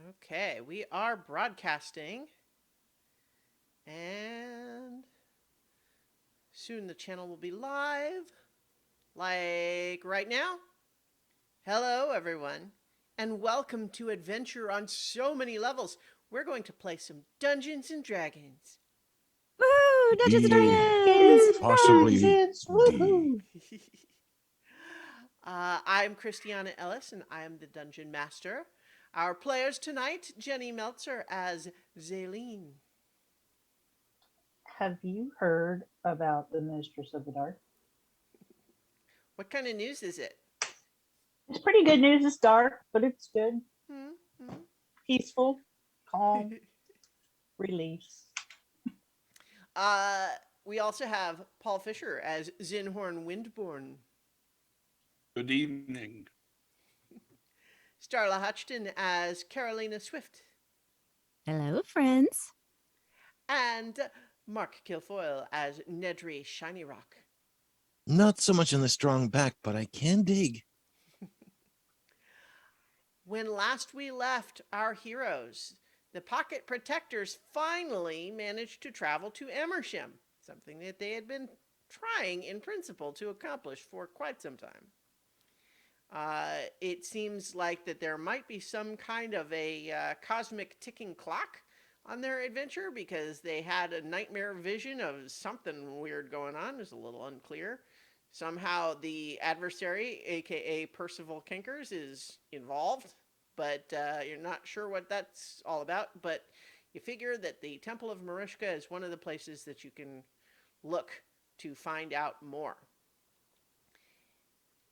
Okay, we are broadcasting, and soon the channel will be live, like right now. Hello, everyone, and welcome to Adventure on So Many Levels. We're going to play some Dungeons and Dragons. Woo! Dungeons and Indeed. Dragons! Dungeons and Possibly Dragons, D. woohoo! I'm Christiana Ellis, and I am the Dungeon Master. Our players tonight, Jenny Meltzer as Zaleen. Have you heard about the Mistress of the Dark? What kind of news is it? It's pretty good news. It's dark, but it's good. Hmm? Hmm? Peaceful, calm, release. Uh, we also have Paul Fisher as Zinhorn Windborn, Good evening. Starla Hutchton as Carolina Swift, Hello, friends. and Mark Kilfoyle as Nedry Shiny Rock. Not so much in the strong back, but I can dig. When last we left our heroes, the Pocket Protectors finally managed to travel to Emersham, something that they had been trying in principle to accomplish for quite some time. It seems like that there might be some kind of a cosmic ticking clock on their adventure because they had a nightmare vision of something weird going on. It's a little unclear. Somehow the adversary, aka Percival Kinkers, is involved, but you're not sure what that's all about. But you figure that the Temple of Marushka is one of the places that you can look to find out more.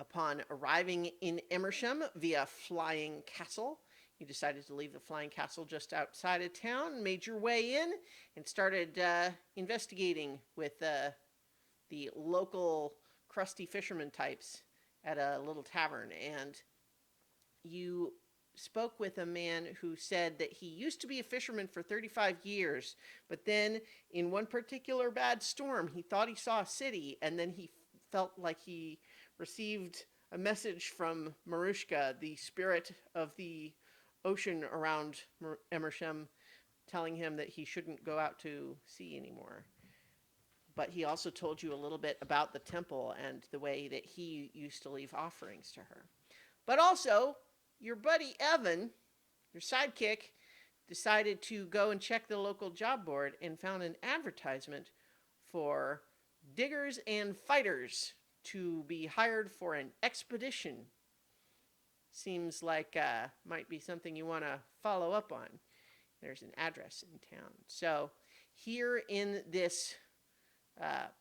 Upon arriving in Emersham via Flying Castle, you decided to leave the Flying Castle just outside of town, made your way in, and started investigating with the local crusty fisherman types at a little tavern. And you spoke with a man who said that he used to be a fisherman for 35 years, but then in one particular bad storm, he thought he saw a city, and then he felt like he received a message from Marushka, the spirit of the ocean around Emersham, telling him that he shouldn't go out to sea anymore. But he also told you a little bit about the temple and the way that he used to leave offerings to her. But also, your buddy Evan, your sidekick, decided to go and check the local job board and found an advertisement for diggers and fighters to be hired for an expedition. Seems like might be something you want to follow up on. There's an address in town. So here in this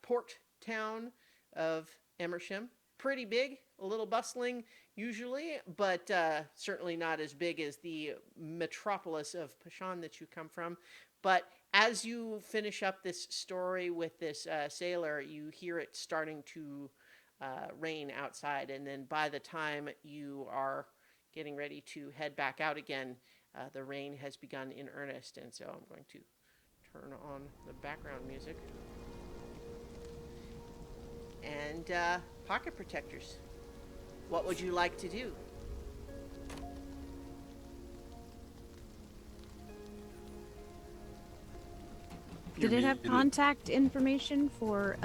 port town of Emersham, pretty big, a little bustling usually, but certainly not as big as the metropolis of Pashan that you come from. But as you finish up this story with this sailor, you hear it starting to rain outside, and then by the time you are getting ready to head back out again, the rain has begun in earnest, and so I'm going to turn on the background music. And pocket protectors. What would you like to do? Did it have contact information for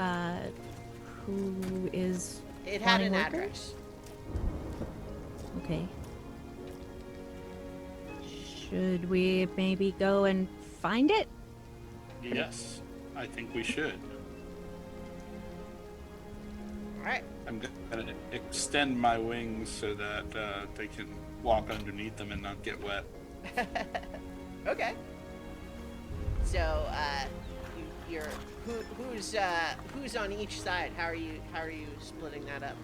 who is It had an wanting address. workers? Okay. Should we maybe go and find it? Yes, I think we should. All right. I'm going to extend my wings so that they can walk underneath them and not get wet. Okay. So you're who's on each side? How are you splitting that up?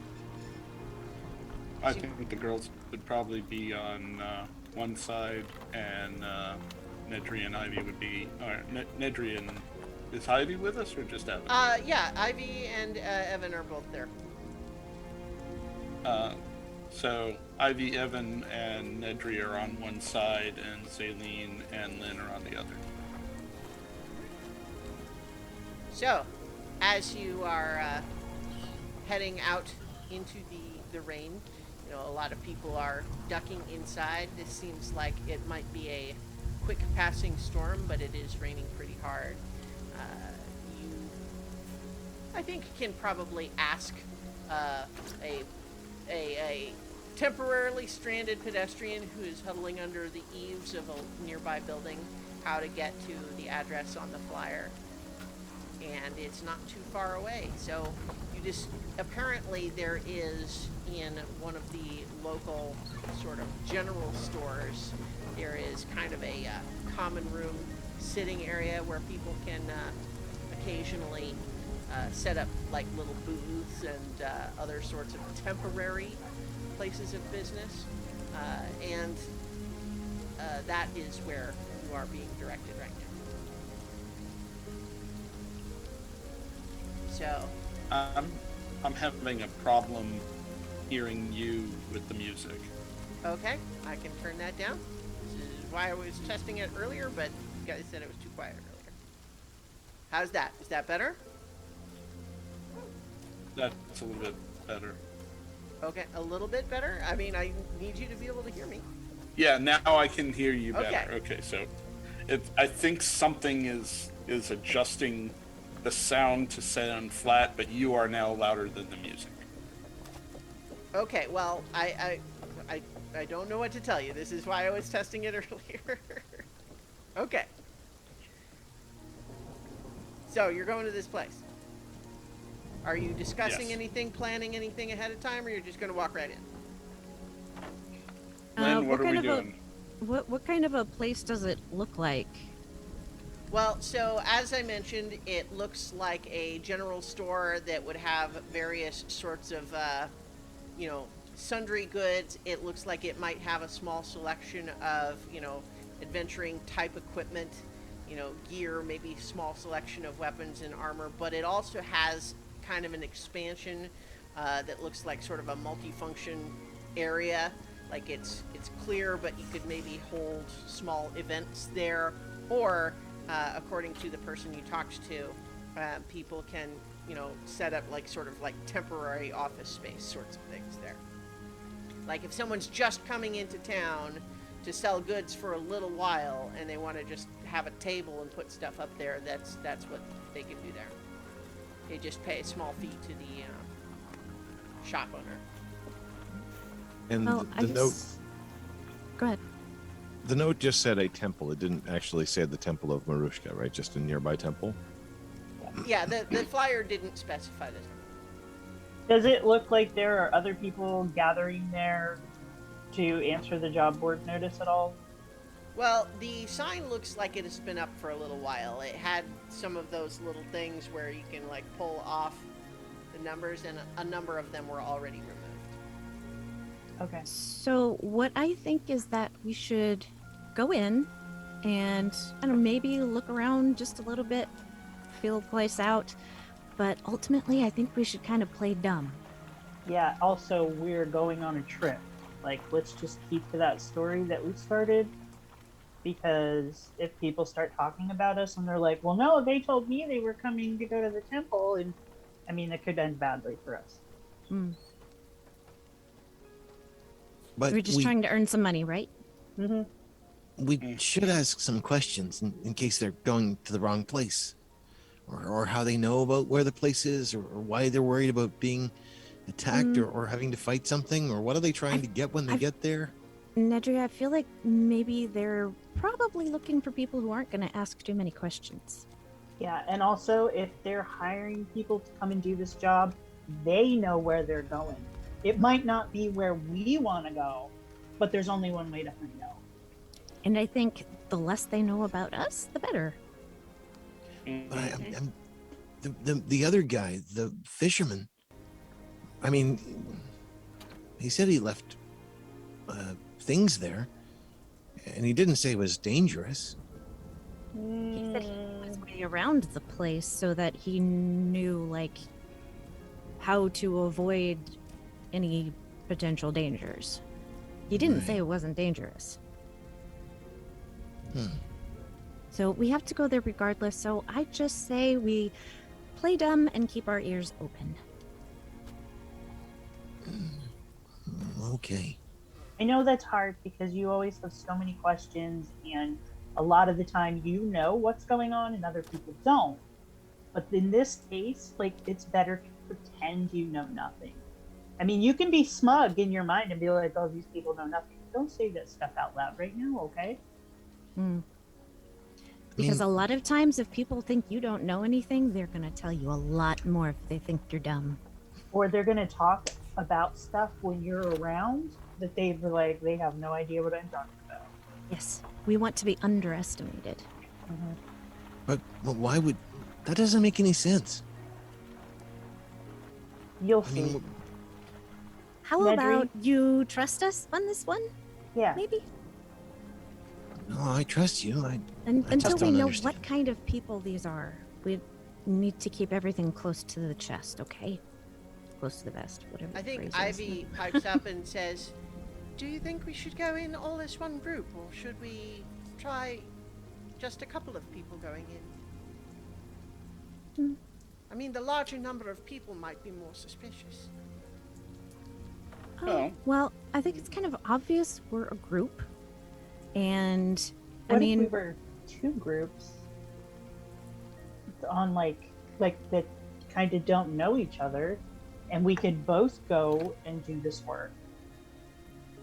I think the girls would probably be on one side, and Nedry and Ivy would be. Or Nedry and is Ivy with us or just Evan? Yeah, Ivy and Evan are both there. So Ivy, Evan, and Nedry are on one side, and Zaleen and Lynn are on the other. So, as you are heading out into the rain, A lot of people are ducking inside. This seems like it might be a quick passing storm, but it is raining pretty hard. You, I think, can probably ask uh, a, a temporarily stranded pedestrian who is huddling under the eaves of a nearby building how to get to the address on the flyer. And it's not too far away. So you just, apparently there is in one of the local sort of general stores, there is kind of a common room sitting area where people can occasionally set up like little booths and other sorts of temporary places of business. And that is where you are being directed right now. So, I'm having a problem hearing you with the music. okay, I can turn that down. This is why I was testing it earlier, but you guys said it was too quiet earlier. How's that? Is that better? That's a little bit better. Okay, a little bit better? I mean, I need you to be able to hear me. Yeah, now I can hear you better. Okay. Okay, so I think something is adjusting the sound to sound flat, but you are now louder than the music. Okay, well, I don't know what to tell you. This is why I was testing it earlier. Okay. So, you're going to this place. Are you discussing Yes. anything, planning anything ahead of time, or you're just going to walk right in? Lynn, what are we kind of doing? what kind of a place does it look like? Well, so as I mentioned, it looks like a general store that would have various sorts of, sundry goods. It looks like it might have a small selection of, adventuring type equipment, gear, maybe small selection of weapons and armor. But it also has kind of an expansion that looks like sort of a multifunction area. Like it's clear, but you could maybe hold small events there, or according to the person you talked to, people can, set up like sort of like temporary office space sorts of things there. Like if someone's just coming into town to sell goods for a little while and they want to just have a table and put stuff up there, that's what they can do there. They just pay a small fee to the shop owner. And Well, I the note, guess... Go ahead. the note just said a temple. It didn't actually say the temple of Marushka, right? Just a nearby temple. Yeah, the flyer didn't specify this. Does it look like there are other people gathering there to answer the job board notice at all? Well, the sign looks like it has been up for a little while. It had some of those little things where you can like pull off the numbers, and a number of them were already removed. Okay. So what I think is that we should go in and I don't know, maybe look around just a little bit, feel the place out. But ultimately, I think we should kind of play dumb. Yeah, also, we're going on a trip. Like, let's just keep to that story that we started. Because if people start talking about us and they're like, well, no, they told me they were coming to go to the temple, and I mean, it could end badly for us. But We're just trying to earn some money, right? Mm-hmm. we should ask some questions in case they're going to the wrong place, or how they know about where the place is, or why they're worried about being attacked, or having to fight something, or what are they trying to get when they get there? Nedry, I feel like maybe they're probably looking for people who aren't going to ask too many questions. Yeah, and also, if they're hiring people to come and do this job, they know where they're going. It might not be where we want to go, but there's only one way to find out. And I think the less they know about us, the better. But the other guy, the fisherman, I mean, he said he left things there, and he didn't say it was dangerous. He said he knew his way around the place so that he knew, like, how to avoid any potential dangers. He didn't say Right. it wasn't dangerous. Hmm. So we have to go there regardless, so I just say we play dumb and keep our ears open. Okay. I know that's hard because you always have so many questions, and a lot of the time you know what's going on and other people don't. But in this case, like, it's better to pretend you know nothing. I mean, you can be smug in your mind and be like, oh, these people know nothing. Don't say that stuff out loud right now, okay? Mm. I Because mean, a lot of times, if people think you don't know anything, they're going to tell you a lot more if they think you're dumb. Or they're going to talk about stuff when you're around that they have no idea what I'm talking about. Yes, we want to be underestimated. Mm-hmm. but why would that doesn't make any sense? You'll I see. mean, How Nedry? about you trust us on this one? Yeah. Maybe? no, I trust you. I Until just we don't know understand. what kind of people these are, we need to keep everything close to the chest, okay? Close to the vest, whatever I the think phrase Ivy pipes up and says, "Do you think we should go in all as one group, or should we try just a couple of people going in? Hmm. I mean, the larger number of people might be more suspicious." Oh, well, I think it's kind of obvious we're a group. And, What I if we mean, were two groups on like that kind of don't know each other, and we could both go and do this work,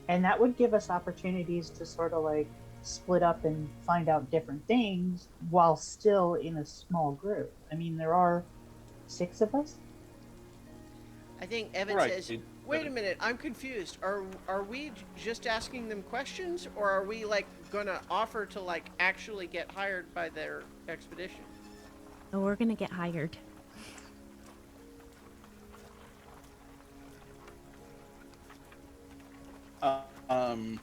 and that would give us opportunities to sort of like split up and find out different things while still in a small group. I mean, there are 6 of us. I think Evan Right. says, "Wait a minute, I'm confused. Are we just asking them questions, or are we like gonna offer to like actually get hired by their expedition?" oh, we're going to get hired. Um,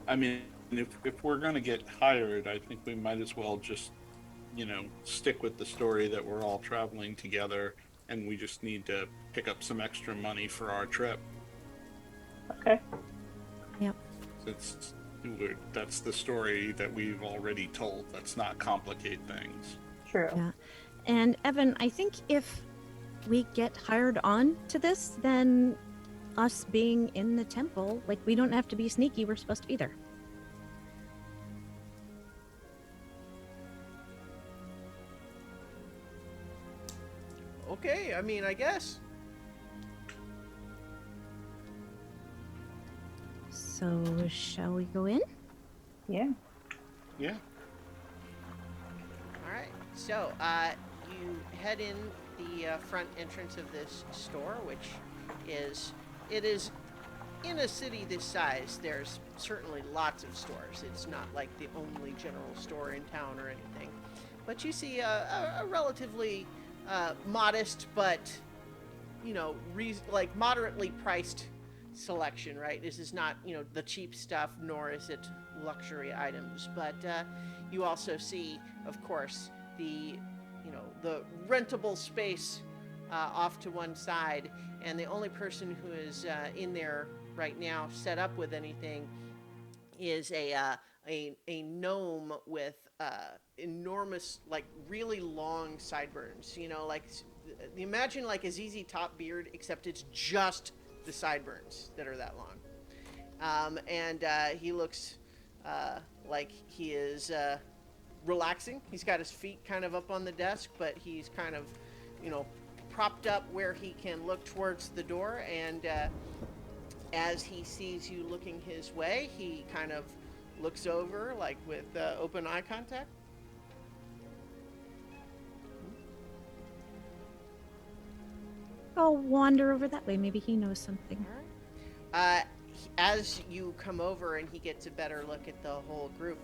I mean, if we're gonna get hired, I think we might as well just, stick with the story that we're all traveling together, and we just need to pick up some extra money for our trip. Okay. Yep. Since that's the story that we've already told. Let's not complicate things. True. Yeah. And, Evan, I think if we get hired on to this, then us being in the temple, like, we don't have to be sneaky. We're supposed to be there. Okay, I mean, I guess. So, shall we go in? Yeah. Yeah. All right. So, you head in the front entrance of this store, which is in a city this size. There's certainly lots of stores. It's not like the only general store in town or anything, but you see a relatively modest, but like moderately priced selection. Right. This is not the cheap stuff, nor is it luxury items, but you also see, of course, the rentable space off to one side, and the only person who is in there right now set up with anything is a gnome with enormous, like really long sideburns. Like imagine like a ZZ Top beard, except it's just the sideburns that are that long. And he looks like he is relaxing. He's got his feet kind of up on the desk, but he's kind of, propped up where he can look towards the door. And as he sees you looking his way, he kind of looks over, like with open eye contact. I'll wander over that way. Maybe he knows something. All right. As you come over and he gets a better look at the whole group,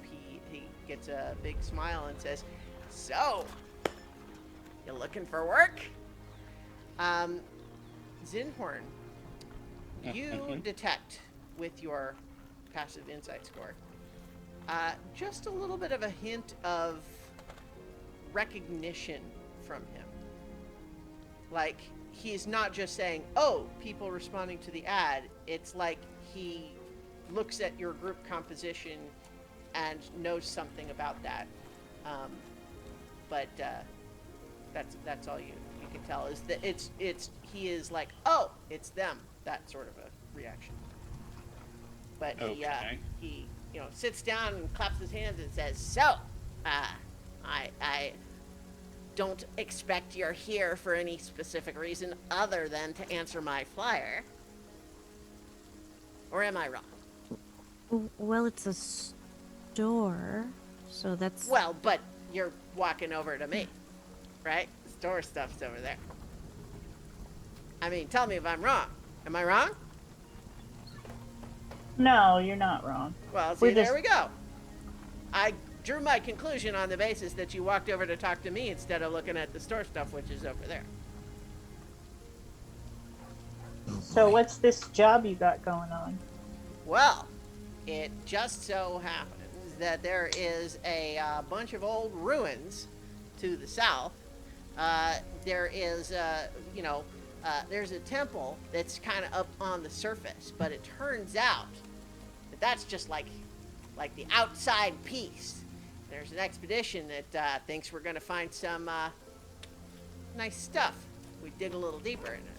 he gets a big smile and says, "So, you looking for work?" Zinhorn, you detect with your passive insight score just a little bit of a hint of recognition from him. Like, he's not just saying, "Oh, people responding to the ad." It's like he looks at your group composition and knows something about that. But that's all you can tell is that he is like, oh, it's them, that sort of a reaction. But Okay. he sits down and claps his hands and says, so, I don't expect you're here for any specific reason other than to answer my flyer. Or am I wrong? Well, it's a store, so that's... Well, but you're walking over to me, right? Store stuff's over there. I mean, tell me if I'm wrong. Am I wrong? No, you're not wrong. Well, see, there we go. I drew my conclusion on the basis that you walked over to talk to me instead of looking at the store stuff, which is over there. Oh, So boy. what's this job you got going on? Well, it just so happens that there is a bunch of old ruins to the south. There is, there's a temple that's kind of up on the surface, but it turns out that that's just like the outside piece. There's an expedition that thinks we're going to find some nice stuff. We dig a little deeper into it.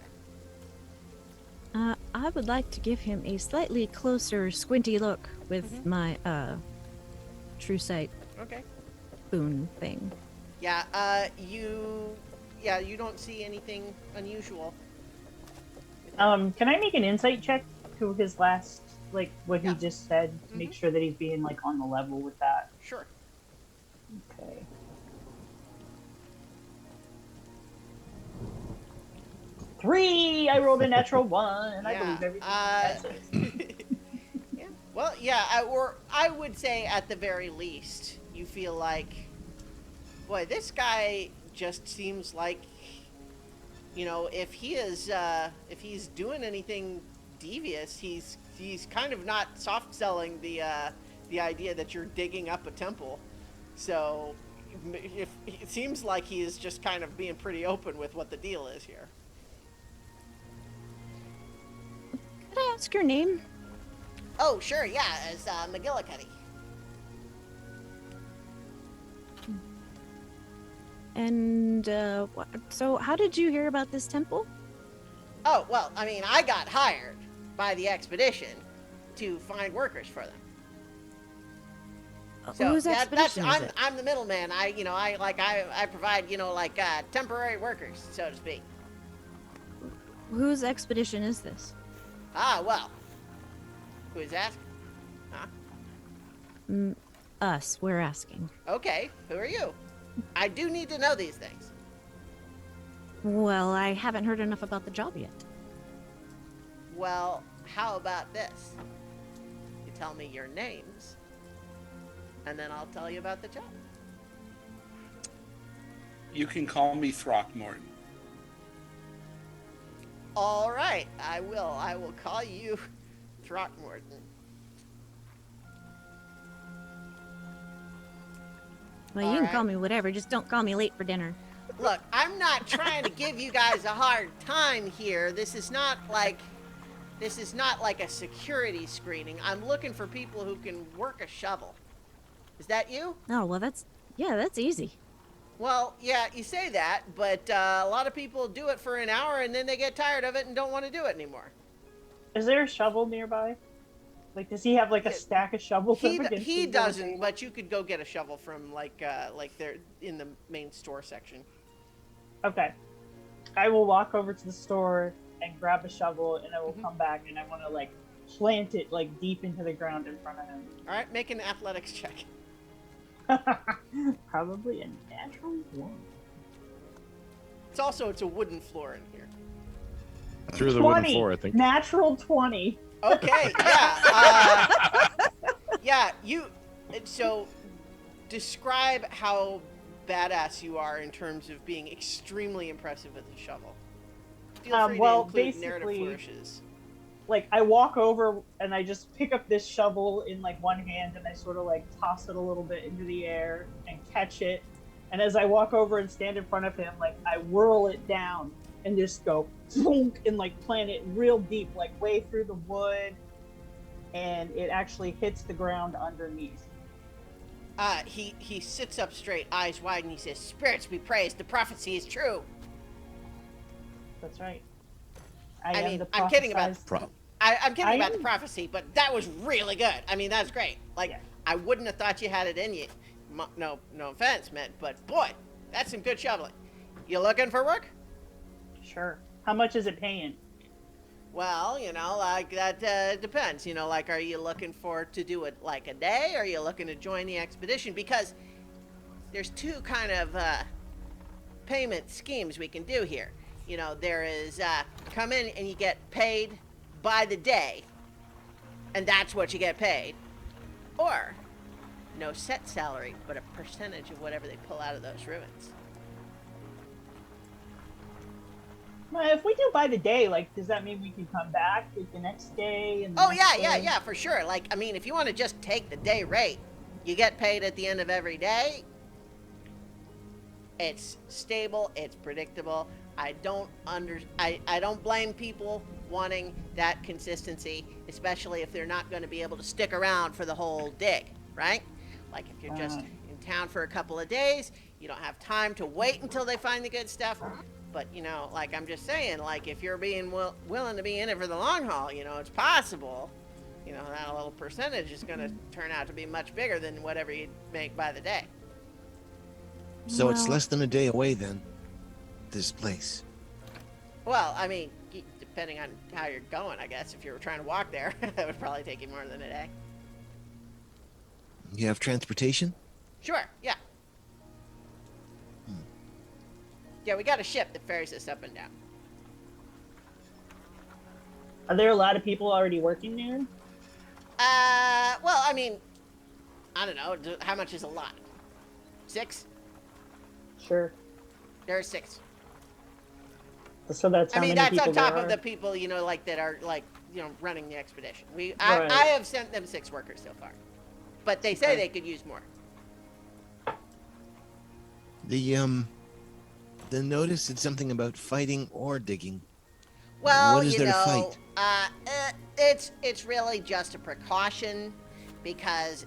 I would like to give him a slightly closer squinty look with my true sight Okay. boon thing. Yeah, you don't see anything unusual. Can I make an insight check to his last, what Yeah. he just said, to make sure that he's being, on the level with that? Sure. Okay. Three! I rolled a natural one, and I believe everything he says. Yeah. Well, yeah, I would say at the very least, you feel like, boy, this guy just seems like, if he's doing anything devious, he's kind of not soft selling the idea that you're digging up a temple. So, if it seems like he is just kind of being pretty open with what the deal is here. Could I ask your name? Oh, sure, yeah, it's McGillicuddy. And so how did you hear about this temple? Oh, well, I mean, I got hired by the expedition to find workers for them. So Whose expedition is it? I'm the middleman. I provide, temporary workers, so to speak. Whose expedition is this? Ah, well, who is asking? Huh? Us. We're asking. Okay, who are you? I do need to know these things. Well, I haven't heard enough about the job yet. Well, how about this? You tell me your names, and then I'll tell you about the job. You can call me Throckmorton. All right, I will. I will call you Throckmorton. Well, All you can right. call me whatever, just don't call me late for dinner. Look, I'm not trying to give you guys a hard time here. This is not like a security screening. I'm looking for people who can work a shovel. Is that you? Oh, well, that's easy. Well, yeah, you say that, but a lot of people do it for an hour and then they get tired of it and don't want to do it anymore. Is there a shovel nearby? Does he have a stack of shovels? up against He his doesn't, table? but you could go get a shovel from they're in the main store section. Okay. I will walk over to the store and grab a shovel, and I will come back, and I want to plant it deep into the ground in front of him. All right, make an athletics check. Probably a natural one. It's a wooden floor in here. Through the wooden 20. floor, I think. Natural 20. Okay, yeah. So, describe how badass you are in terms of being extremely impressive with the shovel. Feel free to include narrative basically, flourishes. I walk over and I just pick up this shovel in one hand and I sort of toss it a little bit into the air and catch it. And as I walk over and stand in front of him, I whirl it down and just go thunk and plant it real deep, way through the wood, and it actually hits the ground underneath. He sits up straight, eyes wide, and he says, "Spirits be praised, the prophecy is true." That's right. I am mean, the I'm kidding about prophesized. I'm kidding I about the am. prophecy, but that was really good. I mean, that's great. Like, Yeah. I wouldn't have thought you had it in you. No offense, man, but boy, that's some good shoveling. You looking for work? Sure. How much is it paying? Well, like that depends. Like, are you looking for to do it like a day? Or are you looking to join the expedition? Because there's two kind of payment schemes we can do here. There is come in and you get paid by the day, and that's what you get paid. Or no set salary, but a percentage of whatever they pull out of those ruins. Well, if we do by the day, like, does that mean we can come back like the next day and the Oh next yeah, day? for sure. Like, I mean, if you want to just take the day rate, you get paid at the end of every day. It's stable, it's predictable. I don't blame people wanting that consistency, especially if they're not going to be able to stick around for the whole dig, right? Like, if you're just in town for a couple of days, you don't have time to wait until they find the good stuff. But, like, I'm just saying, like, if you're being willing to be in it for the long haul, it's possible, that little percentage is going to turn out to be much bigger than whatever you make by the day. So it's Well, less than a day away then, this place. Well, I mean, depending on how you're going, I guess. If you were trying to walk there, that would probably take you more than a day. You have transportation? Sure, yeah. Yeah, we got a ship that ferries us up and down. Are there a lot of people already working there? Well, I mean, I don't know. How much is a lot? 6? Sure. There are 6. So that's I how mean, many that's people on top there of are? the people, like, that are, like, running the expedition. Right. I have sent them 6 workers so far. But they say Okay. they could use more. The notice said something about fighting or digging. Well, What is there to fight? It's really just a precaution because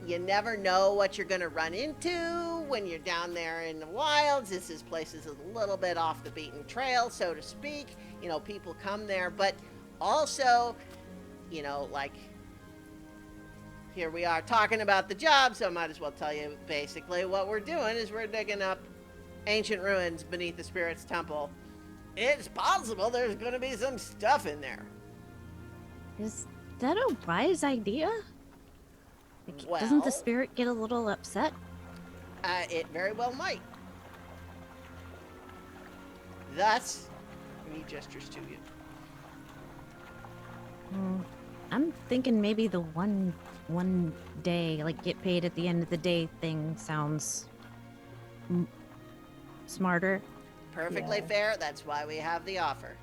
you never know what you're going to run into when you're down there in the wilds. This place is a little bit off the beaten trail, so to speak. People come there, but also, like, here we are talking about the job, so I might as well tell you basically what we're doing is we're digging up ancient ruins beneath the Spirit's Temple. It's possible there's going to be some stuff in there. is that a wise idea? Well, Doesn't the spirit get a little upset? It very well might. Thus, he gestures to you. I'm thinking maybe the one day, like, get paid at the end of the day thing sounds smarter. Perfectly Yeah. fair. That's why we have the offer.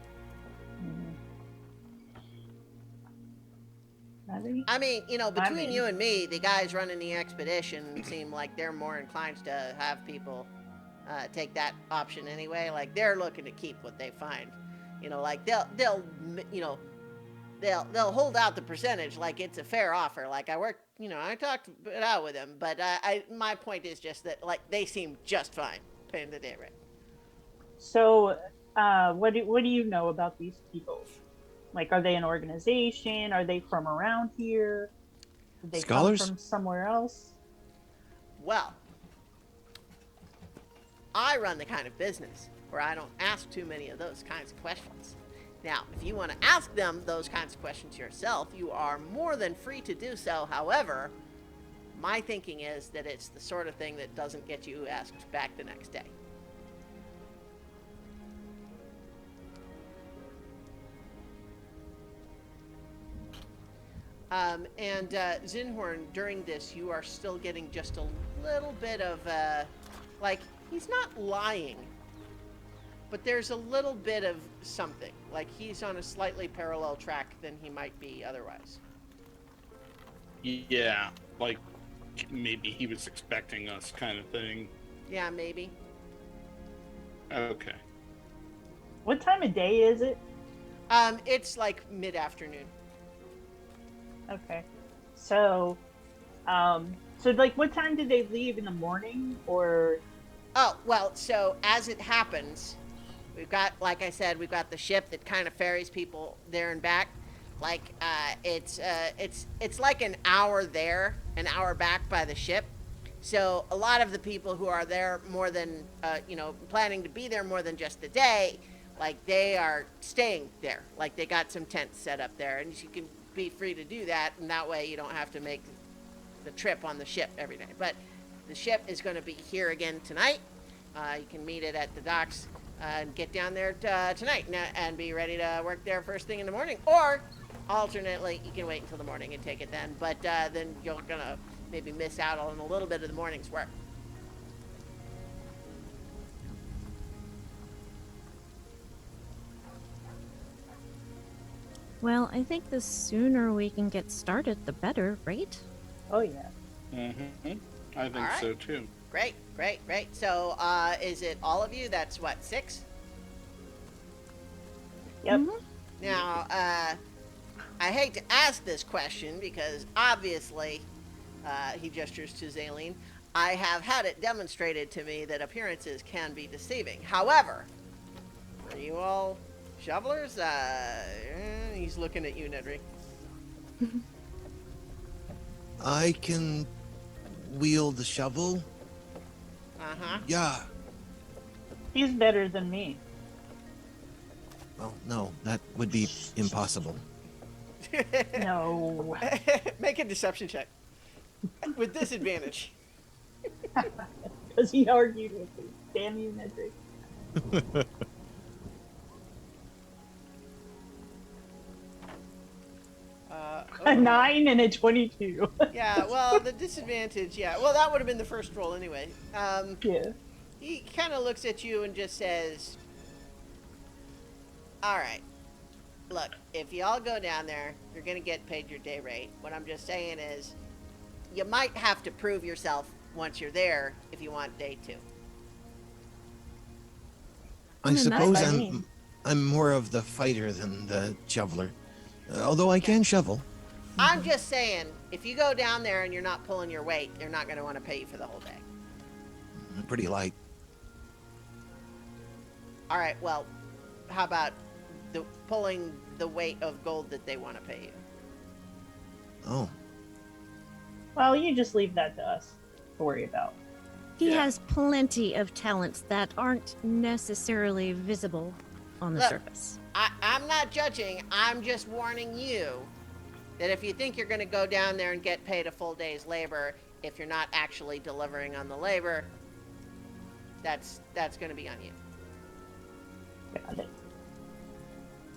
I mean, between you and me, the guys running the expedition seem like they're more inclined to have people take that option anyway. Like, they're looking to keep what they find. Like, they'll hold out the percentage like it's a fair offer. Like, I talked it out with them, but my point is just that, like, they seem just fine paying the day rate. So, what do you know about these people? Like, are they an organization? Are they from around here? Did they Scholars? come from somewhere else? Well, I run the kind of business where I don't ask too many of those kinds of questions. Now, if you want to ask them those kinds of questions yourself, you are more than free to do so. However, my thinking is that it's the sort of thing that doesn't get you asked back the next day. And Zinhorn, during this, you are still getting just a little bit of, like, he's not lying, but there's a little bit of something. Like, he's on a slightly parallel track than he might be otherwise. Yeah, like maybe he was expecting us, kind of thing. Yeah, maybe. Okay. What time of day is it? It's like mid-afternoon. Okay. So like, what time did they leave in the morning, or? Oh, well, so as it happens, We've got, like I said, we've got the ship that kind of ferries people there and back. Like it's like an hour there, an hour back by the ship. So a lot of the people who are there more than planning to be there more than just a day, like they are staying there. Like they got some tents set up there, and you can be free to do that, and that way you don't have to make the trip on the ship every day. But the ship is going to be here again tonight. You can meet it at the docks and get down there tonight and be ready to work there first thing in the morning. Or, alternately, you can wait until the morning and take it then. But then you're going to maybe miss out on a little bit of the morning's work. Well, I think the sooner we can get started, the better, right? Oh yeah. I think All right. so too. Great, great, great. So, is it all of you? That's what, 6? Yep. Now, I hate to ask this question because obviously, he gestures to Zaleen, I have had it demonstrated to me that appearances can be deceiving. However, are you all shovelers? He's looking at you, Nedry. I can wield the shovel. Uh-huh. Yeah. He's better than me. Well, no, that would be impossible. No. Make a deception check. With disadvantage. Because he argued with me. Damn you, Nedrick. A 9 and a 22. Yeah, well, the disadvantage, yeah. Well, that would have been the first roll anyway. Yeah. He kind of looks at you and just says, all right, look, if y'all go down there, you're going to get paid your day rate. What I'm just saying is, you might have to prove yourself once you're there if you want day 2. I mean, suppose that's what I mean. I'm more of the fighter than the shoveler. Although I can shovel. I'm just saying, if you go down there and you're not pulling your weight, they're not going to want to pay you for the whole day. Pretty light. All right, well, how about pulling the weight of gold that they want to pay you? Oh. Well, you just leave that to us to worry about. He Yeah. has plenty of talents that aren't necessarily visible on the Look. surface. I'm not judging. I'm just warning you that if you think you're going to go down there and get paid a full day's labor, if you're not actually delivering on the labor, that's going to be on you. Got it.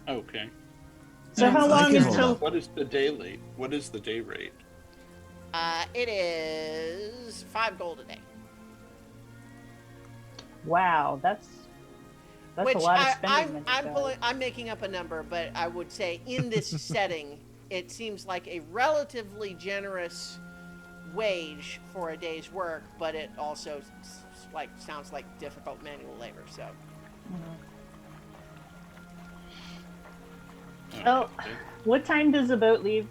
Okay. So Yeah, how I long can hold until up. What is the day rate? What is the day rate? It is 5 gold a day. Wow, that's Which a lot of spending. I'm making up a number, but I would say in this setting, it seems like a relatively generous wage for a day's work, but it also sounds like difficult manual labor. So Oh, Okay. what time does the boat leave?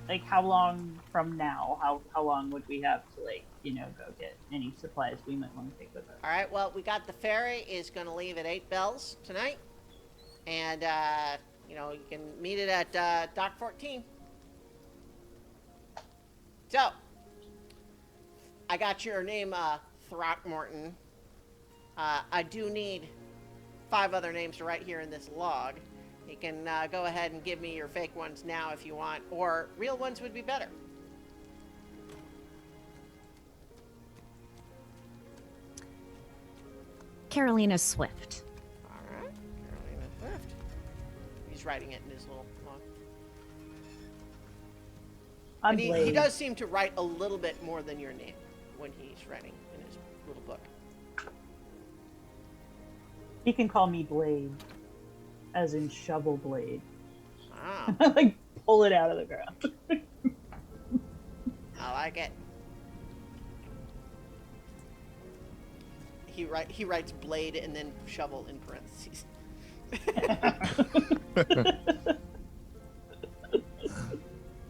Like, how long from now? How long would we have to go get any supplies we might want to take with us? all right, well, we got the ferry is going to leave at 8 bells tonight, and you can meet it at dock 14. So I got your name, Throckmorton. I do need 5 other names to write here in this log. You can go ahead and give me your fake ones now if you want, or real ones would be better. Carolina Swift. All right, Carolina Swift. He's writing it in his little log. I'm And he Blade. does seem to write a little bit more than your name when he's writing in his little book. He can call me Blade, as in shovel blade. Ah, Like, pull it out of the ground. I like it. He writes blade and then shovel in parentheses.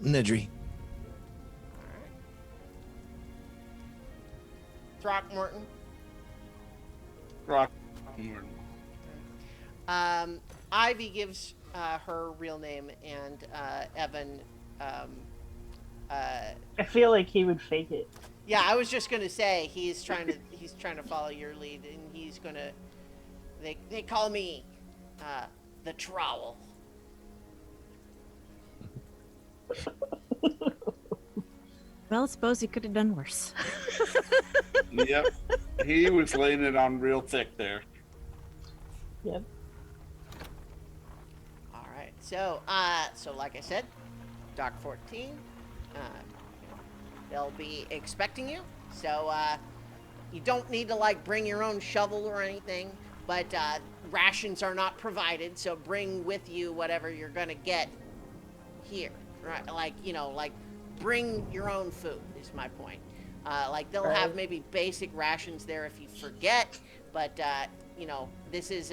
Nedry. Throckmorton. Throckmorton. Ivy gives her real name, and Evan. Uh, I feel like he would fake it. yeah, I was just gonna say he's trying to follow your lead, and he's gonna. They call me the Trowel. Well, I suppose he could have done worse. Yep. He was laying it on real thick there. Yep. All right. So like I said, Dock 14. They'll be expecting you. So you don't need to like bring your own shovel or anything, but rations are not provided. So bring with you whatever you're gonna get here. Right? Like bring your own food is my point. Like they'll have Right. maybe basic rations there if you forget, but this is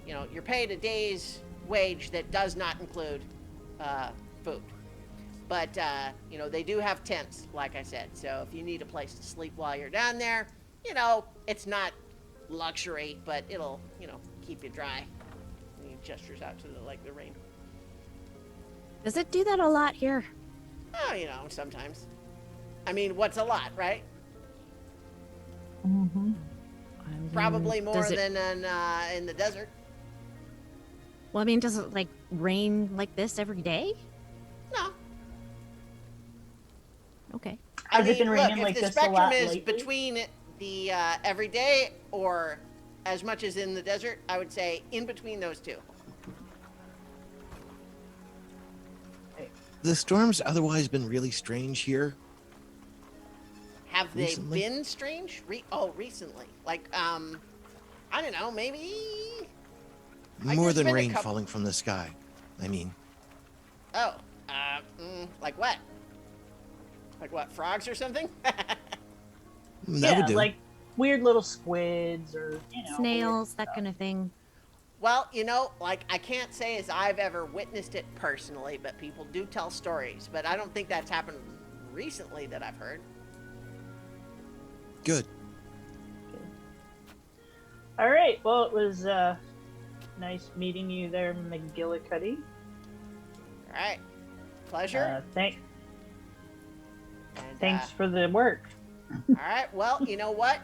you're paid a day's wage that does not include food. But they do have tents, like I said. So if you need a place to sleep while you're down there, it's not luxury, but it'll keep you dry. And he gestures out to the rain. Does it do that a lot here? Oh, sometimes. I mean, what's a lot, right? Mm-hmm. I mean, Probably more does it- than in the desert. Well, I mean, does it like rain like this every day? No. Okay. Has it been look, raining if like the this a spectrum lot is lately? between the everyday or as much as in the desert, I would say in between those two. The storm's otherwise been really strange here. Have they Recently? been strange? Recently. Like, I don't know, maybe. Like, More there's than been a rain couple- falling from the sky. I mean, Oh, like what? Like what? Frogs or something? that Yeah, would do. like weird little squids or Snails, that kind of thing. Well, like I can't say as I've ever witnessed it personally, but people do tell stories. But I don't think that's happened recently that I've heard. Good. All right. Well, it was nice meeting you there, McGillicuddy. All right, pleasure. Thanks And, for the work. all right. Well, you know what?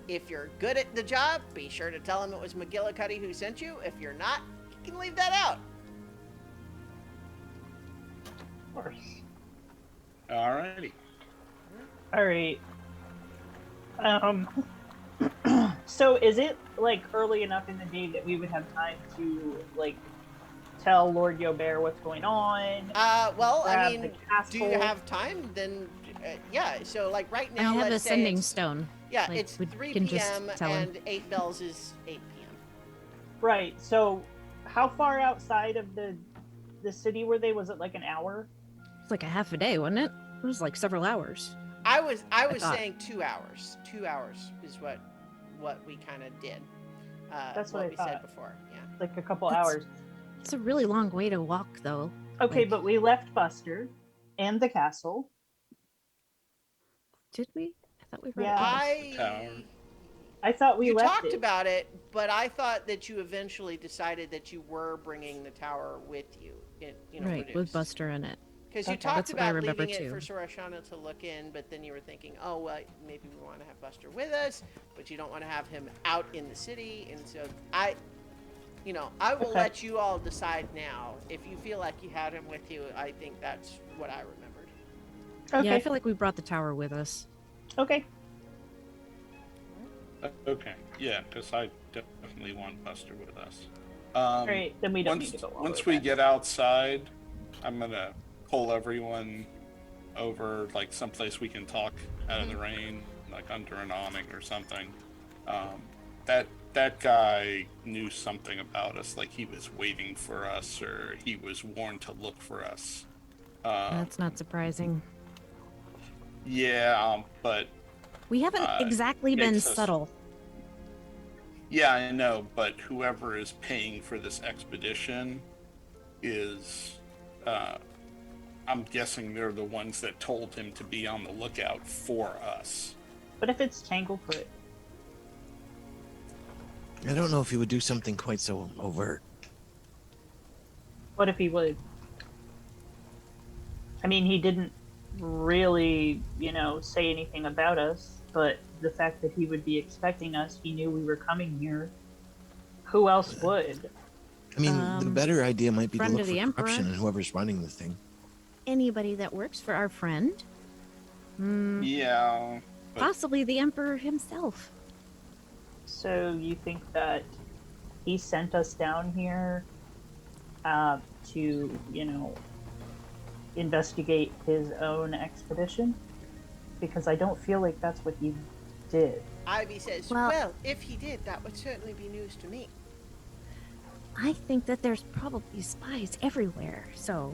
If you're good at the job, be sure to tell him it was McGillicuddy who sent you. If you're not, you can leave that out. Of course. Alrighty. All right. So is it like early enough in the day that we would have time to like tell Lord Yobert what's going on? Well, I Grab mean, the do you castle? have time? Then, yeah. So, like right I now, have a let's say sending it's- stone. Yeah, Like, it's we 3 can just p.m. tell him. and 8 bells is 8 p.m. Right. So how far outside of the city were they? Was it like an hour? It's like a half a day, wasn't it? It was like several hours. I was thought. saying 2 hours. 2 hours is what we kind of did. That's what I we said thought. before. Yeah. Like a couple That's- hours. It's a really long way to walk, though. Okay, like- but we left Buster and the castle. Did we? I thought we were. Yeah. The tower. I thought we You left talked it. about it, but I thought that you eventually decided that you were bringing the tower with you. Right, with reduced. Buster in it. Because you Okay. talked That's what I about remember, leaving it too. for Sorashana to look in, but then you were thinking, oh, well, maybe we want to have Buster with us, but you don't want to have him out in the city. And so I will Okay. let you all decide now. If you feel like you had him with you, I think that's what I remembered. Okay. Yeah, I feel like we brought the tower with us. Okay. Okay. Yeah, because I definitely want Buster with us. All right. Then we don't Once, need to go. all once the way we back. get outside, I'm gonna pull everyone over like someplace we can talk out of the rain, like under an awning or something. That guy knew something about us, like he was waiting for us, or he was warned to look for us. That's not surprising. Yeah, but We haven't exactly been makes us- subtle. yeah, I know. But whoever is paying for this expedition is, I'm guessing they're the ones that told him to be on the lookout for us. But if it's Tanglefoot, I don't know if he would do something quite so overt. What if he would? I mean, he didn't really, say anything about us, but the fact that he would be expecting us, he knew we were coming here. Who else would? I mean, the better idea might be to friend look of for the corruption Emperor. in whoever's running the thing. Anybody that works for our friend. Yeah. But Possibly the Emperor himself. So you think that he sent us down here to, investigate his own expedition? Because I don't feel like that's what he did. Ivy says, Well- well, if he did, that would certainly be news to me. I think that there's probably spies everywhere, so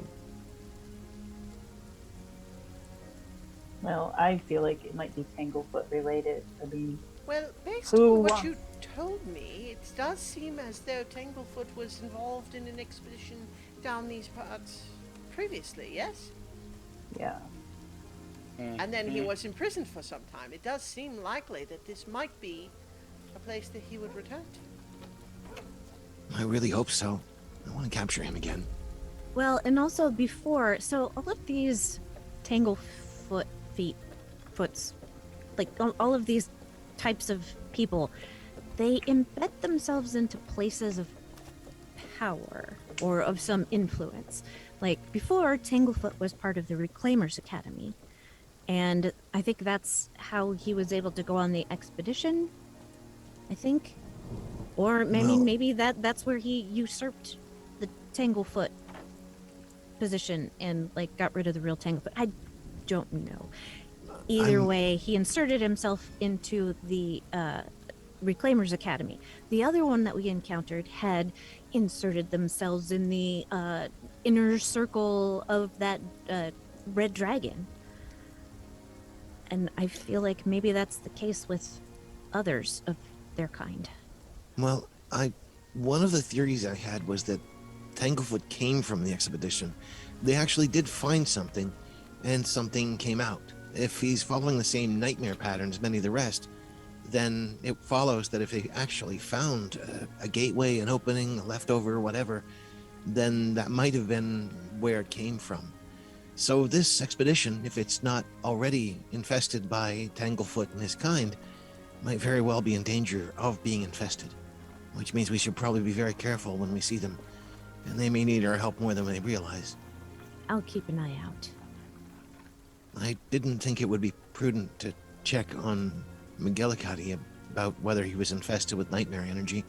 Well, I feel like it might be Tanglefoot related. I mean, Well, based Who on what wa- you told me, it does seem as though Tanglefoot was involved in an expedition down these parts previously, yes? yeah. And then he was imprisoned for some time. It does seem likely that this might be a place that he would return to. I really hope so. I want to capture him again. well, and also before, so all of these foots, like all of these types of people, they embed themselves into places of power or of some influence. Like before, Tanglefoot was part of the Reclaimers Academy, and I think that's how he was able to go on the expedition. I think, or Well- maybe that's where he usurped the Tanglefoot position and like got rid of the real Tanglefoot. I don't know. Either I'm- way, he inserted himself into the Reclaimers Academy. The other one that we encountered had inserted themselves in the inner circle of that red dragon. And I feel like maybe that's the case with others of their kind. Well, one of the theories I had was that Tanglefoot came from the expedition. They actually did find something, and something came out. If he's following the same nightmare pattern as many of the rest, then it follows that if they actually found a gateway, an opening, a leftover, whatever, then that might have been where it came from. So this expedition, if it's not already infested by Tanglefoot and his kind, might very well be in danger of being infested, which means we should probably be very careful when we see them, and they may need our help more than they realize. I'll keep an eye out. I didn't think it would be prudent to check on McGillicuddy about whether he was infested with nightmare energy,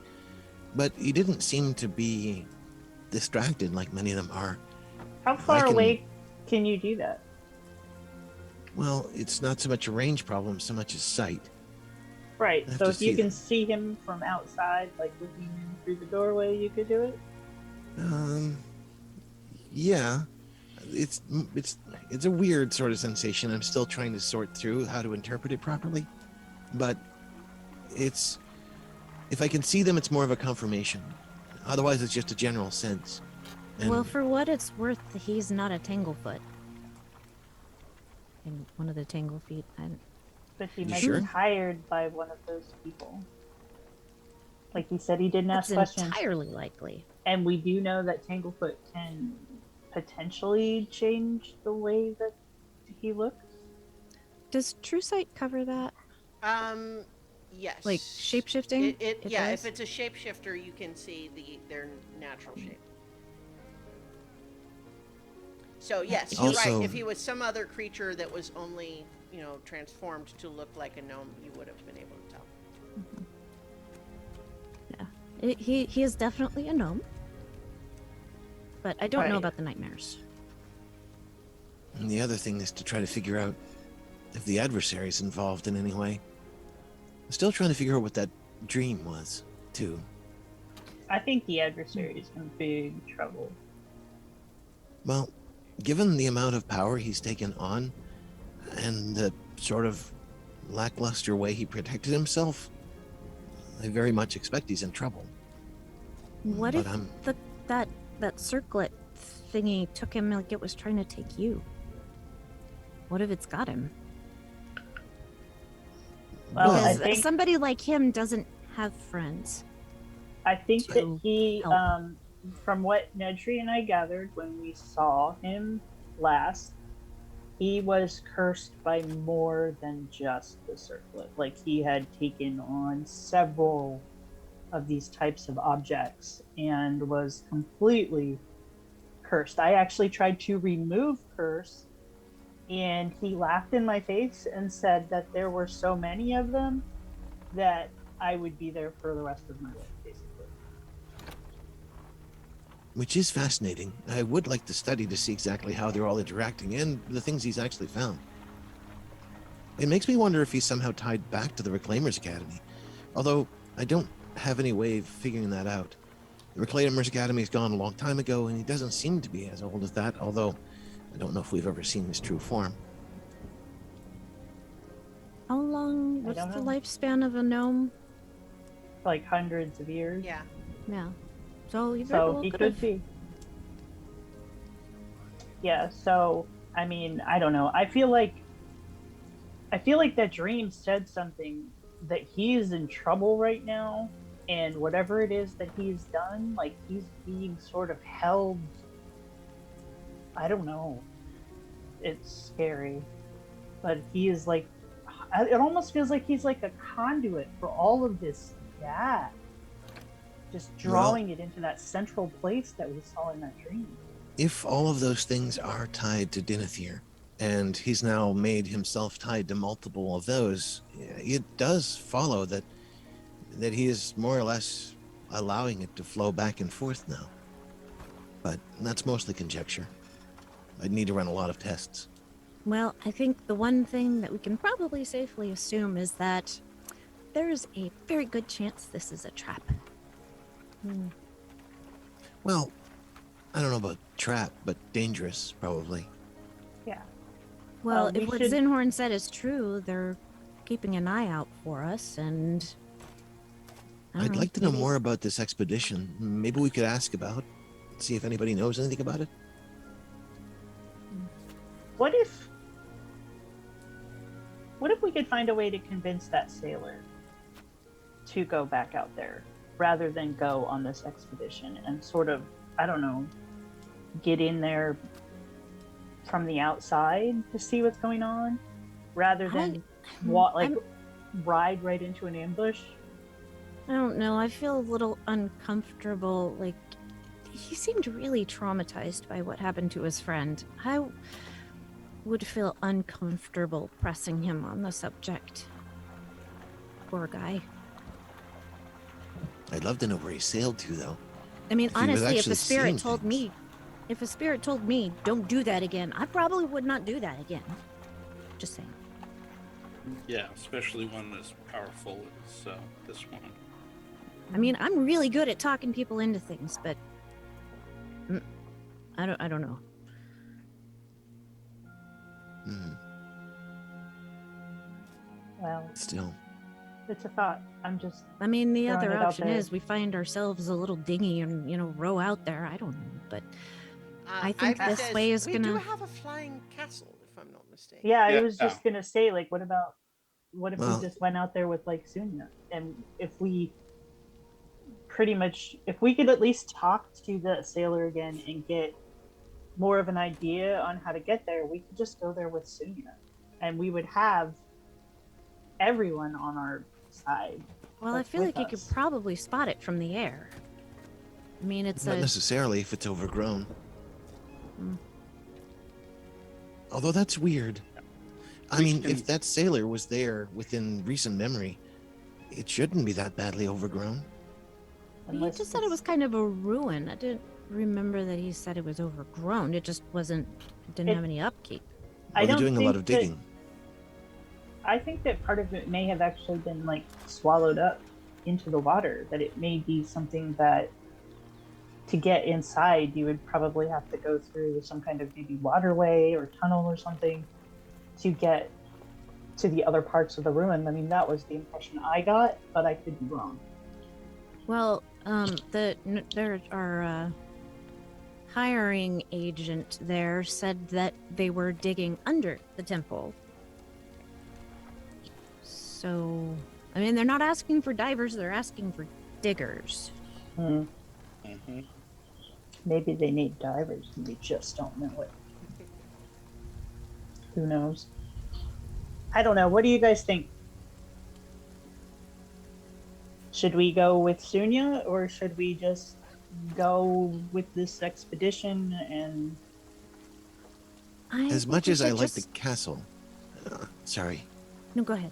but he didn't seem to be distracted like many of them are. How far can- away can you do that? Well, it's not so much a range problem so much as sight. Right. I have So to if you see can them. see him from outside, like looking in through the doorway, you could do it. Yeah, it's a weird sort of sensation. I'm still trying to sort through how to interpret it properly, but it's if I can see them, it's more of a confirmation. Otherwise, it's just a general sense. And Well, for what it's worth, he's not a Tanglefoot. And one of the Tanglefeet. But he You might sure? be hired by one of those people. Like he said, he didn't ask That's questions. entirely likely. And we do know that Tanglefoot can potentially change the way that he looks. Does True Sight cover that? Yes. Like shapeshifting? It It yeah, does? if it's a shapeshifter, you can see their natural shape. So yes, you're Also- right. If he was some other creature that was only, transformed to look like a gnome, you would have been able to tell. He is definitely a gnome. But I don't know Right. about the nightmares. And the other thing is to try to figure out if the adversary's involved in any way. I'm still trying to figure out what that dream was, too. I think the adversary is in big trouble. Well, given the amount of power he's taken on and the sort of lackluster way he protected himself, I very much expect he's in trouble. What But if I'm- that circlet thingy took him like it was trying to take you? What if it's got him? Well, I Because think somebody like him doesn't have friends. I think that to he, help. from what Nedry and I gathered when we saw him last, he was cursed by more than just the circlet. Like he had taken on several of these types of objects and was completely cursed. I actually tried to remove curse, and he laughed in my face and said that there were so many of them that I would be there for the rest of my life, basically. Which is fascinating. I would like to study to see exactly how they're all interacting and the things he's actually found. It makes me wonder if he's somehow tied back to the Reclaimers Academy, although I don't have any way of figuring that out. The Reclaimers Academy is gone a long time ago, and he doesn't seem to be as old as that, although I don't know if we've ever seen his true form. How long I was don't the know. lifespan of a gnome? Like hundreds of years. Yeah. Yeah. So you very So well he could could have. be. Yeah, so I mean, I don't know. I feel like that dream said something that he's in trouble right now, and whatever it is that he's done, like he's being sort of held. I don't know. It's scary, but he is like. It almost feels like he's like a conduit for all of this bad, just Well, drawing it into that central place that we saw in that dream. if all of those things are tied to Dinethir, and he's now made himself tied to multiple of those, it does follow that he is more or less allowing it to flow back and forth now. But that's mostly conjecture. I'd need to run a lot of tests. Well, I think the one thing that we can probably safely assume is that there is a very good chance this is a trap. Well, I don't know about trap, but dangerous, probably. Yeah. Well, we if what should- Zinhorn said is true, they're keeping an eye out for us, and I don't I'd like to know maybe- more about this expedition. Maybe we could ask about, see if anybody knows anything about it. What if we could find a way to convince that sailor to go back out there rather than go on this expedition and sort of, I don't know, get in there from the outside to see what's going on rather than ride right into an ambush? I don't know. I feel a little uncomfortable. Like, he seemed really traumatized by what happened to his friend. I would feel uncomfortable pressing him on the subject. Poor guy. I'd love to know where he sailed to, though. I mean, If he was honestly, if actually a spirit seeing told things. me, if a spirit told me, don't do that again, I probably would not do that again. Just saying. Yeah, especially one as powerful as this one. I mean, I'm really good at talking people into things, but I don't know. Well, Still, it's a thought. I'm just I mean, the Throwing other it out option there. is we find ourselves a little dinghy and, row out there. I don't know, but I think Ivy this says, way is we do gonna- have a flying castle, if I'm not mistaken. yeah, I Yeah. was just gonna say, like, what if Well- we just went out there with like Sunya, and if we pretty much, if we could at least talk to the sailor again and get more of an idea on how to get there, we could just go there with Sunya, and we would have everyone on our side. well, I That's feel with like you could us. probably spot it from the air. I mean, it's not a necessarily if it's overgrown. Hmm. Although that's weird. I We mean, can- if that sailor was there within recent memory, it shouldn't be that badly overgrown. He Unless just said it it's- was kind of a ruin. I didn't remember that he said it was overgrown. It just wasn't. It didn't It- have any upkeep. I Well, they're don't doing a lot think of that- digging. I think that part of it may have actually been like swallowed up into the water. That it may be something that to get inside, you would probably have to go through some kind of maybe waterway or tunnel or something to get to the other parts of the ruin. I mean, that was the impression I got, but I could be wrong. Well, there our hiring agent there said that they were digging under the temple. So, I mean, they're not asking for divers; they're asking for diggers. Hmm. Mm-hmm. Maybe they need divers and we just don't know it. Who knows? I don't know. What do you guys think? Should we go with Sunya or should we just go with this expedition and I As think much we as I should like the just. castle, sorry. No, go ahead.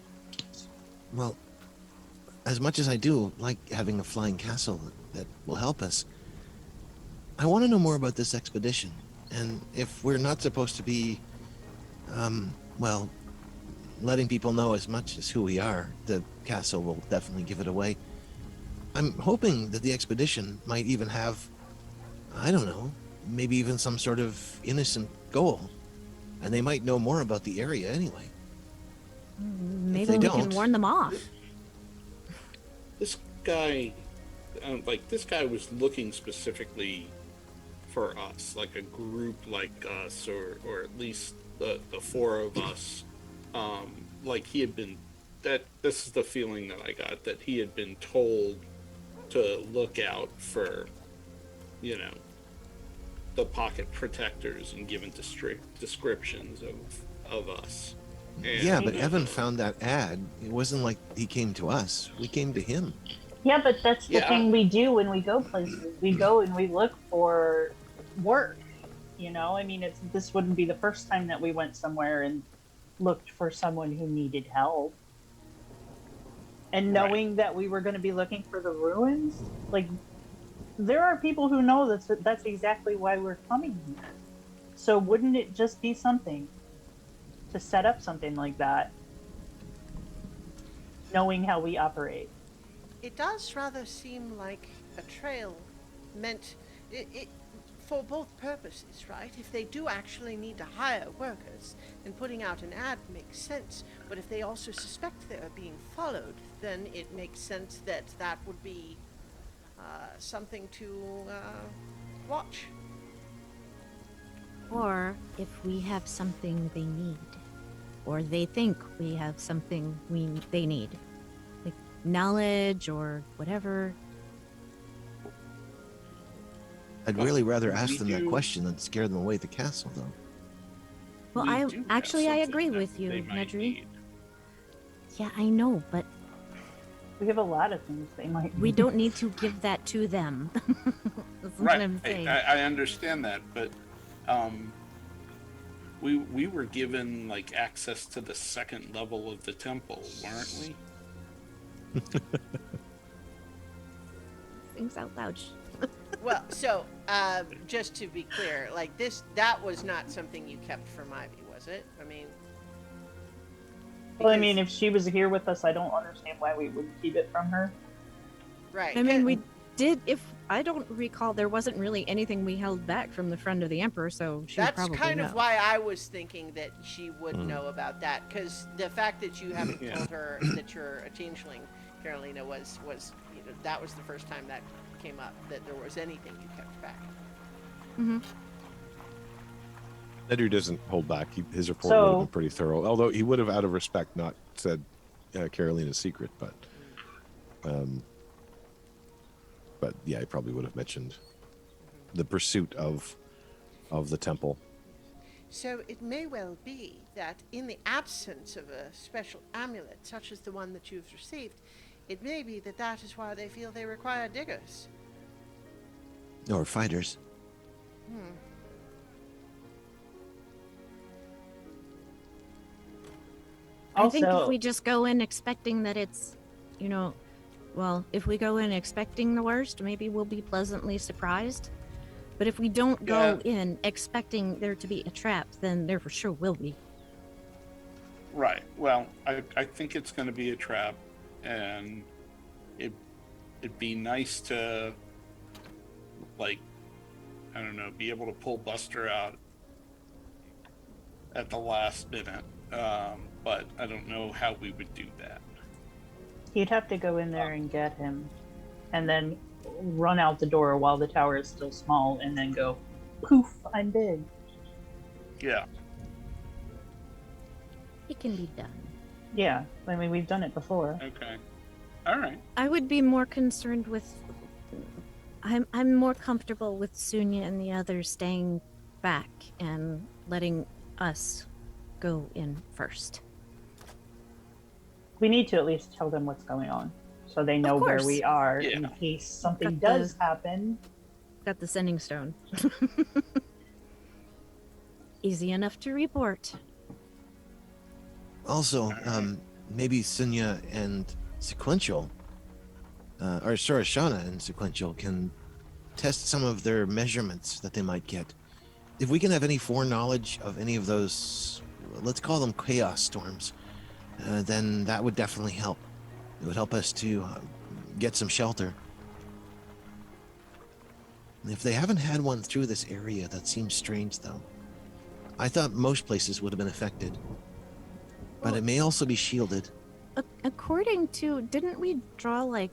Well, as much as I do like having a flying castle that will help us, I want to know more about this expedition. And if we're not supposed to be, well, letting people know as much as who we are, the castle will definitely give it away. I'm hoping that the expedition might even have, I don't know, maybe even some sort of innocent goal. And they might know more about the area anyway. If Maybe they we can don't, warn them off. This guy, this guy was looking specifically for us, like a group like us, or at least the four of us. Like he had been, that this is the feeling that I got, that he had been told to look out for, you know, the pocket protectors and given descriptions of us. And, yeah, but Evan found that ad. It wasn't like he came to us. We came to him. yeah, but that's the Yeah. thing we do when we go places. We go and we look for work. You know, I mean, this wouldn't be the first time that we went somewhere and looked for someone who needed help. And knowing that we were going to be looking for the ruins, like there are people who know that's exactly why we're coming here. So wouldn't it just be something to set up something like that, knowing how we operate? It does rather seem like a trail meant it for both purposes, right? If they do actually need to hire workers, then putting out an ad makes sense. But if they also suspect they are being followed, then it makes sense that that would be something to watch. Or if we have something they need, or they think we have something they need, like knowledge or whatever. I'd really rather We ask them that do- question than scare them away at the castle, though. Well, we I do have actually I something agree that with you, they might Nedry. need. Yeah, I know, but We have a lot of things they might. we don't need to give that to them. That's what Right, I'm saying. I understand that, but we were given like access to the second level of the temple, weren't we? Things out loud. Well, so just to be clear, like that was not something you kept from Ivy, was it? I mean, Well, I because- mean, if she was here with us, I don't understand why we wouldn't keep it from her. right? I mean, we did. If I don't recall, there wasn't really anything we held back from the friend of the emperor, so she would That's probably kind know. of why I was thinking that she would know about that, because the fact that you haven't Yeah. told her that you're a changeling, Carolina, was that was the first time that came up, that there was anything you kept back. Mm-hmm. Nedry doesn't hold back. His report So- would have been pretty thorough. Although he would have, out of respect, not said Carolina's secret. But yeah, he probably would have mentioned the pursuit of the temple. So it may well be that in the absence of a special amulet such as the one that you've received, it may be that that is why they feel they require diggers. Or fighters. I think if Also- we just go in expecting that it's, well, if we go in expecting the worst, maybe we'll be pleasantly surprised. But if we don't go in expecting there to be a trap, then there for sure will be. Right. Well, I think it's going to be a trap, and it'd be nice to, like, I don't know, be able to pull Buster out at the last minute. But I don't know how we would do that. You'd have to go in there and get him, and then run out the door while the tower is still small, and then go, poof, I'm big. Yeah. It can be done. Yeah, I mean, we've done it before. Okay. All right. I would be more concerned with I'm more comfortable with Sunya and the others staying back and letting us go in first. We need to at least tell them what's going on, so they know where course. we are Yeah. in case something Got does happen. Got the sending stone. Easy enough to report. Also, maybe Sunya and Sequential, or sorry, Shauna and Sequential can test some of their measurements that they might get. If we can have any foreknowledge of any of those, let's call them chaos storms, then that would definitely help. It would help us to get some shelter. If they haven't had one through this area, that seems strange, though. I thought most places would have been affected, but it may also be shielded. According to, didn't we draw maybe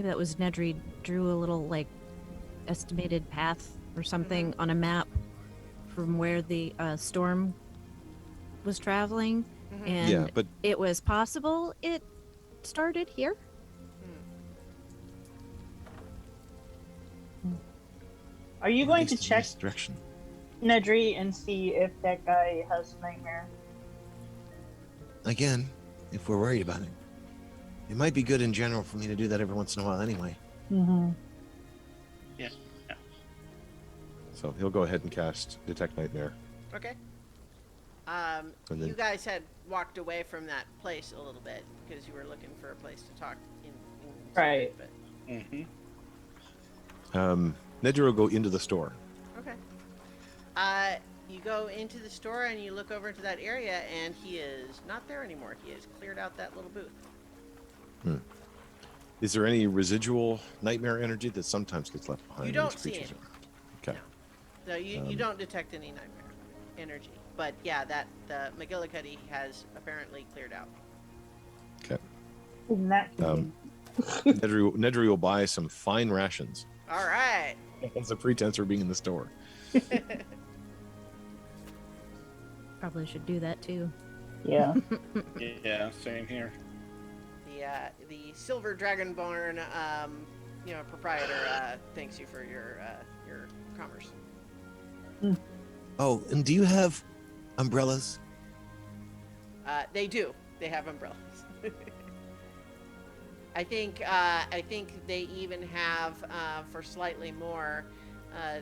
that was Nedry drew a little estimated path or something on a map from where the storm was traveling, and Yeah, but it was possible it started here. Are you At going least to in check this direction. Nedry and see if that guy has nightmare? Again, if we're worried about it. It might be good in general for me to do that every once in a while anyway. Mm-hmm. Yeah. so he'll go ahead and cast Detect Nightmare. Okay. And then- You guys had walked away from that place a little bit because you were looking for a place to talk in Right. But, Nedry will go into the store. okay. You go into the store and you look over into that area, and he is not there anymore. He has cleared out that little booth. Is there any residual nightmare energy that sometimes gets left behind? You in don't these see creatures? any. Okay. So you don't detect any nightmare energy. But yeah, that the McGillicuddy has apparently cleared out. Okay. Isn't that Nedry will buy some fine rations All right. as a pretense for being in the store. Probably should do that too. Yeah. Yeah, same here. The Silver Dragonborn, proprietor thanks you for your commerce. Oh, and do you have umbrellas? They do. They have umbrellas. I think they even have for slightly more.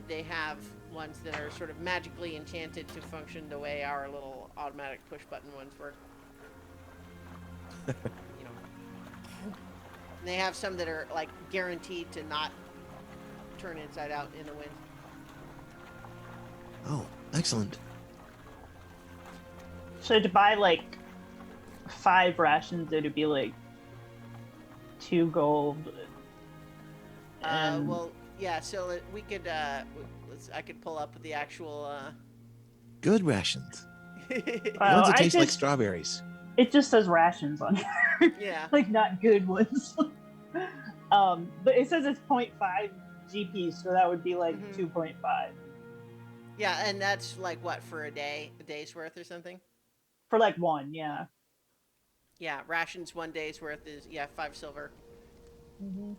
They have ones that are sort of magically enchanted to function the way our little automatic push button ones work. And they have some that are like guaranteed to not turn inside out in the wind. Oh, excellent. So to buy 5 rations, it'd be 2 gold. And Well, yeah. So we could. I could pull up the actual. Good rations. Well, Ones that I taste like just- strawberries. it just says rations on here. Yeah. Not good ones. But it says it's 0.5 GP, so that would be 2.5. Yeah, and that's what for a day's worth or something. For 1, yeah. Yeah, rations 1 day's worth is 5 silver. Mm-hmm.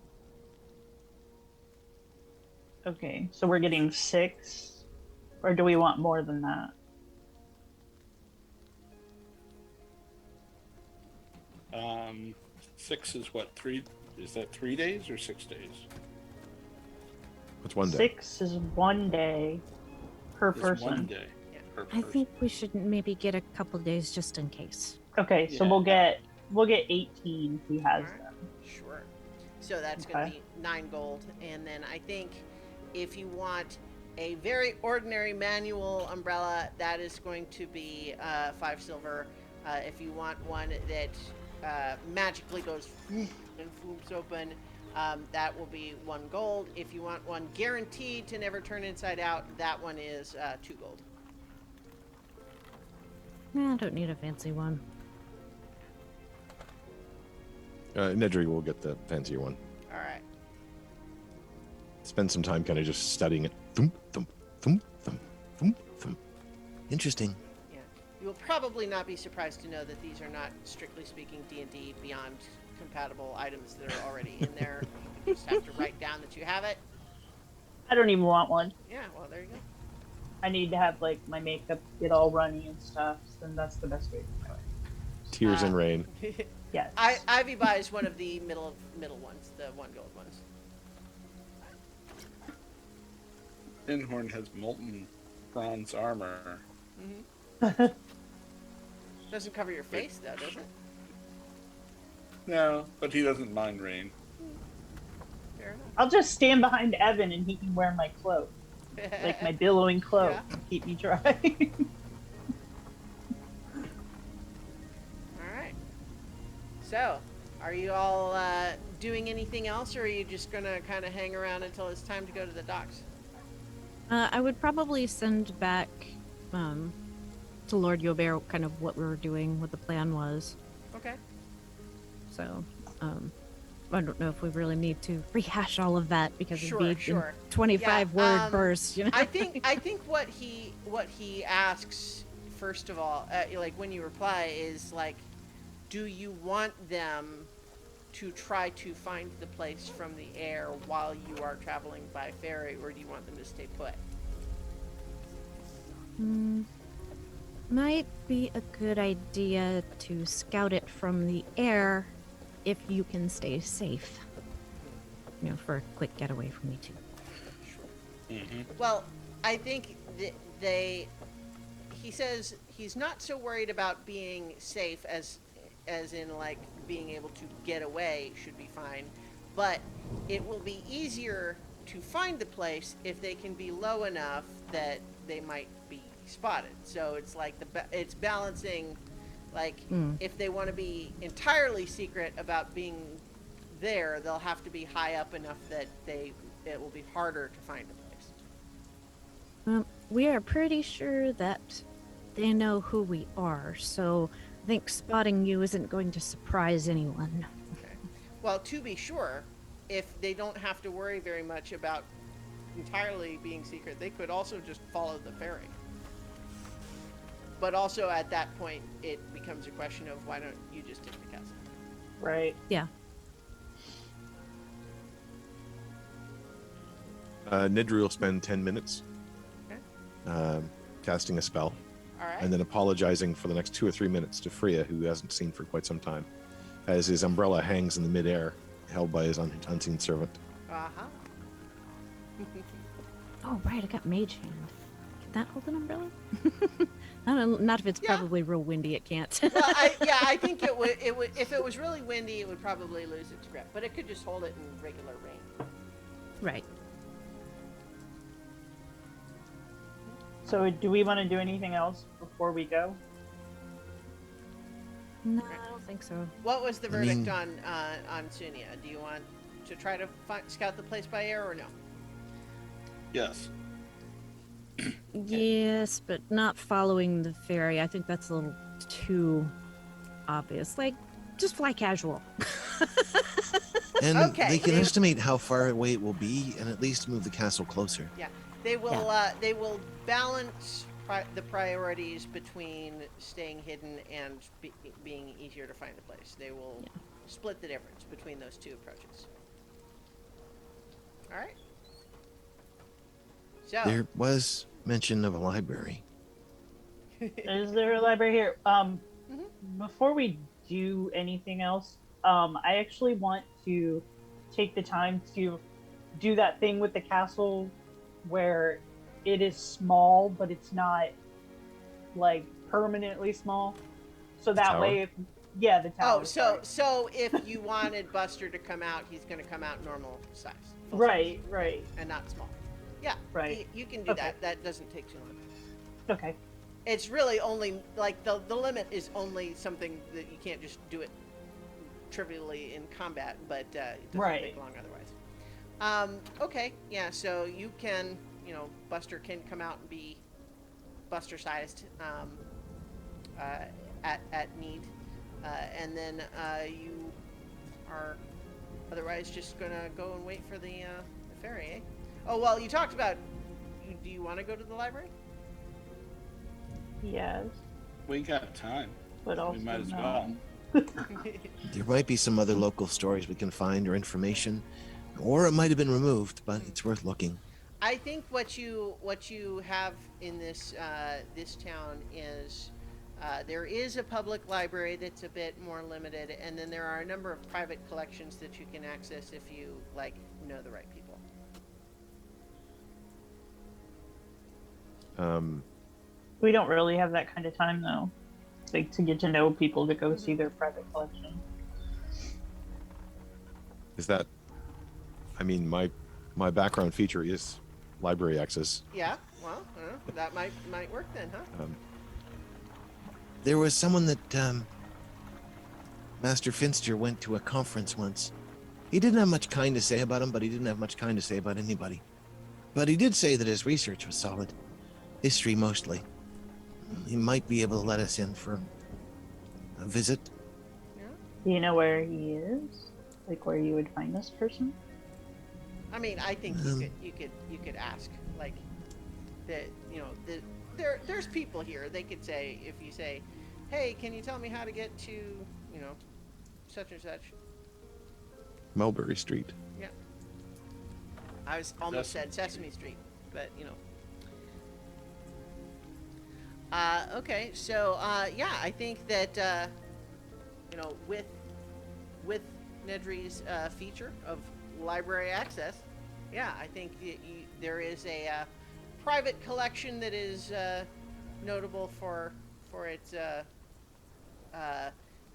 Okay, so we're getting 6, or do we want more than that? Um, 6 is what, 3? Is that 3 days or 6 days? What's one day? 6 is 1 day per It's person. 1 day per I person. think we should maybe get a couple days just in case. Okay, so Yeah. we'll get 18 if he has Alright. them. Sure. So that's going to Okay. be 9 gold, and then I think if you want a very ordinary manual umbrella, that is going to be 5 silver. If you want one that magically goes and foops open, that will be 1 gold. If you want one guaranteed to never turn inside out, that one is 2 gold. I don't need a fancy one. Nedry will get the fancier one. All right. Spend some time kind of just studying it. Thump, thump, thump, thump, thump, thump. Interesting. Yeah. You will probably not be surprised to know that these are not, strictly speaking, D&D Beyond compatible items that are already in there. You just have to write down that you have it. I don't even want one. Yeah, well, there you go. I need to have like my makeup get all runny and stuff, and that's the best way to do it. Tears and rain. Yes. Ivy buys one of the middle ones, the one gold ones. Inhorn has molten bronze armor. Doesn't cover your face though, does it? No, but he doesn't mind rain. Fair enough. I'll just stand behind Evan and he can wear my cloak, like my billowing cloak, Yeah. to keep me dry. All right. So, are you all doing anything else, or are you just gonna kind of hang around until it's time to go to the docks? I would probably send back to Lord Yobert kind of what we were doing, what the plan was. Okay. So, I don't know if we really need to rehash all of that because Sure, it'd be sure. 25 Yeah, word bursts, you know. I think what he asks first of all, like when you reply, is like, do you want them to try to find the place from the air while you are traveling by ferry, or do you want them to stay put? Might be a good idea to scout it from the air if you can stay safe. You know, for a quick getaway from me too. Well, I think he says he's not so worried about being safe as in like being able to get away should be fine, but it will be easier to find the place if they can be low enough that they might be spotted. So it's like it's balancing, like if they want to be entirely secret about being there, they'll have to be high up enough that it will be harder to find a place. We are pretty sure that they know who we are, so I think spotting you isn't going to surprise anyone. Okay. Well, to be sure, if they don't have to worry very much about entirely being secret, they could also just follow the ferry. But also at that point, it becomes a question of why don't you just take the castle? Right. Yeah. Nidri will spend 10 minutes Okay. casting a spell, All right. and then apologizing for the next 2 or 3 minutes to Freya, who hasn't seen for quite some time, as his umbrella hangs in the midair, held by his unseen servant. Uh-huh. Oh, right, I got mage hand. Can that hold an umbrella? I don't know, not if it's Yeah. probably real windy, it can't. Well, I think it would. If it was really windy, it would probably lose its grip. But it could just hold it in regular rain. Right. So, do we want to do anything else before we go? No, I don't think so. What was the I verdict mean- on Sunia? Do you want to try to scout the place by air or no? Yes. Yes, but not following the ferry. I think that's a little too obvious. Like, just fly casual. And Okay, they can they- estimate how far away it will be and at least move the castle closer. Yeah, they will balance the priorities between staying hidden and being easier to find the place. They will split the difference between those two approaches. All right. So There was mention of a library. Is there a library here? Before we do anything else, I actually want to take the time to do that thing with the castle where it is small, but it's not like permanently small. So that tower? way, the tower. Oh, so if you wanted Buster to come out, he's going to come out normal size. Full Right, size, right, and not small. Yeah, right. You can do Okay. that. That doesn't take too long. Okay. It's really only like the limit is only something that you can't just do it trivially in combat, but it doesn't Right. take long otherwise. Okay, yeah. So you can, Buster can come out and be Buster sized at need, and then you are otherwise just gonna go and wait for the ferry, eh? Oh well, you talked about. Do you want to go to the library? Yes, We got time. but also We might as no. well. There might be some other local stories we can find or information, or it might have been removed, but it's worth looking. I think what you have in this town is there is a public library that's a bit more limited, and then there are a number of private collections that you can access if you like know the right people. We don't really have that kind of time though, like to get to know people to go see their private collection. Is that? I mean, my background feature is library access. Yeah, well, that might work then, huh? There was someone that Master Finster went to a conference once. He didn't have much kind to say about him, but he didn't have much kind to say about anybody. But he did say that his research was solid. History mostly. He might be able to let us in for a visit. Yeah. Do you know where he is? Like where you would find this person? I mean, I think you could ask like that. There's people here. They could say if you say, "Hey, can you tell me how to get to such and such?" Mulberry Street. Yeah. I was almost said Sesame Street, but okay, so yeah, I think that with Nedry's feature of library access, yeah, I think there is a private collection that is notable for its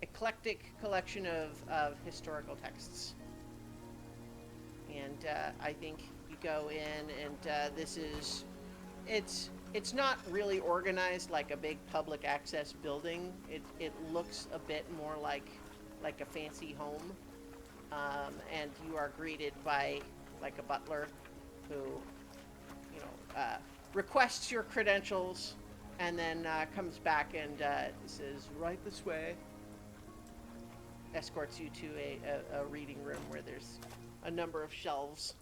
eclectic collection of historical texts. And I think you go in, and it's not really organized like a big public access building. It looks a bit more like a fancy home, and you are greeted by like a butler who requests your credentials, and then comes back and says, "Right this way." Escorts you to a reading room where there's a number of shelves,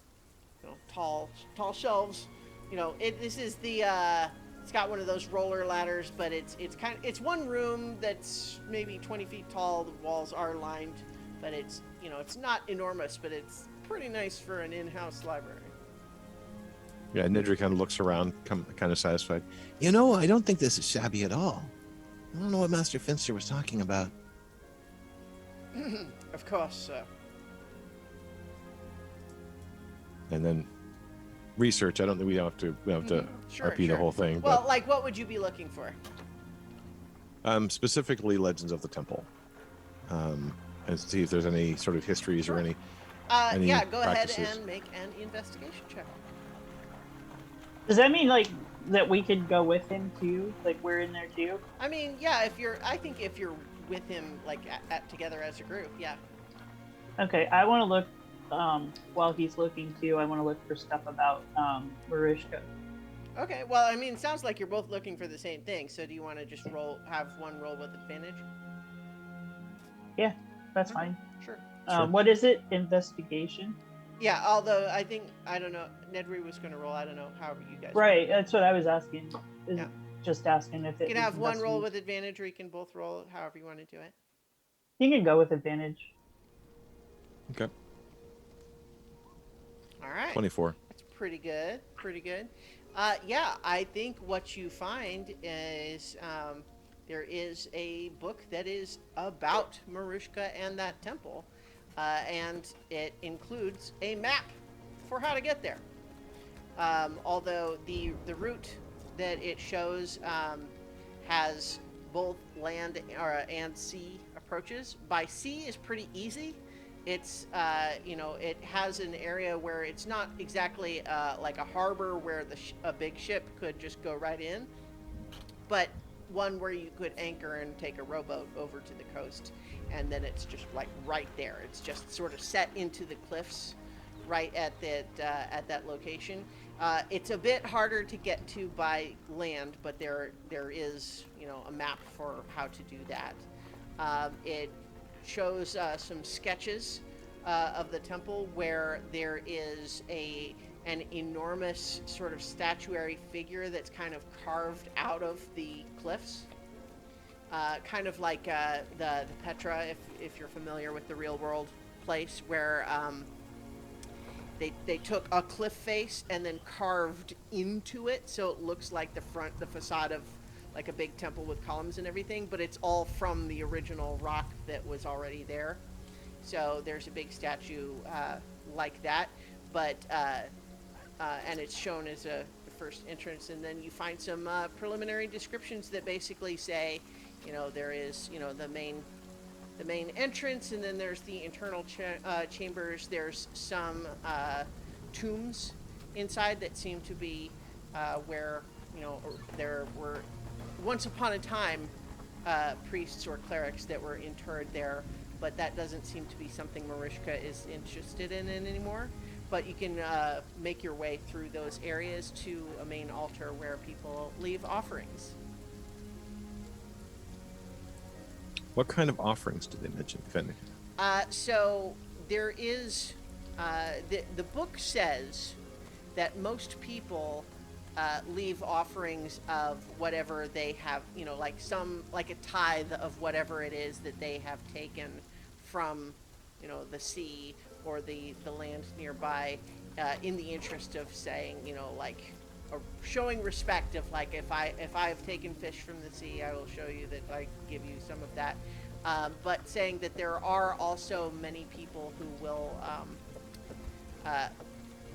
tall shelves. This is the it's got one of those roller ladders, but it's one room that's maybe 20 feet tall. The walls are lined, but it's not enormous, but it's pretty nice for an in-house library. Yeah, Nedry kind of looks around, kind of satisfied. I don't think this is shabby at all. I don't know what Master Finster was talking about. Of course, sir. And then research. I don't think we have to Sure, repeat the whole thing. Well, like, what would you be looking for? But specifically, Legends of the Temple, and see if there's any sort of histories or any Yeah, go ahead practices. and make an investigation check. Does that mean like that we could go with him too? Like we're in there too? I mean, yeah, I think if you're with him, like together as a group, yeah. Okay, I want to look. While he's looking too, I want to look for stuff about Marushka. Okay, well, I mean, it sounds like you're both looking for the same thing. So, do you want to just have one roll with advantage? Yeah, that's fine. Sure. Sure. What is it? Investigation. Yeah, although I don't know, Nedry was going to roll. I don't know. However, you guys. Right, that's what I was asking. Yeah. Just asking if it. You can have is one roll investigation. with advantage, or you can both roll however you want to do it. You can go with advantage. Okay, All right. 24. That's pretty good. Pretty good. Yeah, I think what you find is there is a book that is about Marushka and that temple, and it includes a map for how to get there. Although the route that it shows has both land and sea approaches. By sea is pretty easy. It's it has an area where it's not exactly like a harbor where a big ship could just go right in, but one where you could anchor and take a rowboat over to the coast, and then it's just like right there. It's just sort of set into the cliffs, right at that location. It's a bit harder to get to by land, but there is a map for how to do that. It shows some sketches of the temple where there is an enormous sort of statuary figure that's kind of carved out of the cliffs. kind of like the Petra, if you're familiar with the real world place, where they took a cliff face and then carved into it, so it looks like the facade of like a big temple with columns and everything, but it's all from the original rock that was already there. So there's a big statue like that, but and it's shown as the first entrance, and then you find some preliminary descriptions that basically say, there is, the main entrance, and then there's the internal chambers. There's some tombs inside that seem to be where, there were once upon a time priests or clerics that were interred there, but that doesn't seem to be something Marushka is interested in anymore. But you can make your way through those areas to a main altar where people leave offerings. What kind of offerings do they mention, if any? So there is, the book says that most people leave offerings of whatever they have, like a tithe of whatever it is that they have taken from, the sea or the land nearby, in the interest of saying, or showing respect of, like, if I've taken fish from the sea, I will show you that I give you some of that. But saying that there are also many people who will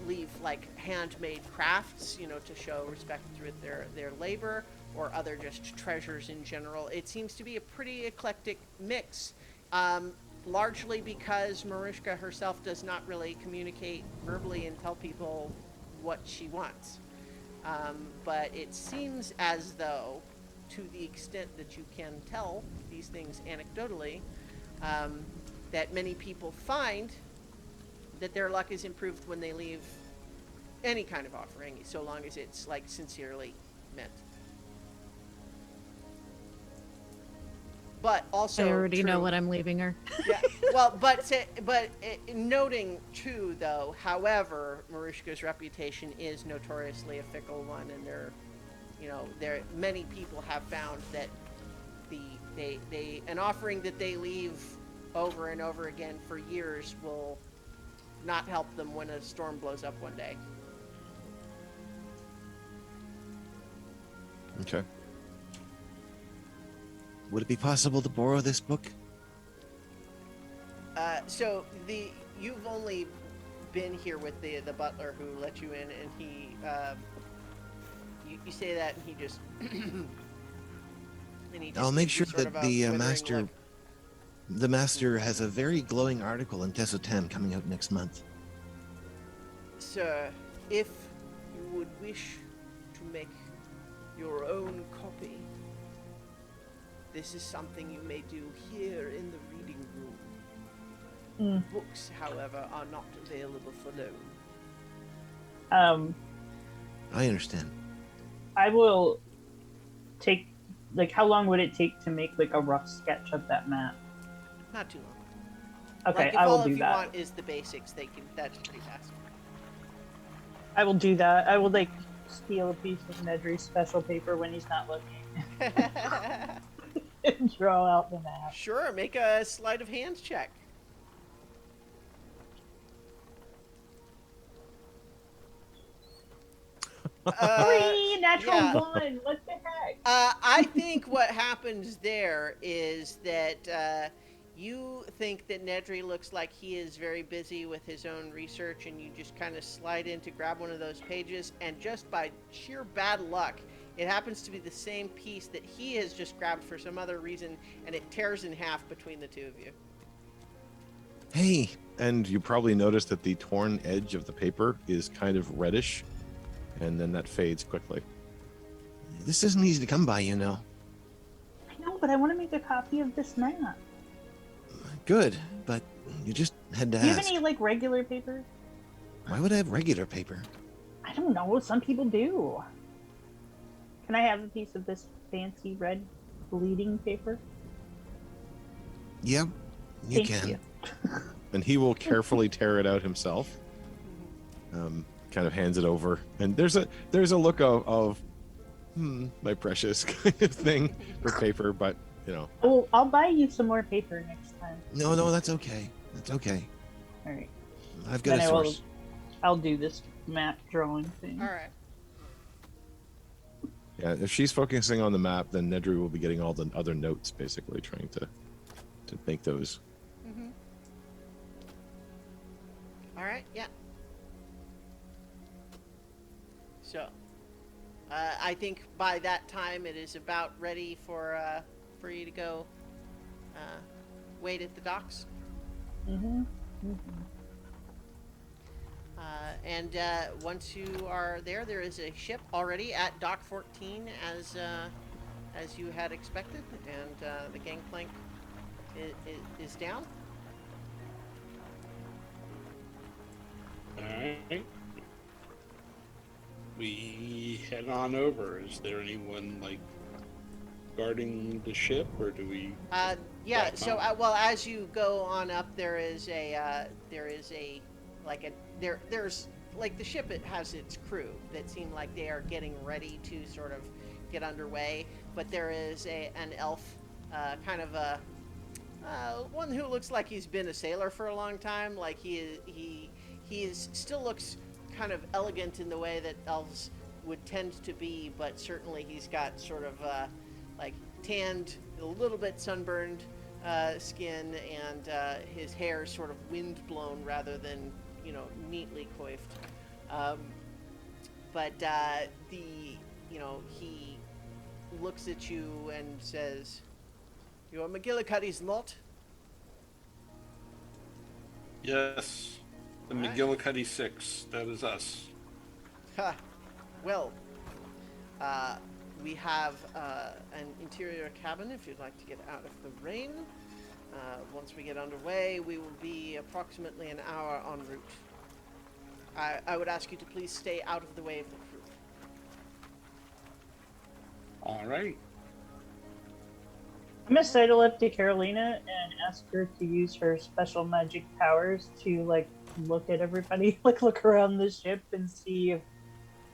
leave like handmade crafts, to show respect through their labor, or other just treasures in general. It seems to be a pretty eclectic mix, largely because Marushka herself does not really communicate verbally and tell people what she wants. But it seems as though, to the extent that you can tell these things anecdotally, that many people find that their luck is improved when they leave any kind of offering, so long as it's like sincerely meant. But also, I already know true- what I'm leaving her. Yeah, well, but noting too, though, however, Marushka's reputation is notoriously a fickle one, and many people have found that an offering that they leave over and over again for years will not help them when a storm blows up one day. Okay. Would it be possible to borrow this book? So you've only been here with the butler who let you in, and he you say that, and he just and he just I'll make gives sure you sort that of a the withering master look. the master has a very glowing article in Tessotam coming out next month. Sir, if you would wish to make your own copy, this is something you may do here in the reading room. Books, however, are not available for loan. I understand. I will take, like, how long would it take to make like a rough sketch of that map? Not too long. Okay, Like, if I will all do if you that. want is the basics, that's pretty fast. I will do that. I will like steal a piece of Nedry's special paper when he's not looking and draw out the map. Sure, make a sleight of hand check. Three natural yeah. one. What the heck? I think what happens there is that you think that Nedry looks like he is very busy with his own research, and you just kind of slide in to grab one of those pages, and just by sheer bad luck, it happens to be the same piece that he has just grabbed for some other reason, and it tears in half between the two of you. Hey, And you probably noticed that the torn edge of the paper is kind of reddish, and then that fades quickly. this isn't easy to come by, you know. I know, but I want to make a copy of this map. Good, but you just had to Do you have ask. any like regular paper? Why would I have regular paper? I don't know. Some people do. Can I have a piece of this fancy red bleeding paper? Yep, you Thank can. you. And he will carefully tear it out himself. Kind of hands it over, and there's a look of my precious kind of thing for paper, but you know. Oh, I'll buy you some more paper next time. No, that's okay. That's okay. All right. I've got Then a I will. source. I'll do this map drawing thing. All right. Yeah, if she's focusing on the map, then Nedry will be getting all the other notes, basically trying to make those. Mm-hmm. All right. Yeah. So, I think by that time it is about ready for you to go wait at the docks. Mm-hmm. And once you are there, there is a ship already at Dock 14 as you had expected, and the gangplank is down. Alright. We head on over. Is there anyone, like, guarding the ship, or do we... Yeah. Back So, on. well, as you go on up, there's like the ship. It has its crew that seem like they are getting ready to sort of get underway. But there is an elf, kind of a one who looks like he's been a sailor for a long time. Like he still looks kind of elegant in the way that elves would tend to be, but certainly he's got sort of like tanned, a little bit sunburned skin, and his hair is sort of wind-blown rather than, neatly coiffed. But he looks at you and says, "You're McGillicuddy's lot?" Yes. The Alright. McGillicuddy 6. That is us. Ha. Well, we have an interior cabin if you'd like to get out of the rain. Once we get underway, we will be approximately an hour en route. I would ask you to please stay out of the way of the crew. Alright. I'm gonna sidle up to Carolina and ask her to use her special magic powers to look at everybody, look around the ship and see if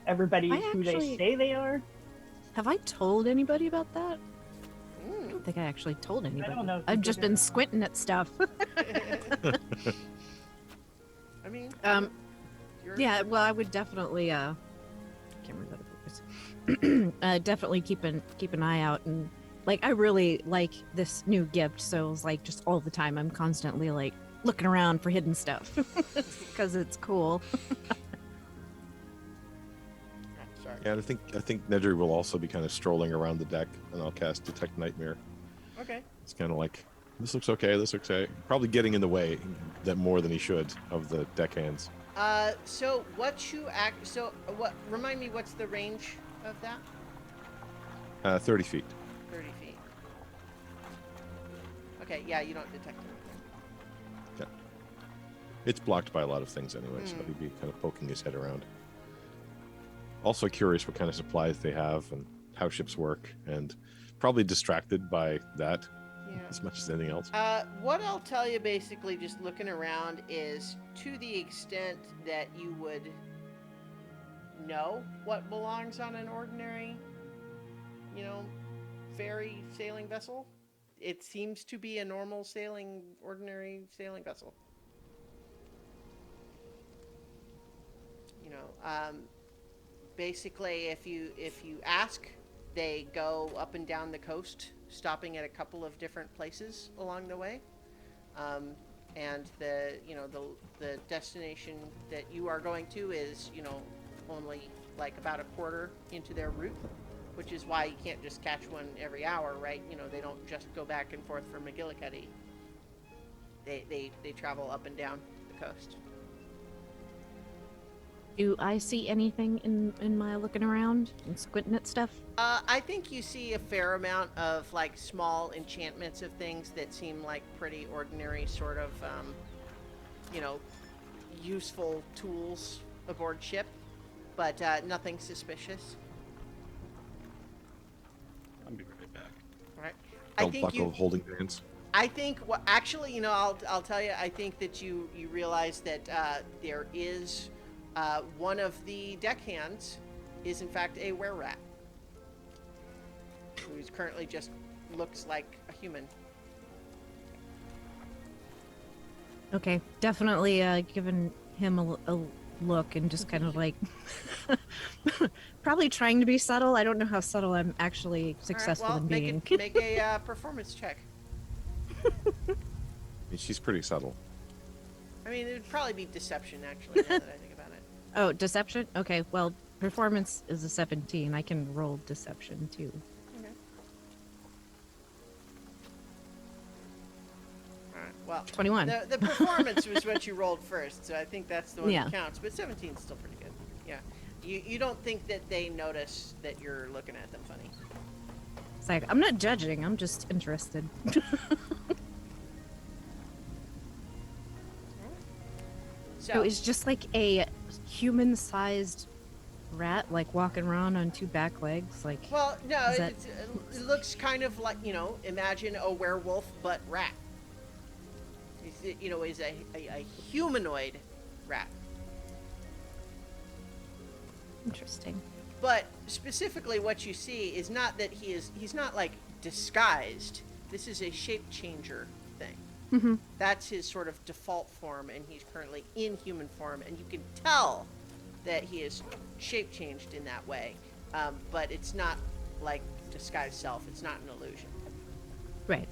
everybody is who they say they are. Have I told anybody about that? I Mm. don't think I actually told anybody. don't know if you I've did just or been not. squinting at stuff. I mean, you're, Yeah, well, I would definitely can't remember the voice. Definitely keep an eye out, and I really like this new gift, so it's just all the time I'm constantly looking around for hidden stuff because it's cool. sorry. Yeah, and I think Nedry will also be kind of strolling around the deck, and I'll cast Detect Nightmare. Okay. It's kind of like, this looks okay, this looks okay. Probably getting in the way that more than he should of the deckhands. So what you act? So what? Remind me, what's the range of that? 30 feet. 30 feet. Okay. Yeah, you don't detect anything. Yeah. It's blocked by a lot of things anyway, so he'd be kind of poking his head around. Also curious what kind of supplies they have and how ships work, and probably distracted by that Yeah. as much as anything else. What I'll tell you, basically, just looking around, is to the extent that you would know what belongs on an ordinary, ferry sailing vessel, it seems to be a normal ordinary sailing vessel. Basically, if you ask, they go up and down the coast, stopping at a couple of different places along the way. And the destination that you are going to is, only about a quarter into their route, which is why you can't just catch one every hour, right? They don't just go back and forth from McGillicuddy. They travel up and down the coast. Do I see anything in my looking around and squinting at stuff? I think you see a fair amount of small enchantments of things that seem like pretty ordinary sort of, useful tools aboard ship, but nothing suspicious. I'll be right back. All right. Belt buckle holding hands. I think actually, I'll tell you. I think that you realize that there is one of the deckhands is in fact a were-rat He's currently just looks like a human. Okay, definitely giving him a look and just kind of like probably trying to be subtle. I don't know how subtle I'm actually All right, successful well, in being. make a performance check. I mean, she's pretty subtle. I mean, it would probably be deception, actually, now that I think about it. Oh, deception? Okay, well, performance is a 17. I can roll deception too. Okay. All right. Well, 21. the performance was what you rolled first, so I think that's the one Yeah. that counts. But 17 is still pretty good. Yeah. You don't think that they notice that you're looking at them funny? It's like, I'm not judging, I'm just interested. So it's just like a human-sized rat, like walking around on two back legs, like. Well, no, Is that- it looks kind of like, imagine a werewolf but rat. Is a humanoid rat. Interesting. But specifically what you see is not that he's not like disguised. This is a shape changer thing. Mm-hmm. That's his sort of default form, and he's currently in human form, and you can tell that he is shape changed in that way. But it's not like disguised self. It's not an illusion. Right.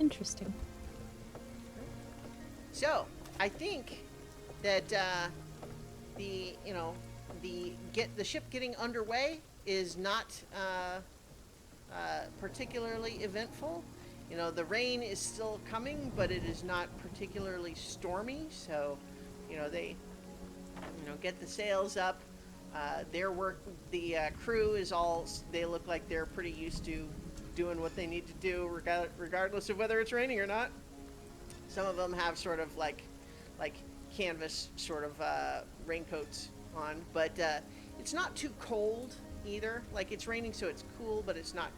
Interesting. So I think that the ship getting underway is not particularly eventful. The rain is still coming, but it is not particularly stormy. So, they get the sails up. Their work, the crew is all. They look like they're pretty used to doing what they need to do, regardless of whether it's raining or not. Some of them have sort of like canvas sort of raincoats on, but it's not too cold either. Like, it's raining, so it's cool, but it's not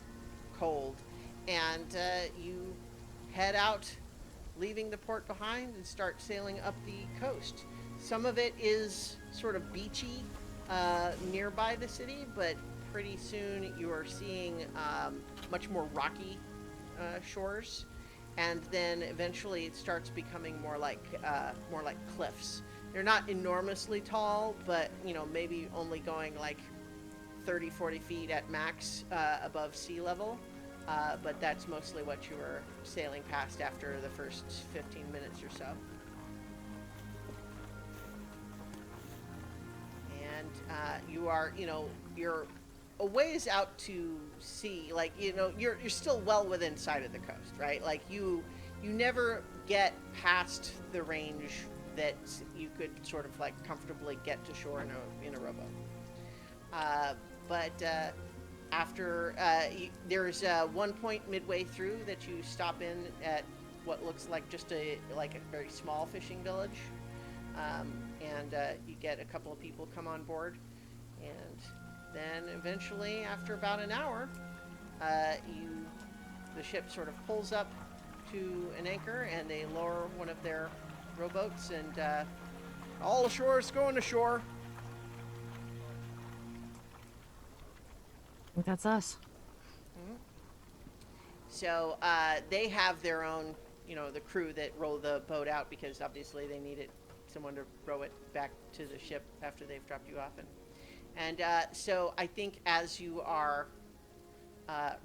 cold. And you head out, leaving the port behind, and start sailing up the coast. Some of it is sort of beachy nearby the city, but pretty soon you are seeing much more rocky shores. And then eventually it starts becoming more like cliffs. They're not enormously tall, but maybe only going like 30-40 feet at max above sea level. But that's mostly what you were sailing past after the first 15 minutes or so. And you are, you're a ways out to sea, like, you're still well within sight of the coast, right? Like, you never get past the range that you could sort of like comfortably get to shore in a rowboat. But after there's one point midway through that you stop in at what looks like just a very small fishing village, and you get a couple of people come on board, and then eventually, after about an hour, the ship sort of pulls up to an anchor, and they lower one of their rowboats, and all ashore is going ashore. I think that's us. So they have their own, the crew that row the boat out, because obviously they needed someone to row it back to the ship after they've dropped you off. And so I think as you are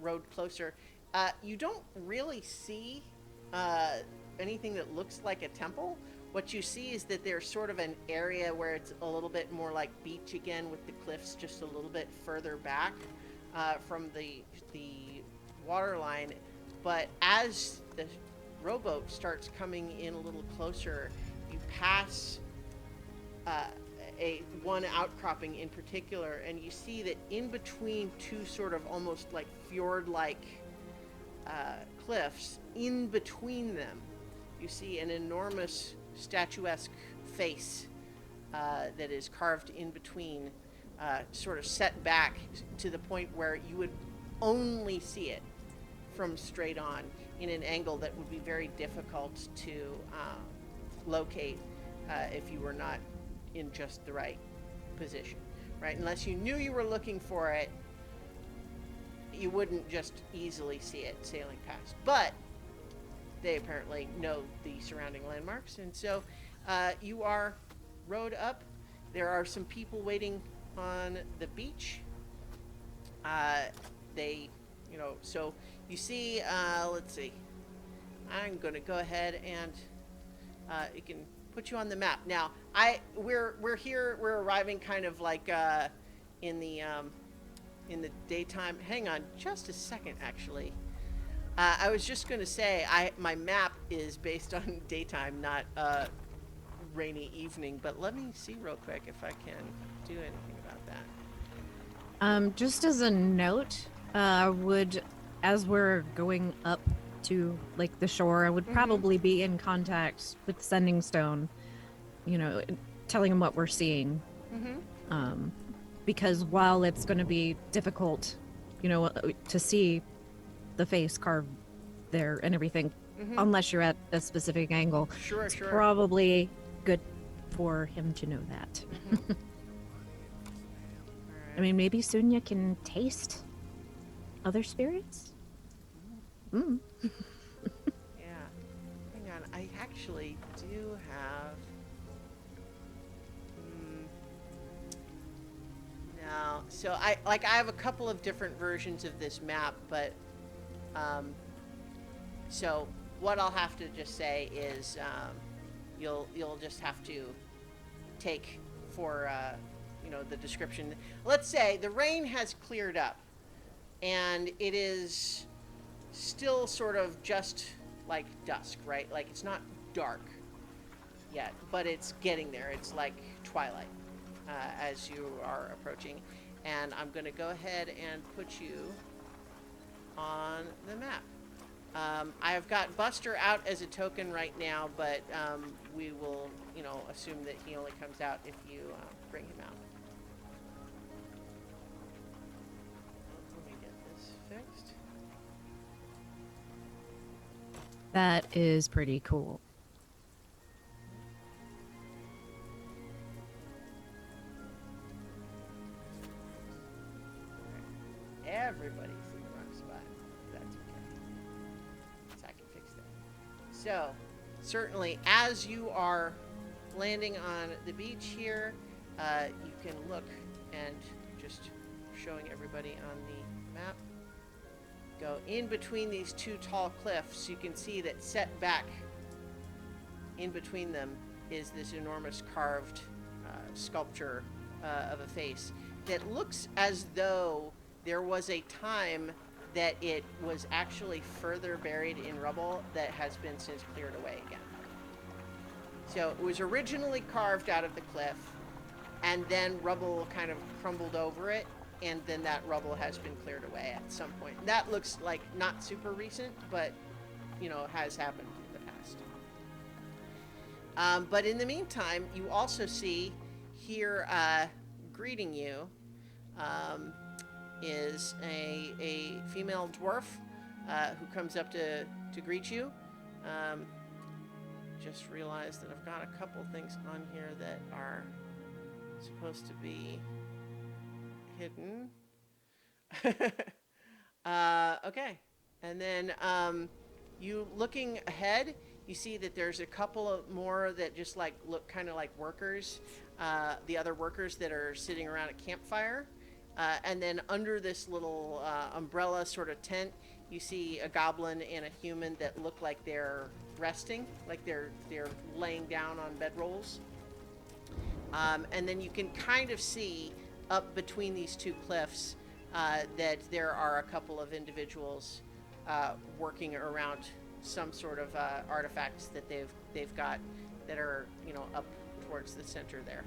rowed closer, you don't really see anything that looks like a temple. What you see is that there's sort of an area where it's a little bit more like beach again, with the cliffs just a little bit further back from the waterline. But as the rowboat starts coming in a little closer, you pass one outcropping in particular, and you see that in between two sort of almost like fjord-like cliffs, in between them, you see an enormous statuesque face that is carved in between, sort of set back to the point where you would only see it from straight on, in an angle that would be very difficult to locate if you were not in just the right position, right? Unless you knew you were looking for it, you wouldn't just easily see it sailing past. But they apparently know the surrounding landmarks, and so you are rowed up. There are some people waiting on the beach. They, so you see, let's see. I'm going to go ahead and it can put you on the map. Now, we're here. We're arriving kind of like in the daytime. Hang on, just a second, actually. I was just going to say my map is based on daytime, not rainy evening. But let me see real quick if I can do anything about that. Just as a note, as we're going up to like the shore, I would probably be in contact with Sending Stone, telling him what we're seeing. Because while it's going to be difficult, to see the face carved there and everything, unless you're at a specific angle, it's probably good for him to know that. I mean, maybe Sunya can taste other spirits? Yeah. Hang on. I actually do have... No. So I have a couple of different versions of this map, but... so what I'll have to just say is you'll just have to take for... the description. Let's say the rain has cleared up and it is still sort of just like dusk, right? Like it's not dark yet, but it's getting there. It's like twilight as you are approaching. And I'm going to go ahead and put you on the map. I have got Buster out as a token right now, but we will, assume that he only comes out if you bring him out. Let me get this fixed. That is pretty cool. Everybody's in the wrong spot. That's okay. So I can fix that. So, certainly, as you are landing on the beach here, you can look and just showing everybody on the map. Go in between these two tall cliffs. You can see that set back in between them is this enormous carved sculpture of a face that looks as though there was a time that it was actually further buried in rubble that has been since cleared away again. So it was originally carved out of the cliff, and then rubble kind of crumbled over it, and then that rubble has been cleared away at some point. That looks like not super recent, but, has happened in the past. But in the meantime, you also see here greeting you is a female dwarf who comes up to greet you. Just realized that I've got a couple things on here that are supposed to be hidden. Okay. And then you looking ahead, you see that there's a couple of more that just look kind of like workers, the other workers that are sitting around a campfire. And then under this little umbrella sort of tent, you see a goblin and a human that look like they're resting, like they're laying down on bedrolls. And then you can kind of see up between these two cliffs that there are a couple of individuals working around some sort of artifacts that they've got that are up towards the center there.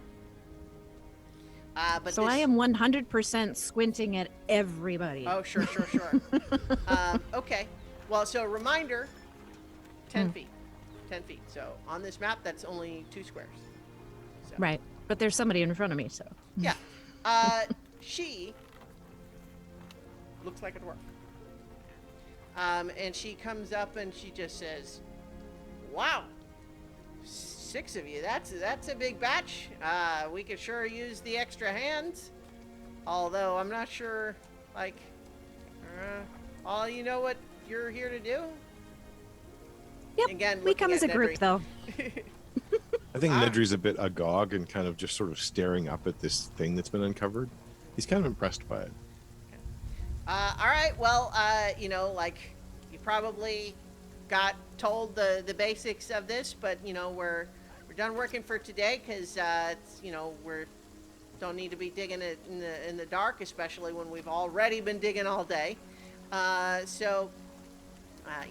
But so I am 100% squinting at everybody. Oh, sure. Okay. Well, so reminder, 10 feet. 10 feet. So on this map, that's only 2 squares. So. Right. But there's somebody in front of me, so. Yeah. She looks like a dwarf. And she comes up and she just says, "Wow, 6 of you. That's a big batch. We could sure use the extra hands. Although I'm not sure, like, all you know what you're here to do. Yep. Again, We looking come as a at group, Nedry. though. I think Ah. Nedry's a bit agog and kind of just sort of staring up at this thing that's been uncovered. He's kind of impressed by it. All right. Well, you know, like you probably got told the basics of this, but you know we're done working for today because it's, you know, we're don't need to be digging it in the dark, especially when we've already been digging all day. So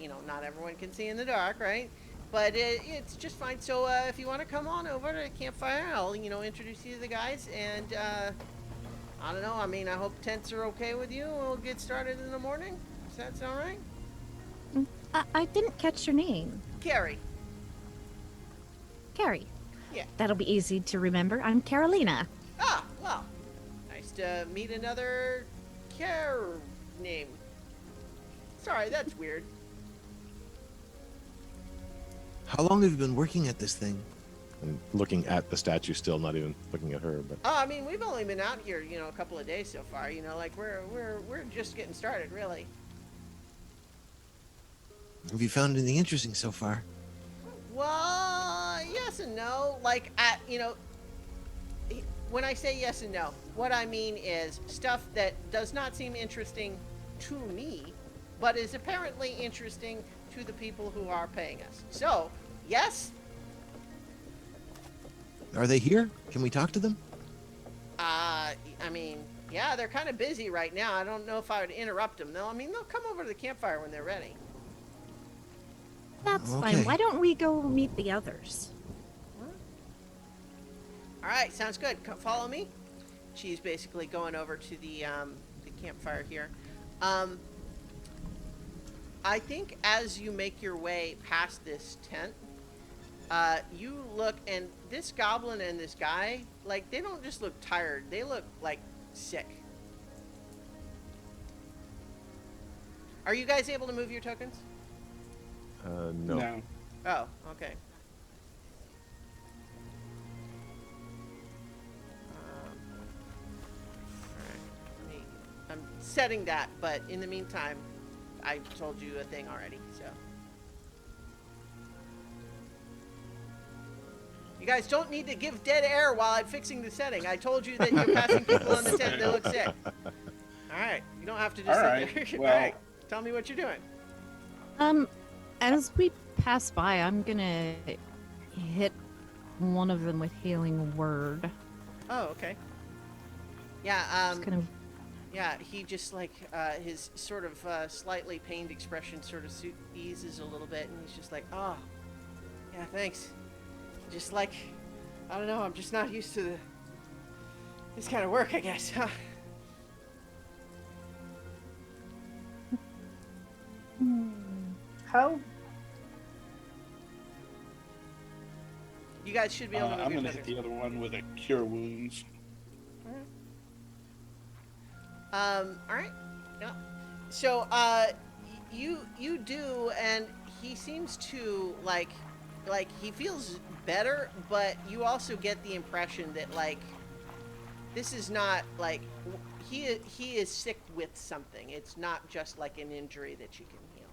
you know, not everyone can see in the dark, right? But it's just fine. So if you want to come on over to campfire, I'll, you know, introduce you to the guys, and I don't know. I mean, I hope tents are okay with you. We'll get started in the morning. Does that sound right? I didn't catch your name. Carrie. Carrie. Yeah. That'll be easy to remember. I'm Carolina. Ah, well, nice to meet another Care name. Sorry, that's weird. How long have you been working at this thing? And looking at the statue still, not even looking at her. But Oh, I mean, we've only been out here, you know, a couple of days so far. You know, like we're just getting started, really. Have you found anything interesting so far? Well, yes and no. Like, you know, when I say yes and no, what I mean is stuff that does not seem interesting to me, but is apparently interesting to the people who are paying us. So, yes. Are they here? Can we talk to them? I mean, yeah, they're kind of busy right now. I don't know if I would interrupt them, though. I mean, they'll come over to the campfire when they're ready. That's Okay. fine. Why don't we go meet the others? All right, sounds good. Come follow me. She's basically going over to the campfire here. I think as you make your way past this tent, you look, and this goblin and this guy, like, they don't just look tired. They look, like, sick. Are you guys able to move your tokens? no. No. Oh, okay. Alright. I'm setting that, but in the meantime, I told you a thing already, so. You guys don't need to give dead air while I'm fixing the setting. I told you that you're passing people on the tent that look sick. Alright, you don't have to just Alright, sit there. well- Alright, tell me what you're doing. As we pass by, I'm gonna hit one of them with healing word. Oh, okay. Yeah, Just kind of yeah, he just like his sort of slightly pained expression sort of eases a little bit, and he's just like, "Oh, yeah, thanks." Just like, I don't know, I'm just not used to this kind of work, I guess. Huh? How? You guys should be able to move I'm your gonna hit tokens. the other one with a cure wounds. All right. Yeah. So, you do, and he seems to like he feels better, but you also get the impression that like this is not like he is sick with something. It's not just like an injury that you can heal.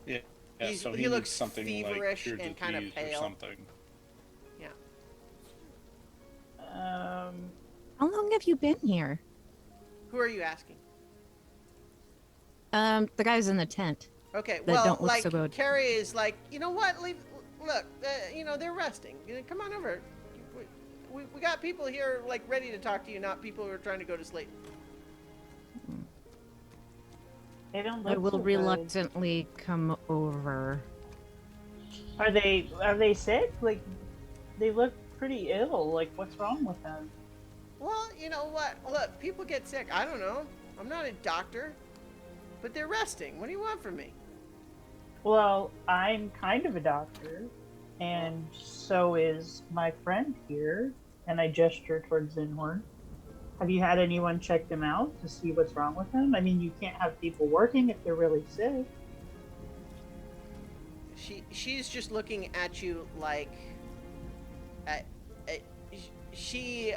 Yeah. Yeah, He's- so he he needs looks something like feverish cure and kinda disease pale. or something. Yeah. How long have you been here? Who are you asking? The guys in the tent. Okay, That well, don't look like so good. Carrie is like, you know what? Look, you know they're resting. Come on over. We got people here like ready to talk to you, not people who are trying to go to sleep. They don't I look will so good. reluctantly come over. Are they sick? Like, they look pretty ill. Like, what's wrong with them? Well, you know what? Look, people get sick. I don't know. I'm not a doctor, but they're resting. What do you want from me? Well, I'm kind of a doctor, and so is my friend here. And I gesture towards Zinhorn. Have you had anyone check them out to see what's wrong with them? I mean, you can't have people working if they're really sick. she's just looking at you like, uh, uh, she.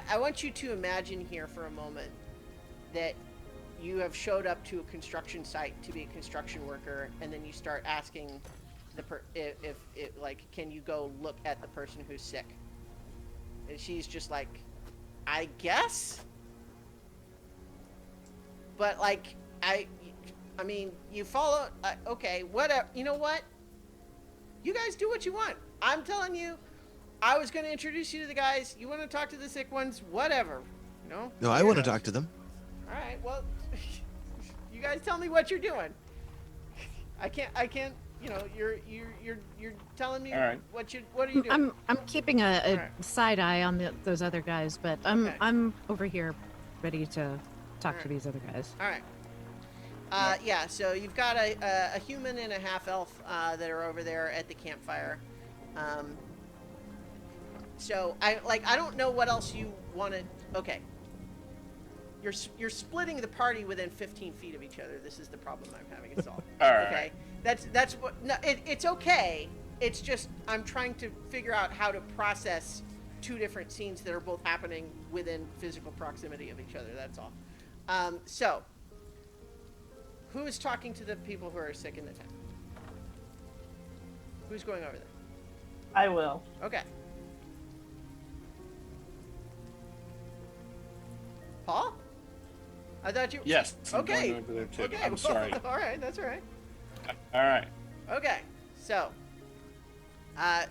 I want you to imagine here for a moment that you have showed up to a construction site to be a construction worker, and then you start asking if like, can you go look at the person who's sick? And she's just like, I guess. But like, I mean, you follow. Okay, whatever. You know what? You guys do what you want. I'm telling you, I was going to introduce you to the guys. You want to talk to the sick ones? Whatever. You know? No, I want to talk to them. All right. Well, you guys tell me what you're doing. I can't. You know, you're telling me All right. what are you doing? I'm keeping a Alright. side eye on those other guys, but Okay. I'm over here ready to talk to Alright. these other guys. All right. Yeah, so you've got a human and a half elf that are over there at the campfire. So I don't know what else you want to. Okay. You're splitting the party within 15 feet of each other. This is the problem I'm having to solve. All right. Okay. That's what. No, it's okay. It's just I'm trying to figure out how to process two different scenes that are both happening within physical proximity of each other. That's all. So. Who is talking to the people who are sick in the town? Who's going over there? I will. Okay. Paul? I thought you... Yes. I'm Okay. going over there too. Okay. I'm sorry. All right, that's all right. All right. Okay, so...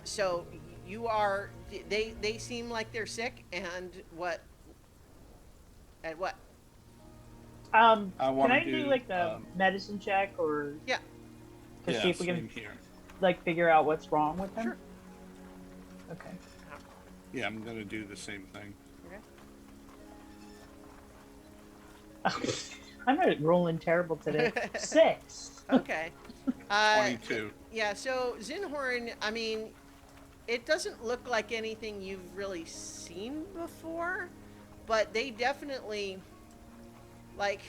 so you are... They seem like they're sick, and what... And what? I Can want I to do like a medicine check or Yeah. to yeah, see if we same can here. like figure out what's wrong with him? Sure. Okay. Yeah, I'm gonna do the same thing. Okay. I'm not rolling terrible today. 6. Okay. 22. Yeah, so Zinhorn, I mean, it doesn't look like anything you've really seen before, but they definitely, like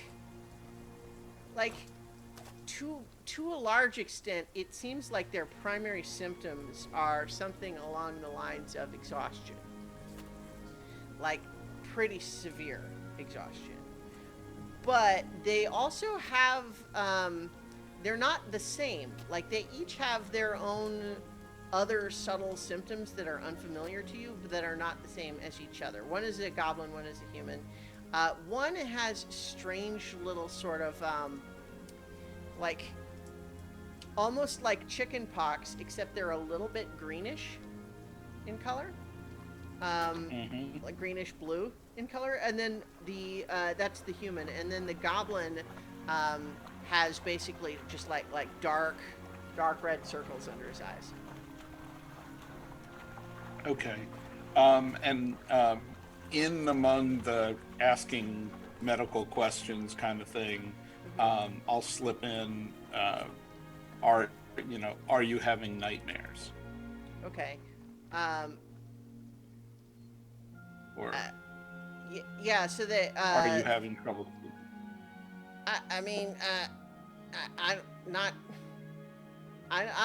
to a large extent, it seems like their primary symptoms are something along the lines of exhaustion. Like pretty severe exhaustion. But they also have, they're not the same. Like they each have their own other subtle symptoms that are unfamiliar to you, but that are not the same as each other. One is a goblin, one is a human. One has strange little sort of, like, almost like chicken pox, except they're a little bit greenish in color. Like greenish blue in color. And then that's the human. And then the goblin has basically just like dark red circles under his eyes. Okay. And in among the asking medical questions kind of thing, I'll slip in, are you having nightmares? Okay. Or Yeah, so they are you having trouble sleeping? I mean, I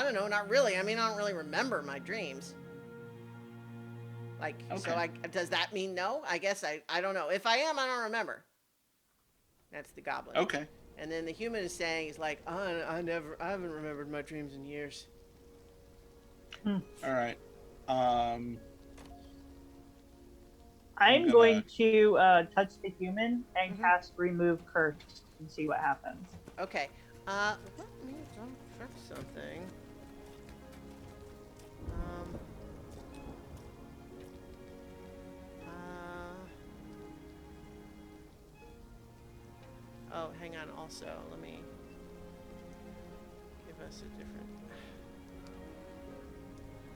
don't know, not really. I mean, I don't really remember my dreams. Like, so Okay. does that mean no? I guess I don't know. If I am, I don't remember. That's the goblin. Okay. And then the human is saying, he's like, oh, I haven't remembered my dreams in years. All right. I'm gonna- going to touch the human and Mhm. cast remove curse and see what happens. Okay. Let me double check something. Oh, hang on. Also, let me give us a different.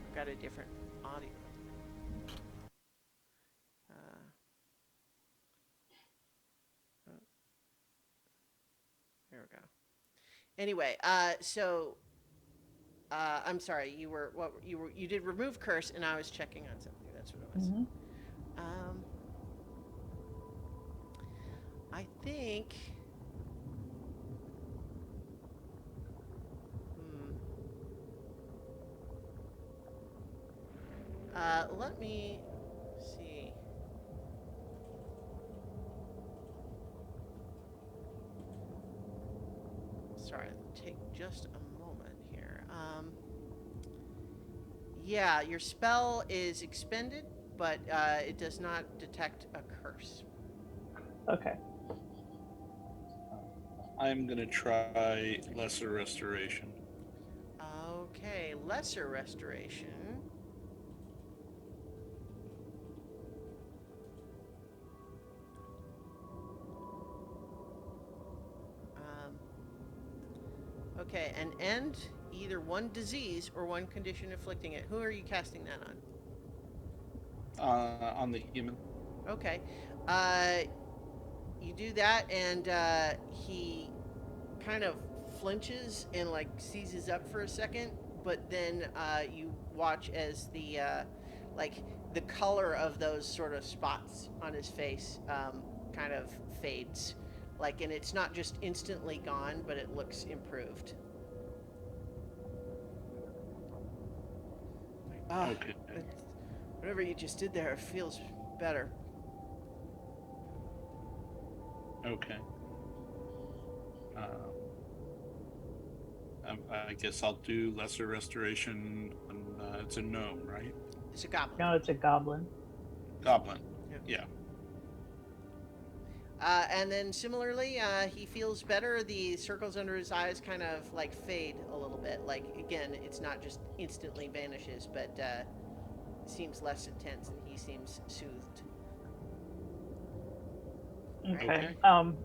I've got a different audio. There we go. Anyway, so I'm sorry. You did remove curse, and I was checking on something. That's what it was. Mhm. I think. Let me see. Sorry, take just a moment here. Yeah, your spell is expended, but it does not detect a curse. Okay. I'm gonna try lesser restoration. Okay, lesser restoration. Um, okay, and end either one disease or one condition afflicting it. Who are you casting that On the human. on? Okay. Uh, you do that, and he kind of flinches and like seizes up for a second, but then you watch as like the color of those sort of spots on his face kind of fades, like, and it's not just instantly gone, but it looks improved. Ah, Okay. whatever you just did there, it feels better. Okay. Uh, I guess I'll do lesser restoration. And, it's a gnome, right? It's a goblin. No, it's a goblin. Goblin. Yep. Yeah. And then similarly, he feels better. The circles under his eyes kind of like fade a little bit. Like, again, it's not just instantly vanishes, but seems less intense, and he seems soothed. Okay. Okay.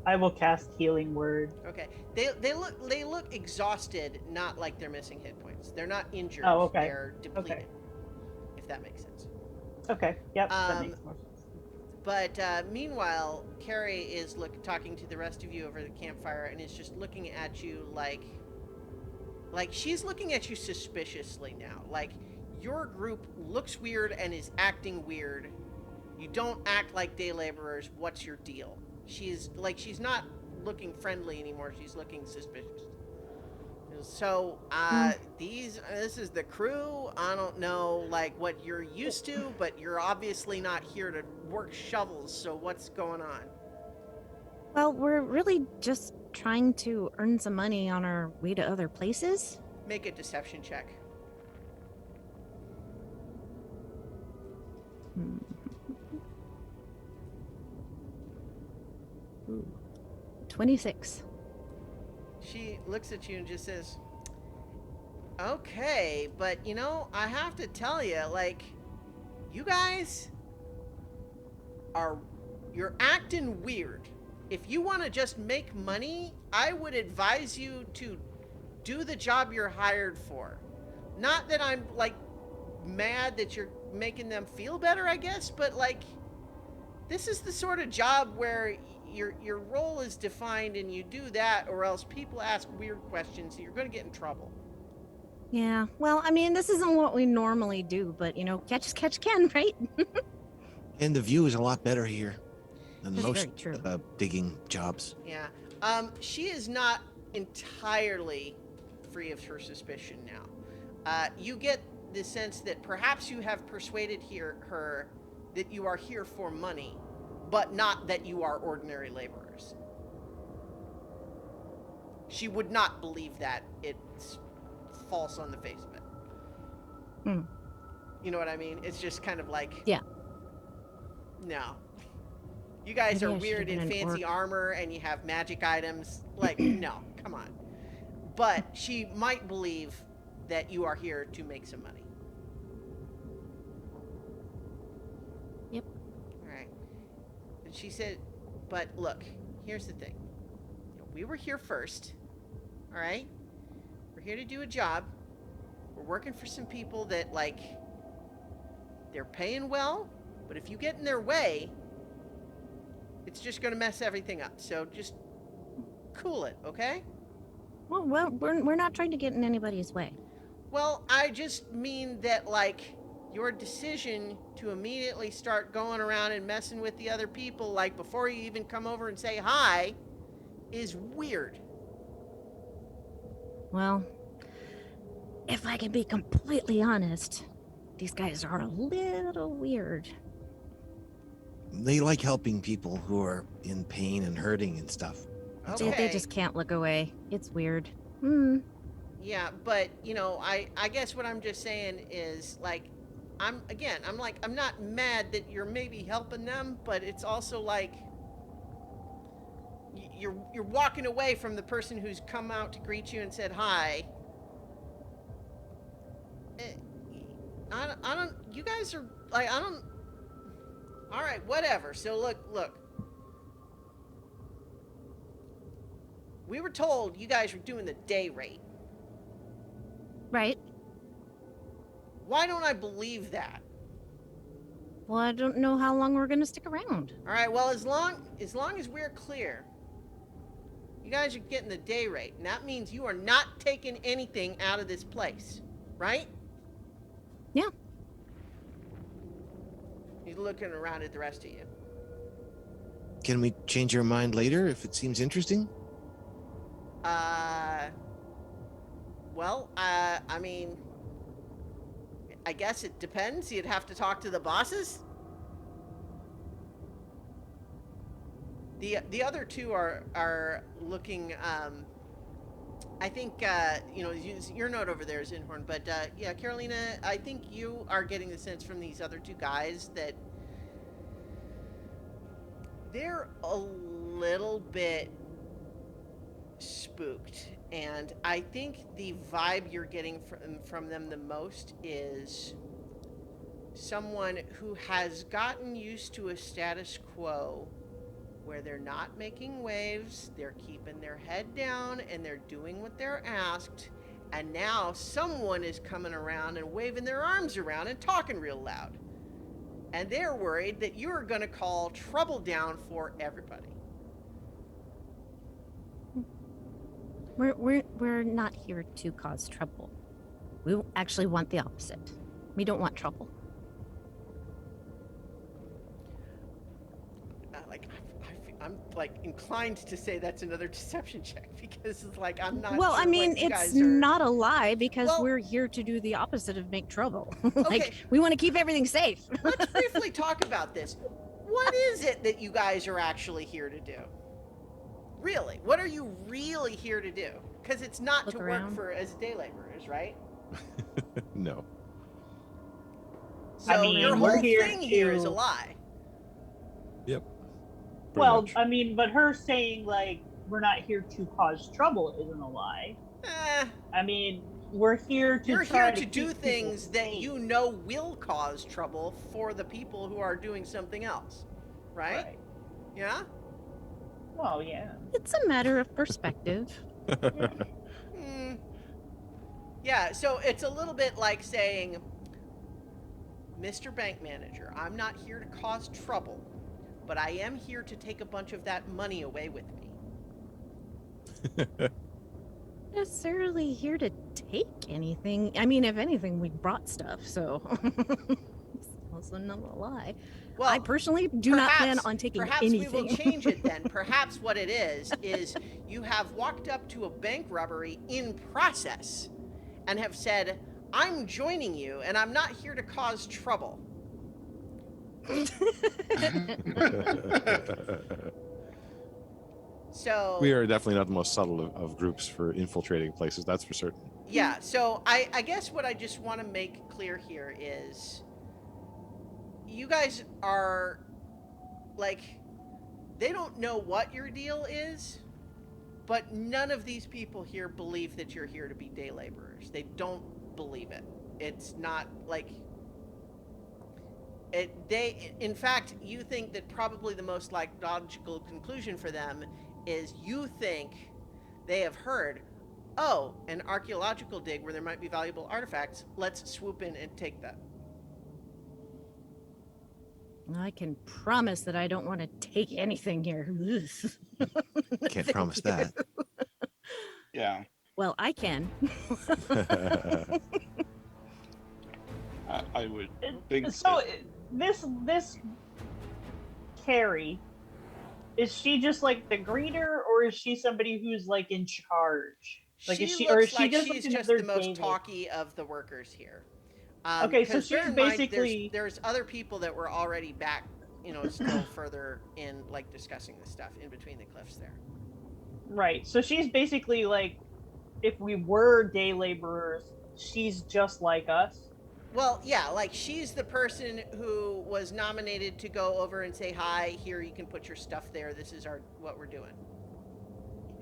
I will cast healing word. Okay, they look exhausted, not like they're missing hit points. They're not injured. Oh, okay. They're depleted. Okay. If that makes sense. Okay. Yep. That Um, makes more sense. But meanwhile, Carrie is talking to the rest of you over the campfire, and is just looking at you like she's looking at you suspiciously now. Like, your group looks weird and is acting weird. You don't act like day laborers. What's your deal? She's not looking friendly anymore. She's looking suspicious. So, this is the crew. I don't know, like, what you're used to, but you're obviously not here to work shovels, so what's going on? Well, we're really just trying to earn some money on our way to other places. Make a deception check. Hmm. Ooh. 26. She looks at you and just says, okay, but I have to tell you, like, you guys you're acting weird. If you want to just make money, I would advise you to do the job you're hired for. Not that I'm, like, mad that you're making them feel better, I guess, but, like, this is the sort of job where your role is defined and you do that, or else people ask weird questions and you're going to get in trouble. Yeah, well, I mean, this isn't what we normally do, but, catch as catch can, right? And the view is a lot better here than That's most very true. digging jobs. Yeah. She is not entirely free of her suspicion now. You get the sense that perhaps you have persuaded her that you are here for money, but not that you are ordinary laborers. She would not believe that. It's false on the face of it. Hmm. You know what I mean? It's just kind of like, Yeah. no. You guys Maybe are I should've weird been in an fancy orc. armor and you have magic items. Like, no, come on. But she might believe that you are here to make some money. Yep. All right. And she said, but look, here's the thing. We were here first. All right? We're here to do a job. We're working for some people that, like, they're paying well, but if you get in their way, it's just going to mess everything up. So just cool it, okay? Well, we're not trying to get in anybody's way. Well, I just mean that, like, your decision to immediately start going around and messing with the other people, like, before you even come over and say hi, is weird. Well, if I can be completely honest, these guys are a little weird. They like helping people who are in pain and hurting and stuff. That's all. They just can't look away. It's weird. Hmm. Yeah, but I guess what I'm just saying is like, I'm not mad that you're maybe helping them, but it's also like you're walking away from the person who's come out to greet you and said hi. Eh, I don't. You guys are like, I don't. All right, whatever. So look. We were told you guys were doing the day rate. Right. Why don't I believe that? Well, I don't know how long we're gonna stick around. All right. Well, as long as we're clear, you guys are getting the day rate, and that means you are not taking anything out of this place, right? Yeah. He's looking around at the rest of you. Can we change our mind later if it seems interesting? Well, I mean, I guess it depends. You'd have to talk to the bosses. The other two are looking. I think your note over there is Inhorn, but yeah, Carolina, I think you are getting the sense from these other two guys that they're a little bit spooked, and I think the vibe you're getting from them the most is someone who has gotten used to a status quo where they're not making waves, they're keeping their head down, and they're doing what they're asked, and now someone is coming around and waving their arms around and talking real loud. And they're worried that you're going to call trouble down for everybody. We're not here to cause trouble. We actually want the opposite. We don't want trouble. I'm like inclined to say that's another deception check because it's like I'm not. Well, sure I mean, what you it's guys are... not a lie because Well, we're here to do the opposite of make trouble. Okay. We want to keep everything safe. Let's briefly talk about this. What is it that you guys are actually here to do? Really, what are you really here to do? Because it's not Look to around. work as day laborers, right? No. So I mean, your we're whole here thing here is a to- lie. Yep. Pretty Well, much. I mean, but her saying like we're not here to cause trouble isn't a lie. I mean, we're here to You're try here to do keep things people that safe. you know will cause trouble for the people who are doing something else, right? Yeah? Well, yeah. It's a matter of perspective. Hmm. Yeah, so it's a little bit like saying, Mr. Bank Manager, I'm not here to cause trouble, but I am here to take a bunch of that money away with me. Necessarily here to take anything. I mean, if anything, we brought stuff, so it's also not a lie. Well, I personally do not plan on taking perhaps anything. we will change it then. Perhaps what it is you have walked up to a bank robbery in process and have said, I'm joining you and I'm not here to cause trouble. So We are definitely not the most subtle of groups for infiltrating places, that's for certain. yeah, so I guess what I just want to make clear here is you guys are like, they don't know what your deal is, but none of these people here believe that you're here to be day laborers. They don't believe it. It's not like in fact, you think that probably the most logical conclusion for them is you think they have heard, oh, an archaeological dig where there might be valuable artifacts. Let's swoop in and take that. I can promise that I don't want to take anything here. Can't promise that. Yeah. Well, I can. I would think So that- this Carrie, is she just like the greeter, or is she somebody who's like in charge? Like, she is she, looks or is she like just she's like just another the most David? talky of the workers here. Okay, so 'cause bear she's in mind, basically there's other people that were already back, still further in, like, discussing the stuff in between the cliffs there. right. So she's basically like, if we were day laborers, she's just like us. Well, yeah, like she's the person who was nominated to go over and say hi. Here, you can put your stuff there. This is our what we're doing.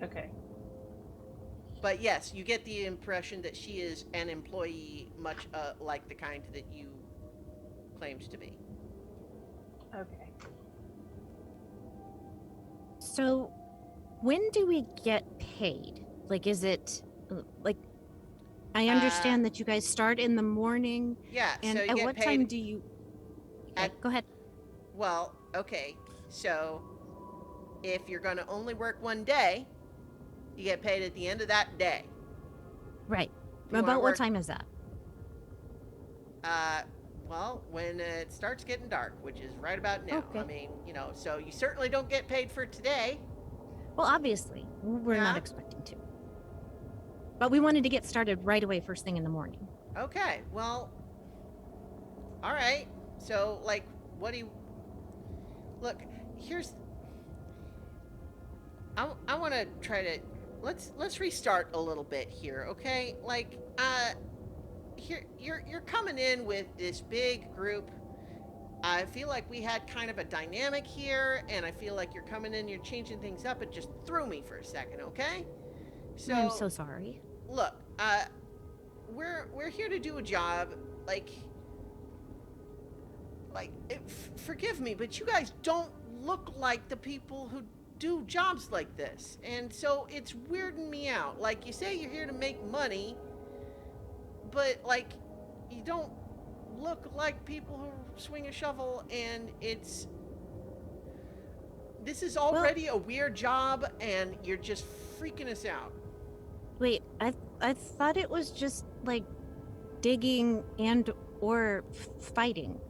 Okay. But yes, you get the impression that she is an employee, much like the kind that you claimed to be. Okay. So, when do we get paid? Like, is it like I understand that you guys start in the morning, Yeah, and so you at get what paid time do you? Okay, at go ahead. well, okay. So if you're going to only work one day, you get paid at the end of that day. Right. If you want to About what work, time is that? uh, well, when it starts getting dark, which is right about now. I Okay. mean, so you certainly don't get paid for today. Well, obviously, we're not Yeah. expecting to. But we wanted to get started right away first thing in the morning. Okay. Well, all right. So, like, what do you look? Here's. I want to try to let's restart a little bit here, okay? Like, here you're coming in with this big group. I feel like we had kind of a dynamic here, and I feel like you're coming in, you're changing things up. It just threw me for a second, okay? So I'm so sorry. look, we're here to do a job. Forgive me, but you guys don't look like the people who do jobs like this, and so it's weirding me out. Like, you say you're here to make money, but like, you don't look like people who swing a shovel, and this is already a weird job, and you're just freaking us out. Wait, I thought it was just like digging and or fighting.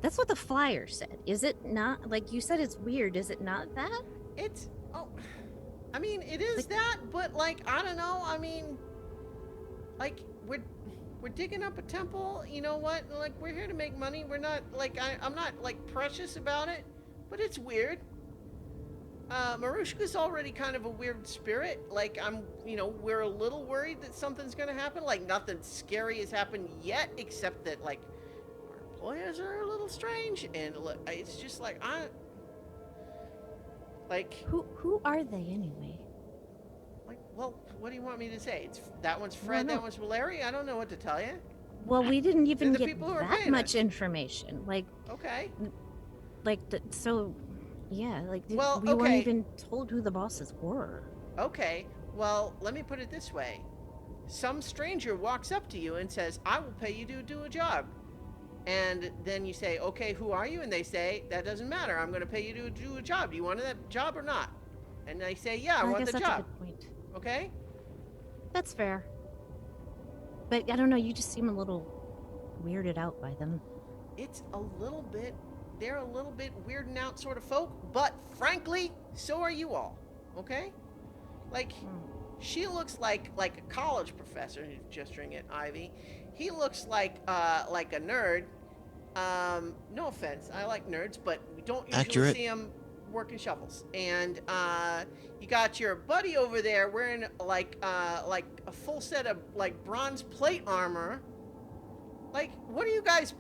That's what the flyer said. Is it not? Like you said, it's weird. Is it not that? It's oh, I mean, it is Like- that, but like, I don't know. I mean, like, we're digging up a temple. You know what? Like, we're here to make money. We're not like I'm not like precious about it, but it's weird. Marushka's already kind of a weird spirit. Like, we're a little worried that something's gonna happen. Like, nothing scary has happened yet, except that like our employers are a little strange, and look, it's just like Who are they anyway? well, what do you want me to say? That one's Fred, no. that one's Larry. I don't know what to tell you. Well, we didn't even the get people who are that paying much us. information. Okay. So, yeah, Well, we weren't okay. even told who the bosses were. Okay. Well, let me put it this way. Some stranger walks up to you and says, "I will pay you to do a job." And then you say, "Okay, who are you?" And they say, "That doesn't matter. I'm going to pay you to do a job. Do you want that job or not?" And they say, "Yeah, I want guess the that's job." a good point. Okay? That's fair. But I don't know, you just seem a little weirded out by them. They're a little bit weirding out sort of folk, but frankly, so are you all. Okay? Like, she looks like a college professor, gesturing at Ivy. He looks like a nerd. No offense, I like nerds, but we don't usually Accurate. see them working shovels. And you got your buddy over there wearing like a full set of like bronze plate armor. Like, what are you guys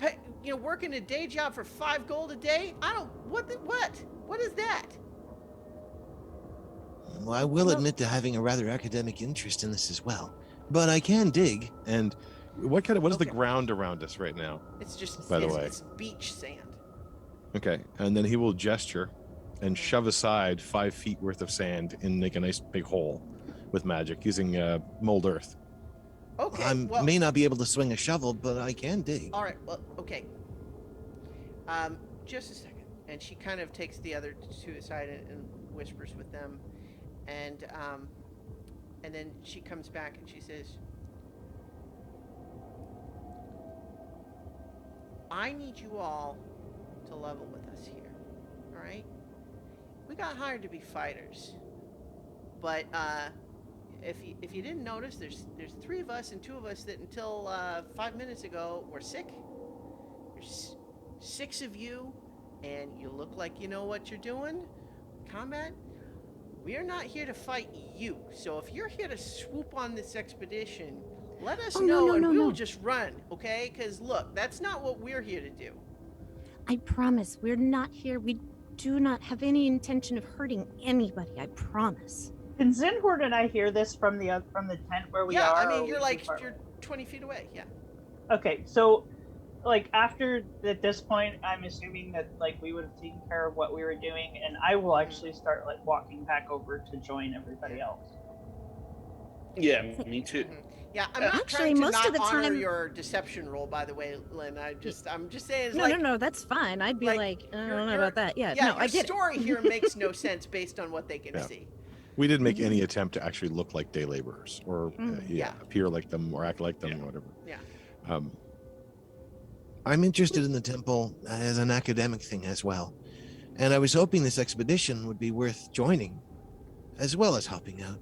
working a day job for 5 gold a day? I don't. What is that? Well, I will admit to having a rather academic interest in this as well. But I can dig. And what is the Okay. ground around us right now? It's just By the way. it's beach sand. Okay, and then he will gesture and shove aside 5 feet worth of sand and make a nice big hole with magic using mold earth. Okay. I well, may not be able to swing a shovel, but I can dig. all right. Well, okay. Just a second. And she kind of takes the other two aside and whispers with them, and then she comes back and she says, "I need you all to level with us here. All right? We got hired to be fighters, but if you didn't notice, there's three of us and two of us that until 5 minutes ago were sick. There's six of you, and you look like you know what you're doing. Combat. We're not here to fight you. So if you're here to swoop on this expedition, let us Oh, no, know no, and no, we will no. just run, okay? Because look, that's not what we're here to do. I promise, we're not here. We do not have any intention of hurting anybody. I promise. Can Zinhord and I hear this from the tent where we Yeah, I are? Or mean, are we too far you're away? 20 feet away. Yeah. Okay, so like after at this point, I'm assuming that like we would have taken care of what we were doing, and I will actually start like walking back over to join everybody Yeah. else. Yeah, me too. Yeah, I'm Uh, not Actually, trying to most of not the honor time. your deception roll, by the way, Lynn. I'm just saying, it's No, no, like, no, that's fine. I'd be like, I don't know about that. Yeah, yeah, no, your I get story it. here makes no sense based on what they can Yeah. see. We didn't make any attempt to actually look like day laborers or Yeah. appear like them or act like them Yeah. or whatever. Yeah. Um, I'm interested in the temple as an academic thing as well. And I was hoping this expedition would be worth joining, as well as helping out.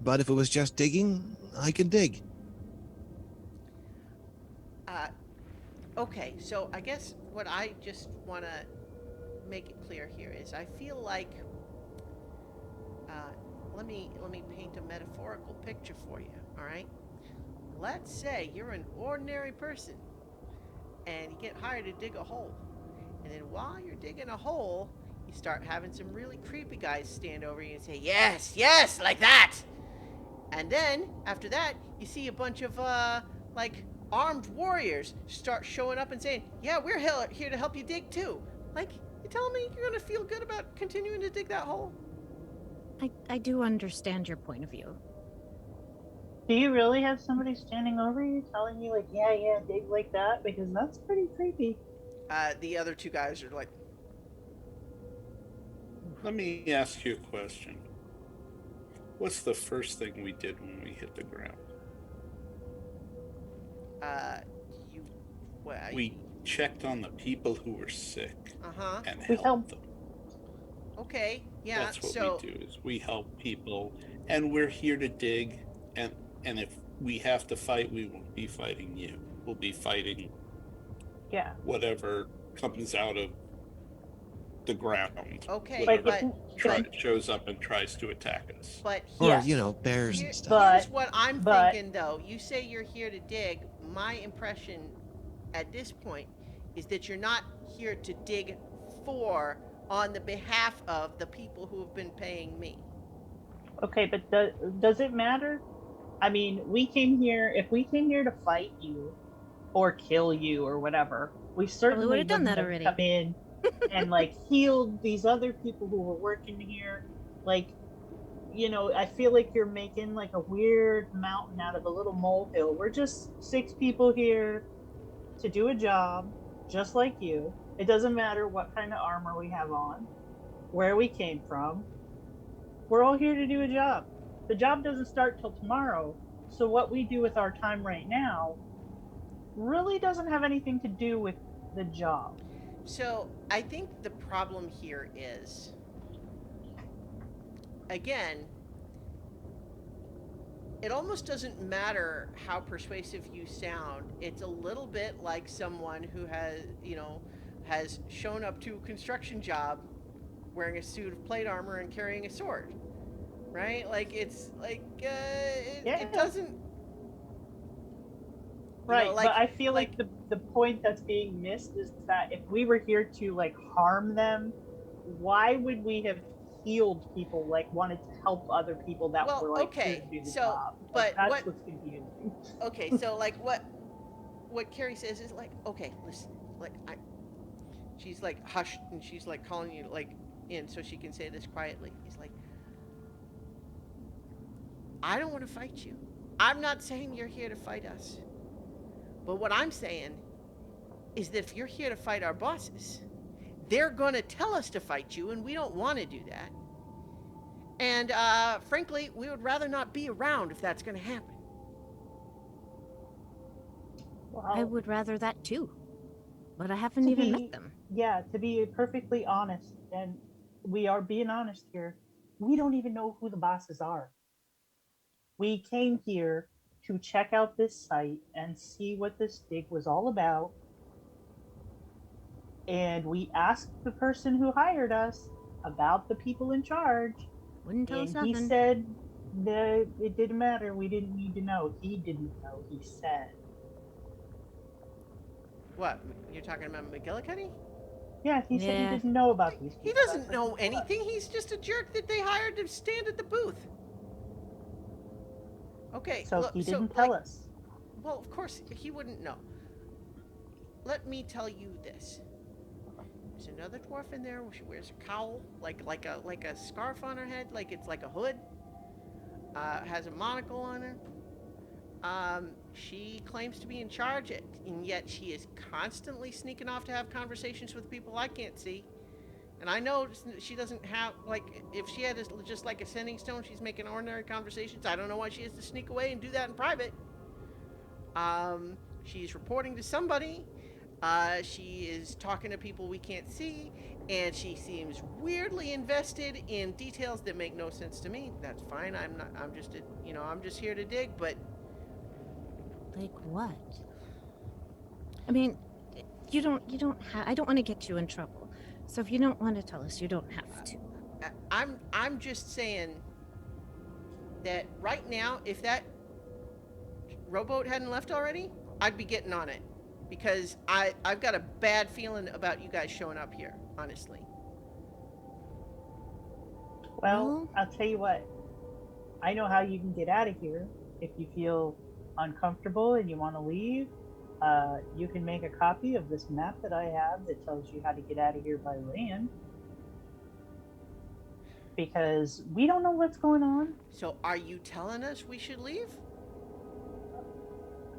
But if it was just digging, I can dig. Uh, okay, so I guess what I just want to make it clear here is I feel like uh, let me paint a metaphorical picture for you. All right, let's say you're an ordinary person and you get hired to dig a hole, and then while you're digging a hole, you start having some really creepy guys stand over you and say, "Yes, yes, like that." And then after that, you see a bunch of like armed warriors start showing up and saying, "Yeah, we're here to help you dig too." Like, you telling me you're gonna feel good about continuing to dig that hole? I do understand your point of view. Do you really have somebody standing over you telling you like, yeah, yeah, dig like that? Because that's pretty creepy. The other two guys are like, Let me ask you a question. What's the first thing we did when we hit the ground? uh, you, well, We checked on the people who were sick uh-huh. and We helped helped. them. Okay, yeah. That's what So, we do is we help people, and we're here to dig, and if we have to fight, we won't be fighting you. We'll be fighting Yeah. whatever comes out of the ground. okay, Whatever but shows up and tries to attack us. but Or, Yes. you know, bears and stuff. But- here's what I'm but- thinking though. You say you're here to dig. My impression at this point is that you're not here to dig for on the behalf of the people who have been paying me. Okay, but does it matter? I mean, we came here. If we came here to fight you, or kill you, or whatever, we certainly would've done wouldn't that have already. come in and like healed these other people who were working here. Like, you know, I feel like you're making like a weird mountain out of a little molehill. We're just six people here to do a job, just like you. It doesn't matter what kind of armor we have on, where we came from. We're all here to do a job. The job doesn't start till tomorrow. So what we do with our time right now really doesn't have anything to do with the job. So I think the problem here is, again, it almost doesn't matter how persuasive you sound. It's a little bit like someone who has shown up to a construction job wearing a suit of plate armor and carrying a sword, right? Like, it's like it doesn't. Right, like, but I feel like the point that's being missed is that if we were here to like harm them, why would we have healed people, like wanted to help other people that Well, were like okay, here to do the so, job? but Like, that's what- what's confusing. Okay, so like what Carrie says is like, okay, listen, like she's like hushed and she's like calling you like in so she can say this quietly. He's like, I don't want to fight you. I'm not saying you're here to fight us. But what I'm saying is that if you're here to fight our bosses, they're going to tell us to fight you, and we don't want to do that. And frankly, we would rather not be around if that's going to happen. I Well, would rather that too. But I haven't To even be- met them. yeah, to be perfectly honest, and we are being honest here, we don't even know who the bosses are. We came here to check out this site and see what this dig was all about. And we asked the person who hired us about the people in charge, Wouldn't tell us and he nothing. said that it didn't matter. We didn't need to know. He didn't know. He said, What? You're talking about McGillicuddy? yeah, he said he Yeah. didn't know about these He people. That's doesn't what know he told us. anything. He's just a jerk that they hired to stand at the booth. Okay, So look, he so didn't like, tell us. well, of course he wouldn't know. Let me tell you this. There's another dwarf in there. She wears a cowl, like a scarf on her head, like it's like a hood. Has a monocle on her. She claims to be in charge, and yet she is constantly sneaking off to have conversations with people I can't see. And I know she doesn't have, like, if she had just like a sending stone, she's making ordinary conversations. I don't know why she has to sneak away and do that in private. She's reporting to somebody. She is talking to people we can't see, and she seems weirdly invested in details that make no sense to me. That's fine. I'm not. I'm just, I'm just here to dig. But Like what? I mean, you don't have. I don't want to get you in trouble. So if you don't want to tell us, you don't have to. I'm just saying that right now, if that rowboat hadn't left already, I'd be getting on it because I've got a bad feeling about you guys showing up here. Honestly. Well, I'll tell you what. I know how you can get out of here if you feel uncomfortable and you want to leave. You can make a copy of this map that I have that tells you how to get out of here by land. Because we don't know what's going on. So are you telling us we should leave?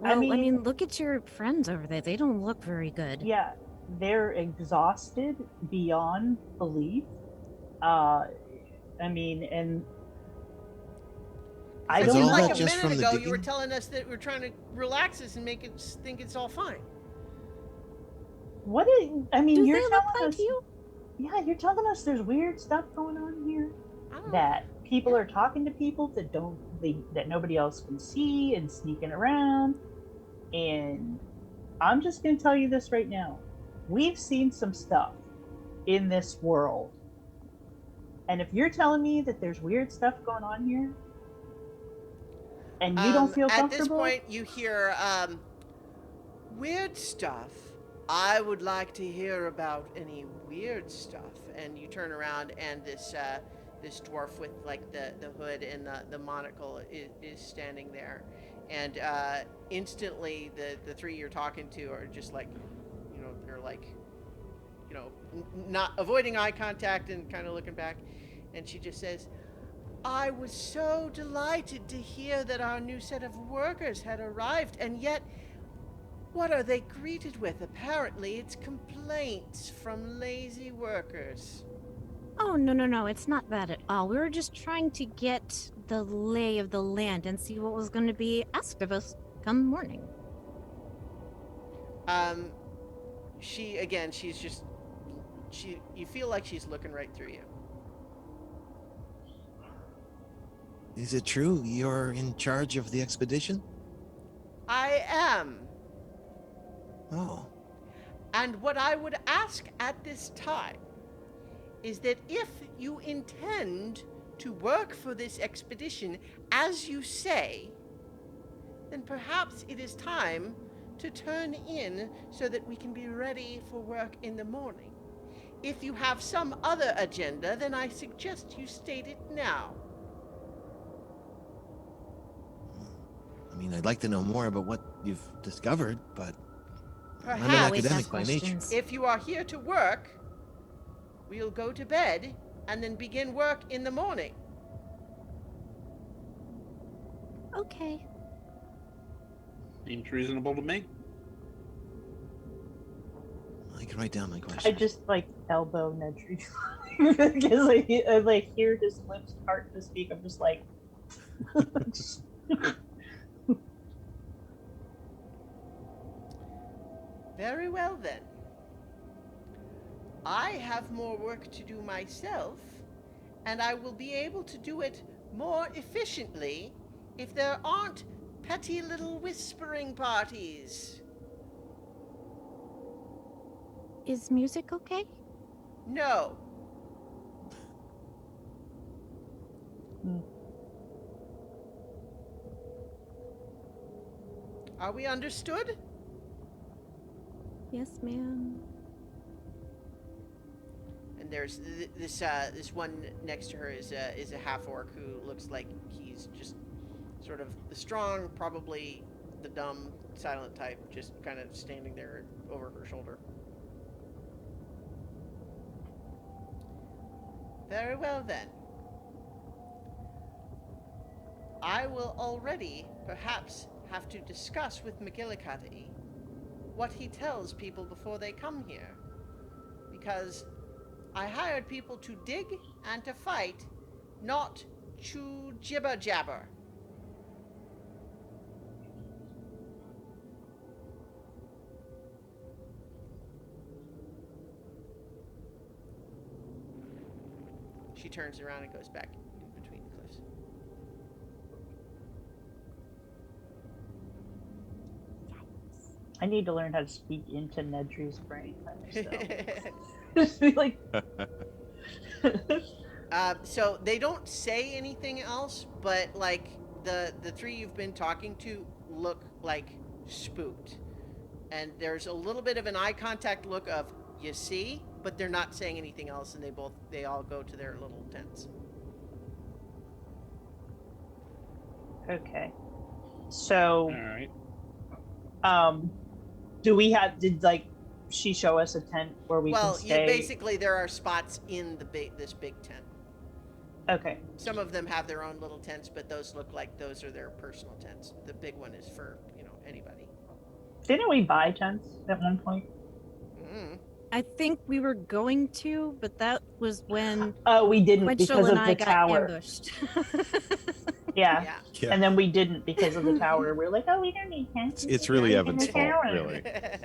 Well, I mean- mean, look at your friends over there. They don't look very good. Yeah, they're exhausted beyond belief. I mean, and I Is don't all know. that Like a just minute from the ago, you were digging? telling us that we're trying to relax us and make it think it's all fine. What is, I mean, Do you're they look telling fine us. to you? Yeah, you're telling us there's weird stuff going on here. I don't know. That people are talking to people that that nobody else can see and sneaking around. And I'm just going to tell you this right now. We've seen some stuff in this world. And if you're telling me that there's weird stuff going on here and you don't feel At this comfortable, point, you hear weird stuff. I would like to hear about any weird stuff. And you turn around, and this dwarf with like the hood and the monocle is standing there, and instantly the three you're talking to are just like, they're like, not avoiding eye contact and kind of looking back, and she just says, I was so delighted to hear that our new set of workers had arrived, and yet, what are they greeted with? Apparently, it's complaints from lazy workers. Oh, no. It's not that at all. We were just trying to get the lay of the land and see what was going to be asked of us come morning. She's just, you feel like she's looking right through you. Is it true you're in charge of the expedition? I am. Oh, And what I would ask at this time is that if you intend to work for this expedition as you say, then perhaps it is time to turn in so that we can be ready for work in the morning. If you have some other agenda, then I suggest you state it now. I mean, I'd like to know more about what you've discovered, but I'm an Perhaps Always academic ask by nature. questions. if you are here to work, we'll go to bed and then begin work in the morning. Okay. Seems reasonable to me. I can write down my I question. just like elbow Nedry because I like hear his lips start to speak. I'm just like, Very well then. I have more work to do myself, and I will be able to do it more efficiently if there aren't petty little whispering parties. Is music okay? No. Hmm. Are we understood? Yes, ma'am. And there's this one next to her is a half orc who looks like he's just sort of the strong, probably the dumb, silent type, just kind of standing there over her shoulder. Very well then. I will already perhaps have to discuss with McGillicuddy what he tells people before they come here. Because I hired people to dig and to fight, not to jibber jabber. She turns around and goes back in between the cliffs. I need to learn how to speak into Nedry's brain. So. Just be like, So they don't say anything else, but like the three you've been talking to look like spooked, and there's a little bit of an eye contact look of you see, but they're not saying anything else, and they all go to their little tents. okay. So, All right. did like she show us a tent where we Well, can stay? basically there are spots in this big tent. Okay. Some of them have their own little tents, but those look like those are their personal tents. The big one is for, anybody. Didn't we buy tents at one point? Mm. I think we were going to, but that was when Oh, we didn't Quenchel because and of I the got tower. ambushed. Yeah. Yeah. Yeah. And then we didn't because of the tower. We're like, oh, we don't need tents. It's really We Evan's can fault, tower. really.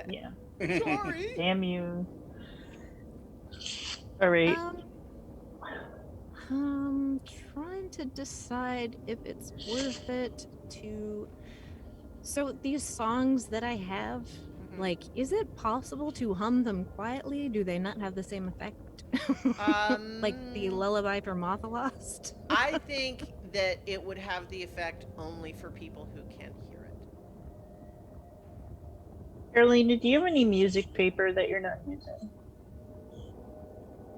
Yeah. Sorry. Damn you. All right. Trying to decide if it's worth it to. So these songs that I have, Mhm. like, is it possible to hum them quietly? Do they not have the same effect? Like the lullaby for Mothalost? I think that it would have the effect only for people who can't hear it. Carolina, do you have any music paper that you're not using?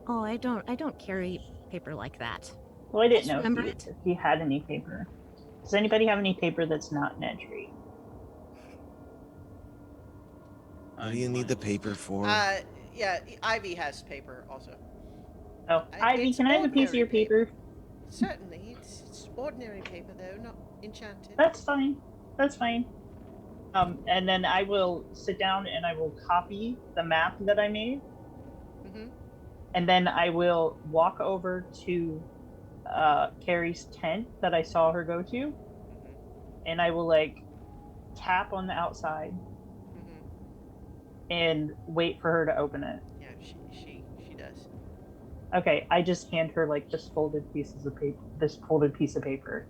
Oh, I don't carry paper like that. Well, I didn't Just know remember if it. you had any paper. Does anybody have any paper that's not Nedry? What do you need the paper for? Yeah, Ivy has paper also. Oh, Ivy, It's can I have a piece of your ordinary paper? Certainly, it's ordinary paper though, not enchanted. That's fine. That's fine. And then I will sit down and I will copy the map that I made, Mm-hmm. and then I will walk over to Carrie's tent that I saw her go to, Mm-hmm. and I will like tap on the outside Mm-hmm. and wait for her to open it. Yeah, she does. Okay, I just hand her like this folded piece of paper.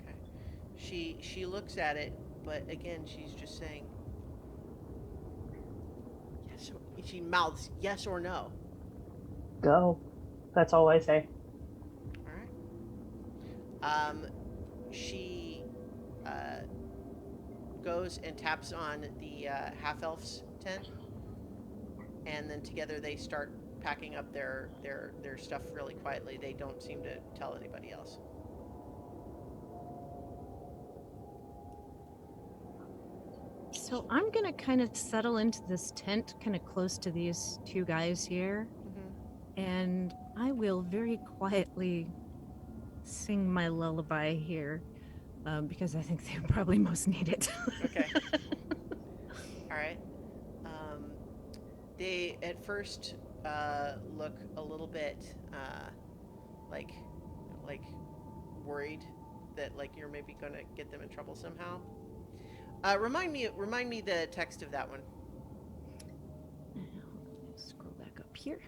Okay. She looks at it, but again, she's just saying yes. She mouths yes or no. Go. That's all I say. All right. She goes and taps on the half elf's tent, and then together they start packing up their stuff really quietly. They don't seem to tell anybody else. So I'm gonna kind of settle into this tent, kind of close to these two guys here, Mm-hmm. and I will very quietly sing my lullaby here, because I think they probably most need it. Okay. All right. They at first look a little bit like worried that like you're maybe gonna get them in trouble somehow. Remind me the text of that one. Now, scroll back up here.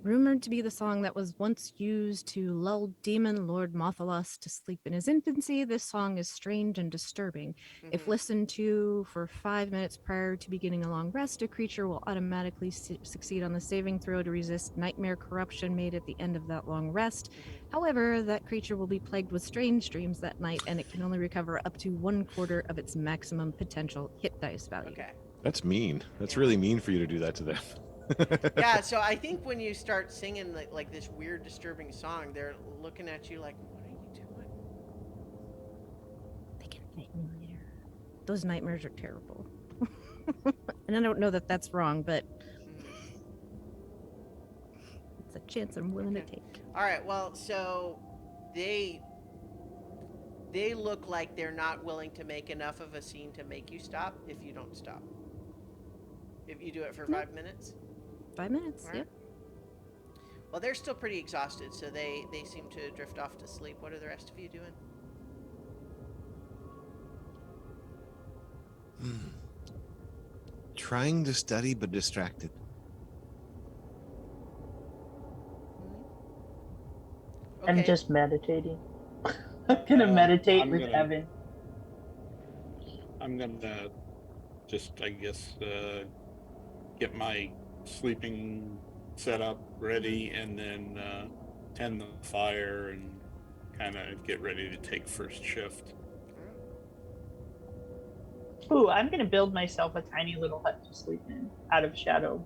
Rumored to be the song that was once used to lull demon Lord Mothalos to sleep in his infancy, this song is strange and disturbing. If listened to for 5 minutes prior to beginning a long rest, a creature will automatically succeed on the saving throw to resist nightmare corruption made at the end of that long rest. However, that creature will be plagued with strange dreams that night, and it can only recover up to 1/4 of its maximum potential hit dice value. Okay. That's mean. That's Yeah. really mean for you to do that to them. Yeah, so I think when you start singing like this weird, disturbing song, they're looking at you like, "What are you doing?" They can thank me later. Those nightmares are terrible. And I don't know that that's wrong, but it's a chance I'm willing to take. All right. Well, so they look like they're not willing to make enough of a scene to make you stop if you don't stop. If you do it for 5 minutes. 5 minutes, All right. yep. Well, they're still pretty exhausted, so they seem to drift off to sleep. What are the rest of you doing? Trying to study but distracted. Okay. I'm just meditating. I'm gonna meditate I'm with gonna- Evan. I'm gonna just, I guess, get my sleeping setup ready, and then tend the fire and kind of get ready to take first shift. Ooh, I'm gonna build myself a tiny little hut to sleep in out of shadow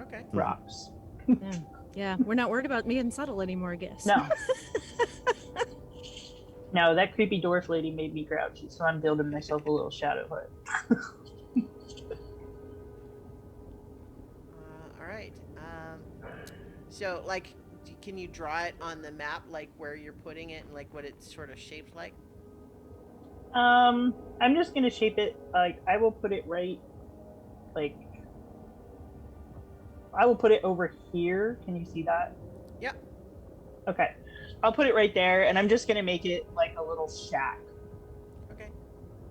Okay. rocks. Yeah, we're not worried about being subtle anymore, I guess. No. No, that creepy dwarf lady made me grouchy, so I'm building myself a little shadow hut. All right. So, like, can you draw it on the map, like where you're putting it and like what it's sort of shaped like? I'm just gonna shape it like I will put it right, like I will put it over here. Can you see that? Yep. Okay, I'll put it right there, and I'm just gonna make it like a little shack, Okay.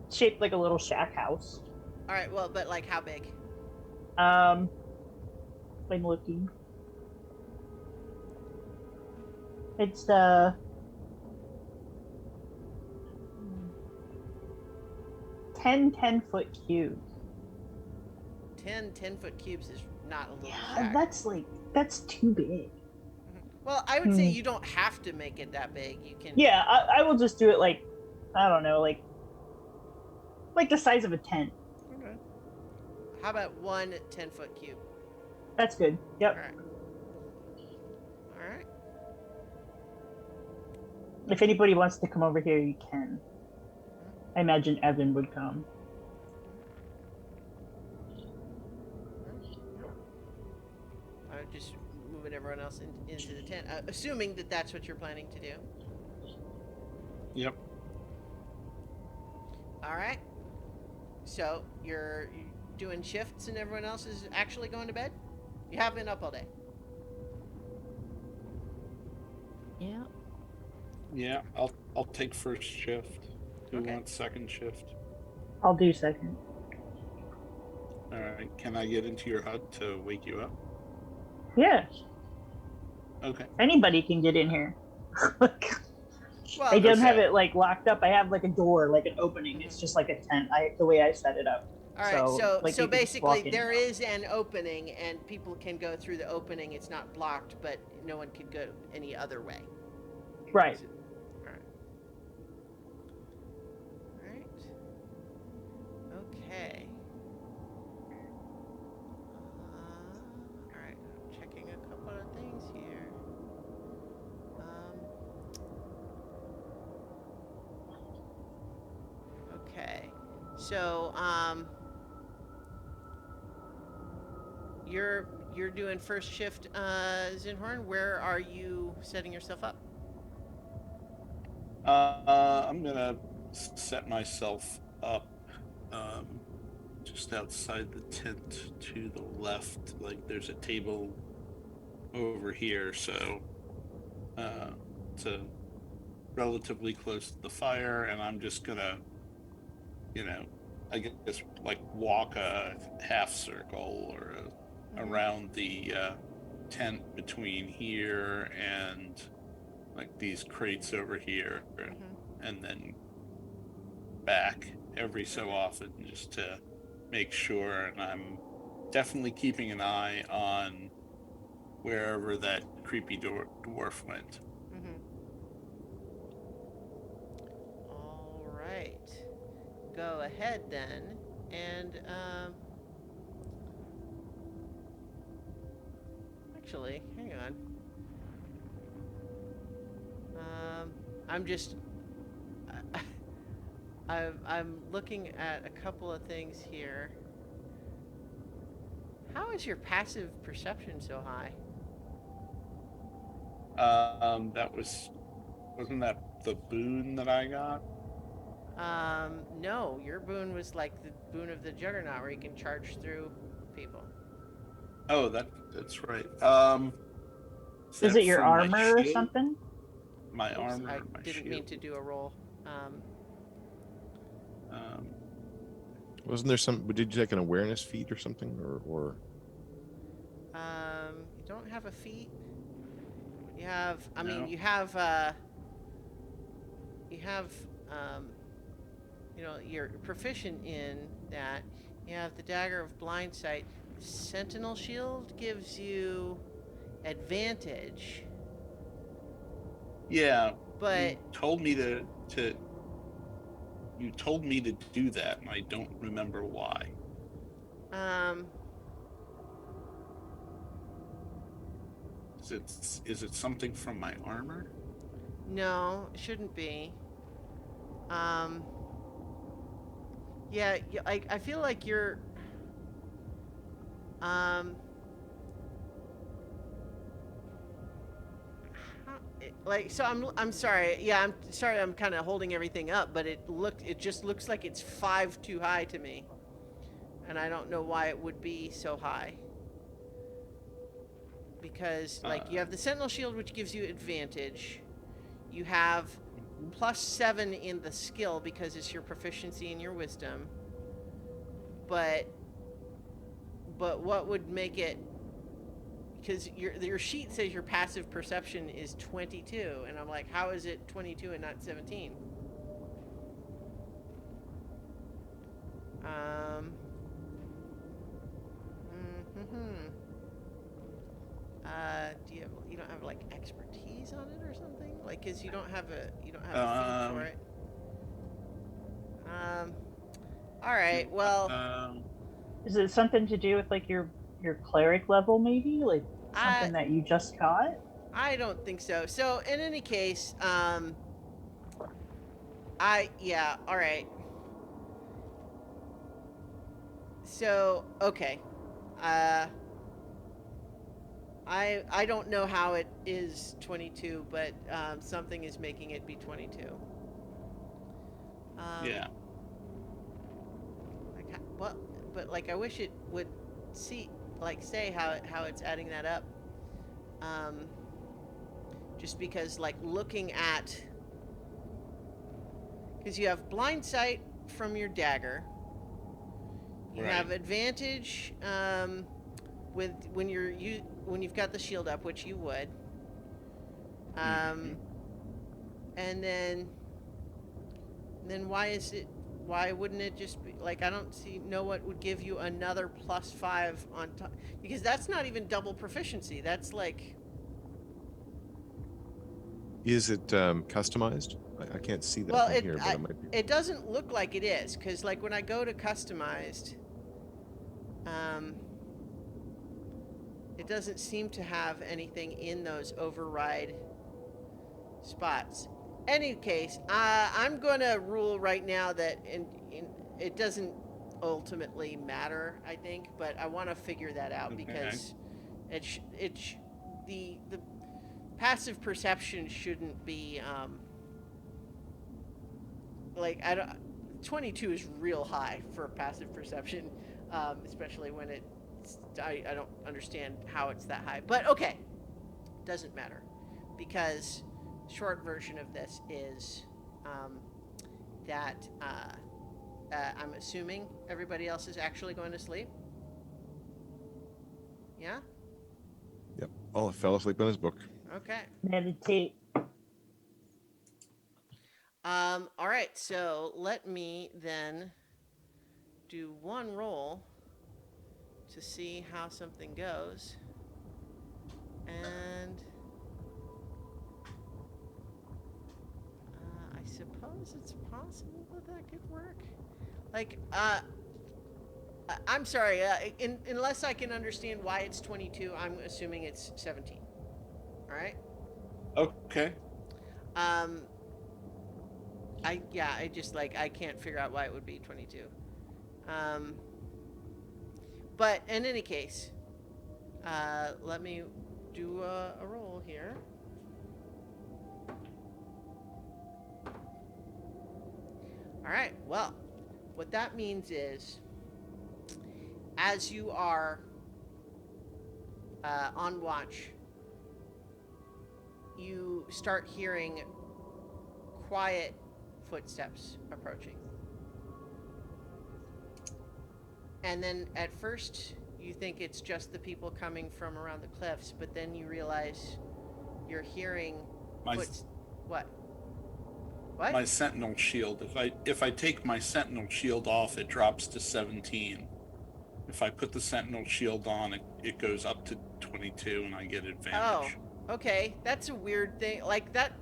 shaped like a little shack house. All right. Well, but like how big? I'm looking. It's 10-foot cubes. 10-foot cubes is not a little Yeah, shack. that's too big. Well, I would say you don't have to make it that big. You can. Yeah, I will just do it like, I don't know, like the size of a tent. Okay. How about one 10-foot cube? That's good. Yep. All right. All right. If anybody wants to come over here, you can. I imagine Evan would come. Just moving everyone else into the tent, assuming that that's what you're planning to do. Yep. All right. So you're doing shifts, and everyone else is actually going to bed. You have been up all day. Yeah. Yeah, I'll take first shift. Who Okay. wants second shift? I'll do second. All right. Can I get into your hut to wake you up? Yeah, Okay. anybody can get in here. Well, I don't have Okay. it like locked up. I have like a door, like an opening. It's just like a tent. The way I set it up. all right. So like, you could just walk basically, in. there is an opening, and people can go through the opening. It's not blocked, but no one could go any other way. Right. All right. Okay. All right. I'm checking a couple of things here. Okay. So, you're doing first shift, Zinhorn. Where are you setting yourself up? I'm gonna set myself up just outside the tent to the left. Like there's a table over here, so to relatively close to the fire, and I'm just gonna, I guess like walk a half circle or around the tent between here and like these crates over here, and then back every so often just to make sure. And I'm definitely keeping an eye on wherever that creepy dwarf went. All right. Go ahead then, and actually, hang on. I'm just. I'm looking at a couple of things here. How is your passive perception so high? That wasn't that the boon that I got? No, your boon was like the boon of the Juggernaut, where you can charge through people. Oh, that's right. Is Is that it your from my armor or shield? something? My Oops, armor, I or my didn't shield? mean to do a roll. Um, Wasn't there some? Did you take an awareness feat or something, or? You don't have a feat. You have. I No. mean, you have. You have. You know, you're proficient in that. You have the dagger of blind sight. Sentinel shield gives you advantage, Yeah, but you told me to you told me to do that, and I don't remember why. um, Is it something from my armor? no, it shouldn't be. Um, yeah, I feel like you're. Um, like so I'm sorry. Yeah, I'm sorry. I'm kind of holding everything up, but it just looks like it's 5 too high to me, and I don't know why it would be so high. Because like you have the Sentinel shield, which gives you advantage. You have +7 in the skill because it's your proficiency and your wisdom. But what would make it? Because your sheet says your passive perception is 22, and I'm like, how is it 22 and not 17? Um. Hmm. You don't have like expertise on it or something? Like, cause you don't have a feat for it. All right. Well, Is it something to do with like your cleric level, maybe? Like I something that you just got? I don't think so. So in any case, yeah. All right. So okay. Uh. I don't know how it is 22, but something is making it be 22. Yeah. Like, well, but like I wish it would see like say how it's adding that up. Um, just because like looking at because you have blind sight from your dagger. You Right. have advantage with when you've got the shield up, which you would. Mhm. And then why wouldn't it just be like I don't know what would give you another +5 on top, because that's not even double proficiency. That's like Is it customized? I can't see that well from here, but it might be. it doesn't look like it is, because like when I go to customized, um it doesn't seem to have anything in those override spots. Any case, I'm going to rule right now that it doesn't ultimately matter, I think, but I want to figure that out Okay. because the passive perception shouldn't be like I don't. 22 is real high for passive perception, especially when I don't understand how it's that high. But okay, doesn't matter, because short version of this is that I'm assuming everybody else is actually going to sleep. Yeah? Yep. Oh, fell asleep on his book. Okay. Meditate. All right. So let me then do one roll to see how something goes. And I suppose it's possible that that could work. Like, I'm sorry. Unless I can understand why it's 22, I'm assuming it's 17. All right. Okay. Um, I just like I can't figure out why it would be 22. Um, but in any case, let me do a roll here. All right. Well, what that means is, as you are on watch, you start hearing quiet footsteps approaching. And then at first, you think it's just the people coming from around the cliffs, but then you realize you're hearing My What? What? my sentinel shield. If I take my sentinel shield off, it drops to 17. If I put the sentinel shield on, it goes up to 22, and I get advantage. Oh, okay. That's a weird thing. Like that,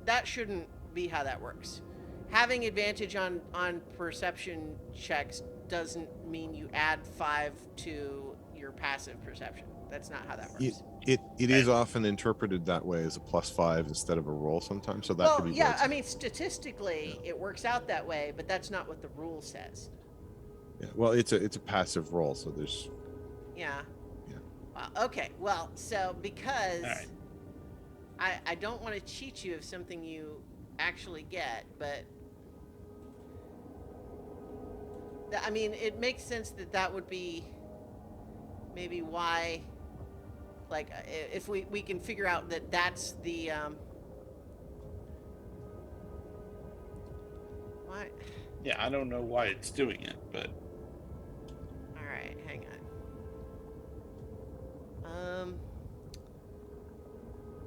that shouldn't be how that works. Having advantage on perception checks doesn't mean you add 5 to your passive perception. That's not how that works. It is often interpreted that way as a +5 instead of a roll sometimes. So that Well, could be yeah, why it's, I mean, statistically, it works out that way, but that's not what the rule says. yeah. Well, it's a passive roll, so there's Yeah. Yeah. Well, okay. Well, so because All right. I don't want to cheat you of something you actually get, but I mean, it makes sense that that would be maybe why. Like, if we can figure out that that's the what? Yeah, I don't know why it's doing it, but All right, hang on.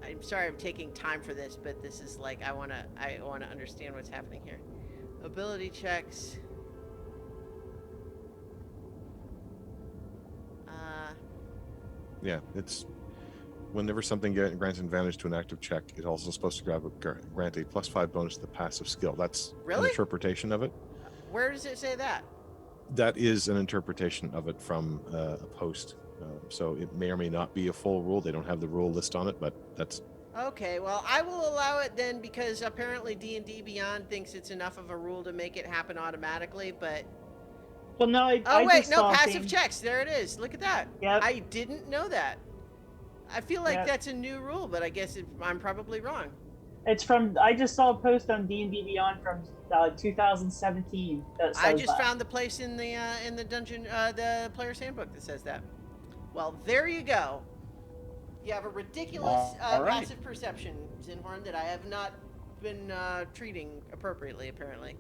I'm sorry I'm taking time for this, but this is like I wanna understand what's happening here. Ability checks. yeah. It's whenever something grants advantage to an active check, it's also supposed to grant a +5 bonus to the passive skill. That's Really? an interpretation of it. Where does it say that? That is an interpretation of it from a post. So it may or may not be a full rule. They don't have the rule list on it, but that's Okay, well, I will allow it then because apparently D&D Beyond thinks it's enough of a rule to make it happen automatically, but... Well, no, I Oh, wait, just no, saw a passive thing. checks. There it is. Look at that. Yep. I didn't know that. I feel like Yep. that's a new rule, but I guess I'm probably wrong. It's from. I just saw a post on D&D Beyond from 2017 that says I just that. found the place in the dungeon, the player's handbook that says that. Well, there you go. You have a ridiculous All right. passive perception, Zinhorn, that I have not been treating appropriately, apparently.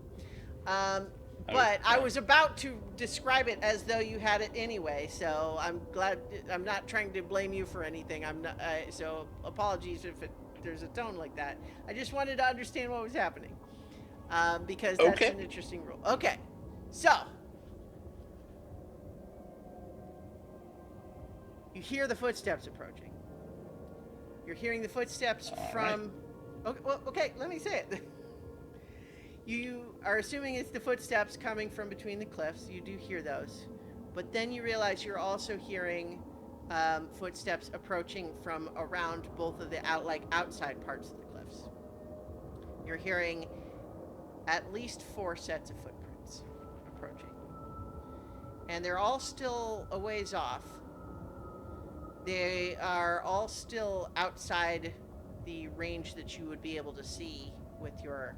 But I Okay. was about to describe it as though you had it anyway, so I'm glad. I'm not trying to blame you for anything. I'm not. So apologies if there's a tone like that. I just wanted to understand what was happening, because that's Okay. an interesting rule. Okay, so you hear the footsteps approaching. You're hearing the footsteps All from. Okay, well, okay, let me say it. You are assuming it's the footsteps coming from between the cliffs. You do hear those. But then you realize you're also hearing footsteps approaching from around both of the outside parts of the cliffs. You're hearing at least 4 sets of footprints approaching. And they're all still a ways off. They are all still outside the range that you would be able to see with your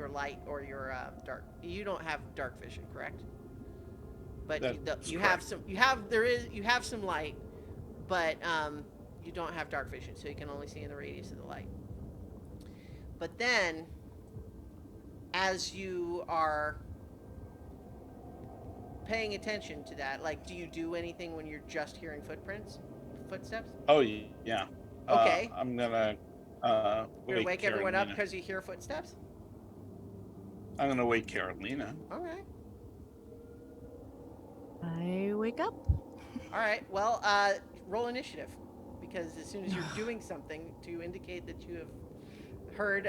light or your dark. You don't have dark vision, correct? But That's you correct. have some light, but you don't have dark vision, so you can only see in the radius of the light. But then, as you are paying attention to that, like, do you do anything when you're just hearing footprints? footsteps? Oh yeah. Okay. I'm gonna You're gonna wake everyone up Carolina. because you hear footsteps? I'm gonna wake Carolina. All right. I wake up. All right. Well, roll initiative, because as soon as you're doing something to indicate that you have heard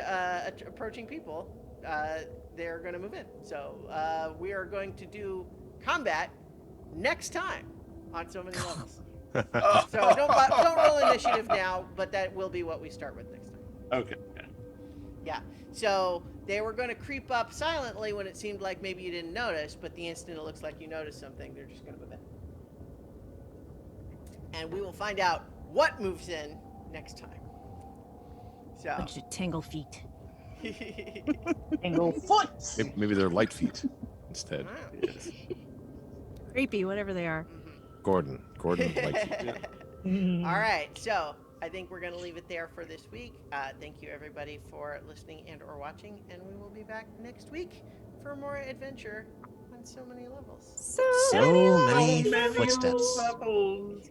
approaching people, they're going to move in. So we are going to do combat next time on so many levels. So don't roll initiative now, but that will be what we start with next time. Okay. Yeah. So they were going to creep up silently when it seemed like maybe you didn't notice, but the instant it looks like you noticed something, they're just going to move in. And we will find out what moves in next time. So. Bunch of tangle feet. Tangle foot. Maybe they're light feet instead. Wow. Yes. Creepy, whatever they are. Gordon light feet. All right, so I think we're going to leave it there for this week. Thank you everybody for listening and or watching, and we will be back next week for more adventure on so many levels. So So many many footsteps. levels.